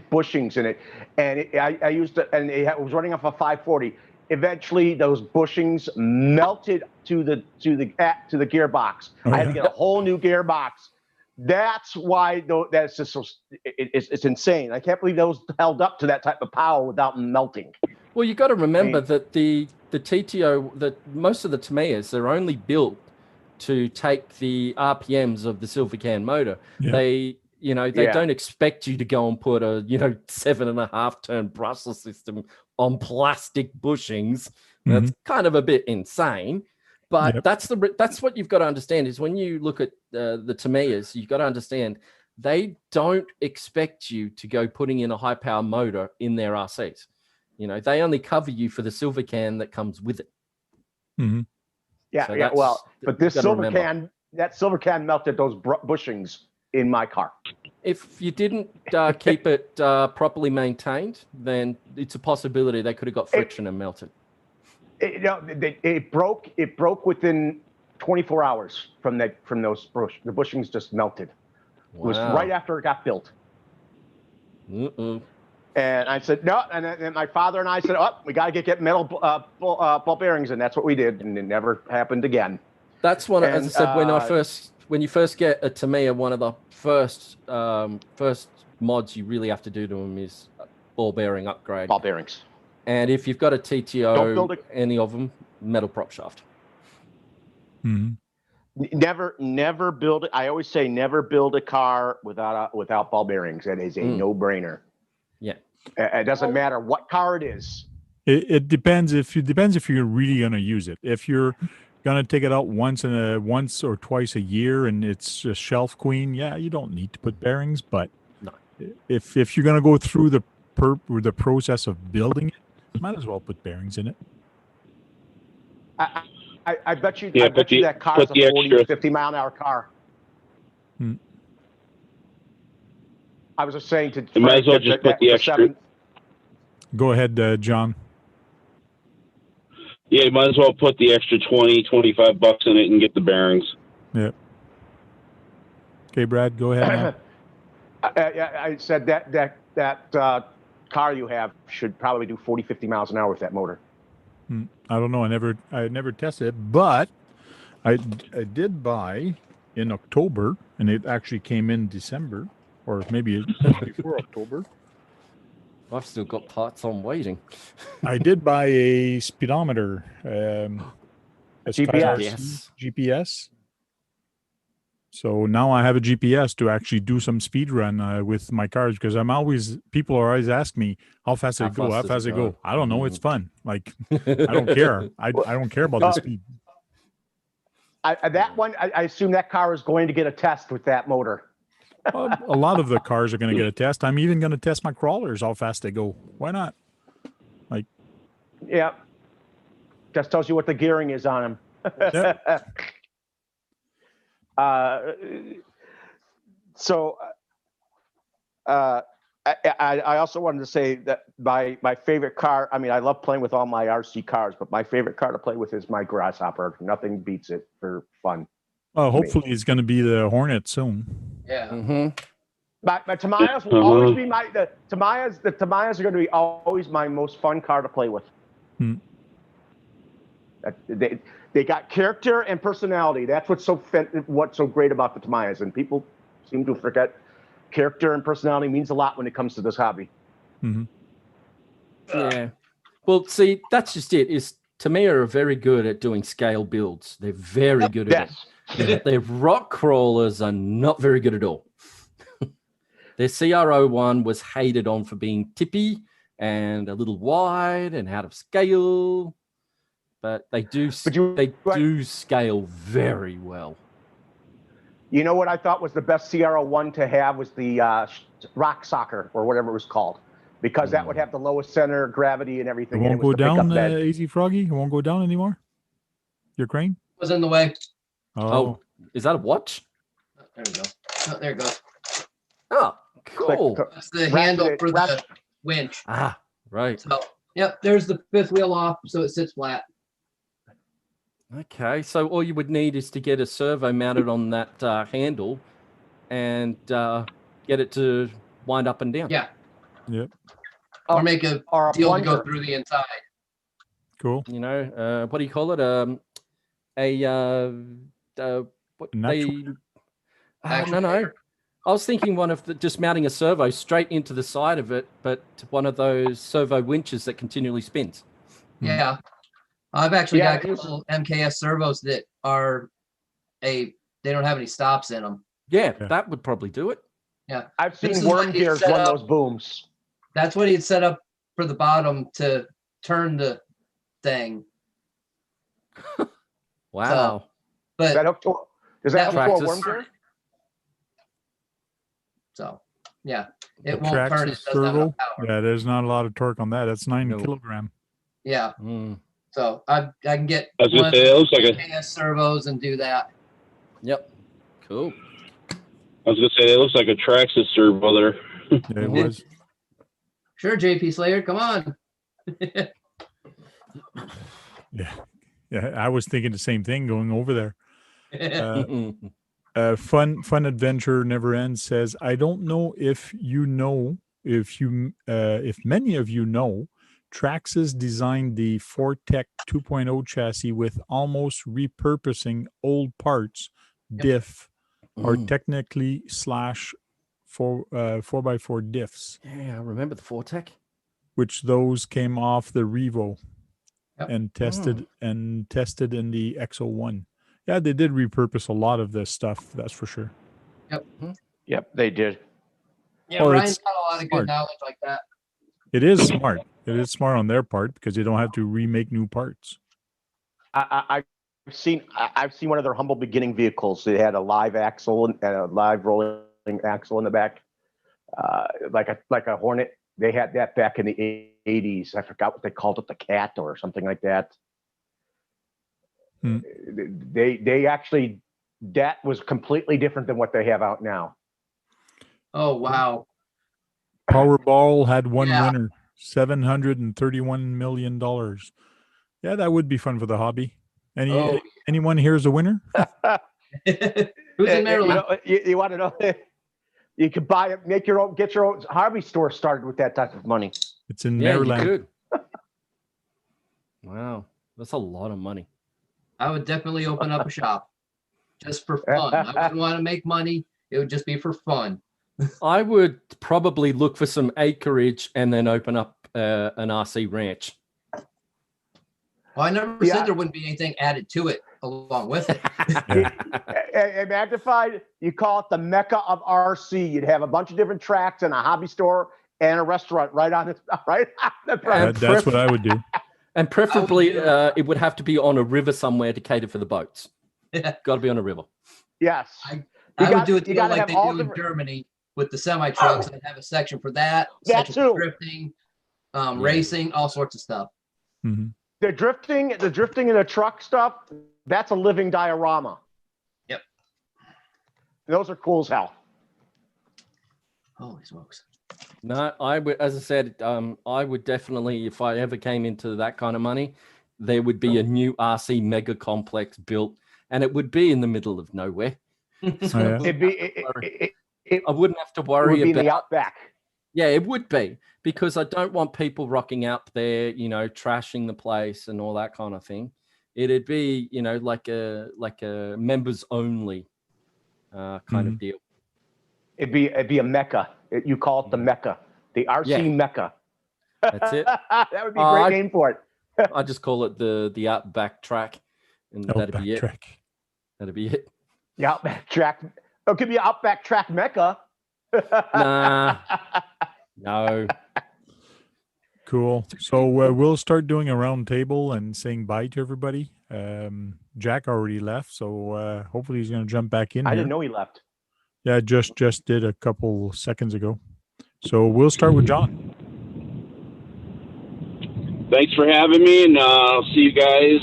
bushings in it, and I used it, and it was running off a 540. Eventually, those bushings melted to the gearbox. I had to get a whole new gearbox. That's why that's just so it's insane. I can't believe those held up to that type of power without melting. Well, you got to remember that the TTO, that most of the Tamayas, they're only built to take the RPMs of the silver can motor. Yeah. They don't expect you to go and put a 7.5 turn brushless system on plastic bushings. That's kind of a bit insane, but that's what you've got to understand is when you look at the Tamayas, you've got to understand they don't expect you to go putting in a high power motor in their RCs. They only cover you for the silver can that comes with it. Mm-hmm. Yeah, well, but this silver can melted those bushings in my car. If you didn't keep it properly maintained, then it's a possibility they could have got friction and melted. It broke within 24 hours from those the bushings just melted. Wow. It was right after it got built. And I said no, and then my father and I said, "Oh, we got to get metal ball bearings," and that's what we did, and it never happened again. That's one. As I said, when you first get a Tamiya, one of the first mods you really have to do to them is ball bearing upgrade. Ball bearings. And if you've got a TTO, any of them, metal prop shaft. Mm-hmm. Never build it. I always say never build a car without ball bearings. That is a no-brainer. Yeah. It doesn't matter what car it is. It depends if you're really going to use it. If you're going to take it out once or twice a year and it's a shelf queen, yeah, you don't need to put bearings. But if you're going to go through the process of building it, might as well put bearings in it. I bet you that car is a 40, 50 mile an hour car. I was just saying to. You might as well just put the extra. Go ahead, John. Yeah, you might as well put the extra 20, 25 bucks in it and get the bearings. Yeah. Okay, Brad, go ahead. I said that car you have should probably do 40, 50 miles an hour with that motor. I don't know. I never tested it, but I did buy in October, and it actually came in December. or maybe that's before October. I've still got parts on waiting. I did buy a speedometer, a GPS. Yes. GPS. So now I have a GPS to actually do some speed run with my cars, because people are always asking me how fast How they go, how fast does fast it they go. go? I don't know. It's fun. Like, I don't care. I don't care about the speed. I assume that car is going to get a test with that motor. A lot of the cars are going to get a test. I'm even going to test my crawlers, how fast they go. Why not? Like, Yeah. Just tells you what the gearing is on them. Yep. I also wanted to say that my favorite car, I mean, I love playing with all my RC cars, but my favorite car to play with is my Grasshopper. Nothing beats it for fun. well, hopefully it's going to be the Hornet soon. Yeah. Mm-hmm. My Tamayas will always be the Tamayas are going to be always my most fun car to play with. Hmm. They got character and personality. That's what's so great about the Tamayas, and people seem to forget character and personality means a lot when it comes to this hobby. Mm-hmm. Yeah. Well, see, that's just it. Tamiya are very good at doing scale builds. They're very good at it. Their rock crawlers are not very good at all. Their CR01 was hated on for being tippy and a little wide and out of scale, but they do scale very well. You know what I thought was the best CR01 to have was the rock soccer or whatever it was called, because that would have the lowest center of gravity and everything. It won't go the down, pickup bed. Easy Froggy? It won't go down anymore? Your crane? Was in the way. Oh, is that a watch? There we go. Oh, there it goes. Oh, cool. That's the handle for the winch. Ah, right. So, yep, there's the fifth wheel off, so it sits flat. Okay, so all you would need is to get a servo mounted on that handle and get it to wind up and down. Yeah. Yep. Or make a deal to go through the inside. Cool. You know, what do you call it? No. I was thinking one of just mounting a servo straight into the side of it, but one of those servo winches that continually spins. Yeah. I've actually got a couple MKS servos that they don't have any stops in them. Yeah, that would probably do it. Yeah. I've seen Worm Gears run those booms. That's what he'd set up for the bottom to turn the thing. Wow. So, but is that hooked to a Worm Gear? So, yeah, it won't turn. It doesn't have enough power. Yeah, there's not a lot of torque on that. That's 9 kilogram. Yeah. So I can get one of the KS servos and do that. Yep. Cool. I was gonna say it looks like a Traxxas servo there. Yeah, it was. Sure, JP Slayer, come on. Yeah, I was thinking the same thing going over there. Fun adventure never ends says, I don't know if many of you know, Traxxas designed the Fortec 2.0 chassis with almost repurposing old parts, diff, or technically / 4x4 diffs. Yeah, I remember the Fortec. Which those came off the Revo and tested in the X01. Yeah, they did repurpose a lot of this stuff, that's for sure. Yep, they did. Yeah, Brian's got a lot of good knowledge like that. It is smart. It is smart on their part because they don't have to remake new parts. I've seen one of their humble beginning vehicles. They had a live axle and a live rolling axle in the back, like a Hornet. They had that back in the 80s. I forgot what they called it, the Cat or something like that. They actually, that was completely different than what they have out now. Oh, wow. Powerball had one winner, $731 million. Yeah, that would be fun for the hobby. Anyone here is a winner? Who's in Maryland? You want to know? You could buy it, get your own hobby store started with that type of money. It's in Maryland. You could. Wow, that's a lot of money. I would definitely open up a shop just for fun. I wouldn't want to make money. It would just be for fun. I would probably look for some acreage and then open up an RC ranch. Well, I never said there wouldn't be anything added to it along with it. And Magnified, you call it the Mecca of RC. You'd have a bunch of different tracks and a hobby store and a restaurant right on the front. That's what I would do. And preferably, it would have to be on a river somewhere to cater for the boats. Got to be on a river. Yes. I would do it like they do in Germany with the semi trucks. I'd have a section for that. That section for drifting, racing, all sorts of stuff. Mm-hmm. The drifting and the truck stuff, that's a living diorama. Yep. Those are cool as hell. Holy smokes. No, I would, as I said, I would definitely, if I ever came into that kind of money, there would be a new RC mega complex built, and it would be in the middle of nowhere. So I wouldn't have to worry about the outback. Yeah, it would be, because I don't want people rocking out there, you know, trashing the place and all that kind of thing. It'd be, you know, like a members only kind of deal. It'd be a mecca. You call it the mecca, the RC mecca. That's it. That would be a great name for it. I just call it the Outback Track, and that'd be it. That'd be it. The Outback Track. It could be Outback Track Mecca. Nah, no. Cool. So we'll start doing a round table and saying bye to everybody. Jack already left, so hopefully he's going to jump back in. I didn't know he left. Yeah, just did a couple seconds ago. So we'll start with John. Thanks for having me, and I'll see you guys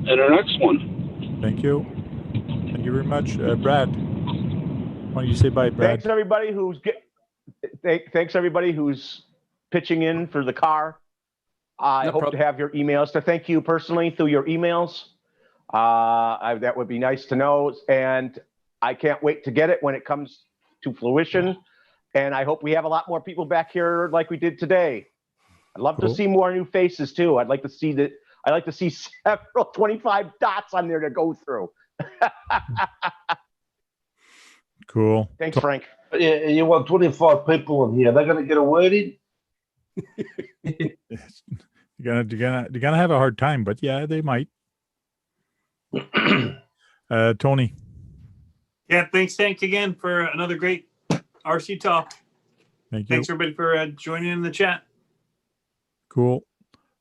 in our next one. Thank you. Thank you very much. Brad, why don't you say bye, Brad? Thanks everybody who's pitching in for the car. I hope to have your emails to thank you personally through your emails. That would be nice to know, and I can't wait to get it when it comes to fruition. And I hope we have a lot more people back here like we did today. I'd love to see more new faces too. I'd like to see several 25 dots on there to go through. Cool. Thanks, Frank. Yeah, you want 25 people in here. They're going to get a word in. You're gonna have a hard time, but yeah, they might. Tony. Yeah, thanks, Tank, again for another great RC talk. Thank you. Thanks everybody for joining in the chat. Cool.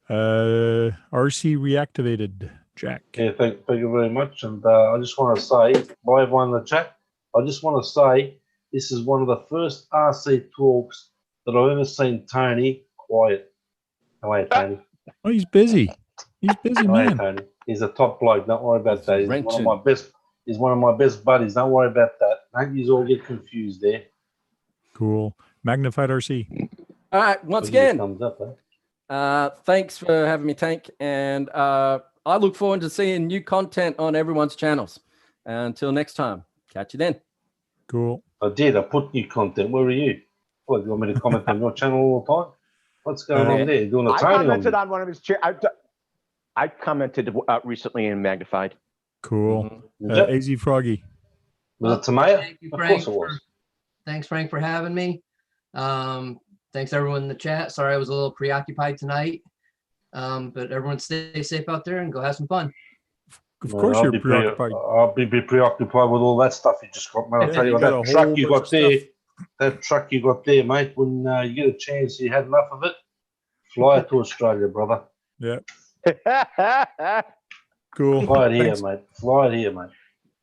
RC reactivated, Jack. Yeah, thank you very much. And I just want to say, by everyone in the chat, I just want to say this is one of the first RC talks that I've ever seen Tony quiet. How are you, Tony? Oh, he's busy. He's busy, man. Tony? He's a top bloke. Don't worry about that. He's one of my best. He's one of my best buddies. Don't worry about that. Don't you all get confused there. Cool. Magnified RC. All right. Once again, thumbs up, thanks for having me, Tank. And I look forward to seeing new content on everyone's channels. Until next time, catch you then. Cool. I did. I put new content. Where are you? What, you want me to comment on your channel all the time? What's going on there? You're doing a I training commented on one of his. I commented recently in Magnified. Cool. Yep. AZ Froggy. Was it Tamaya? Thank you, Of Frank. course it was. Thanks, Frank, for having me. Thanks, everyone in the chat. Sorry I was a little preoccupied tonight. But everyone stay safe out there and go have some fun. Of course you're preoccupied. I'll be preoccupied with all that stuff you just got, man. I'll tell you what, that truck you got there, that truck you got there, mate, when you get a chance, you had enough of it, fly it to Australia, brother. Yeah. Cool. Fly it here, mate. Fly it here, mate.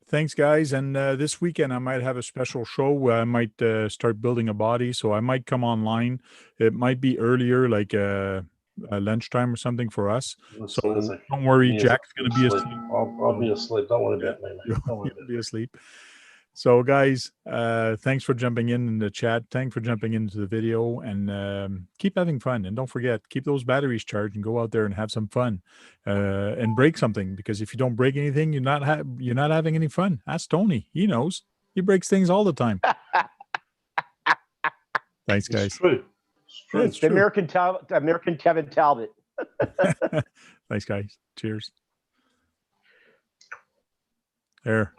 Thanks, guys. And this weekend, I might have a special show where I might start building a body. So I might come online. It might be earlier, like lunchtime or something for us. So don't worry, Jack's going to be asleep. I'll be asleep. Don't worry about me, mate. You'll be asleep. So, guys, thanks for jumping in the chat. Thanks for jumping into the video, and keep having fun. And don't forget, keep those batteries charged and go out there and have some fun and break something. Because if you don't break anything, you're not having any fun. Ask Tony. He knows. He breaks things all the time. Thanks, guys. It's true. It's true. American Kevin Talbot. Thanks, guys. Cheers. There.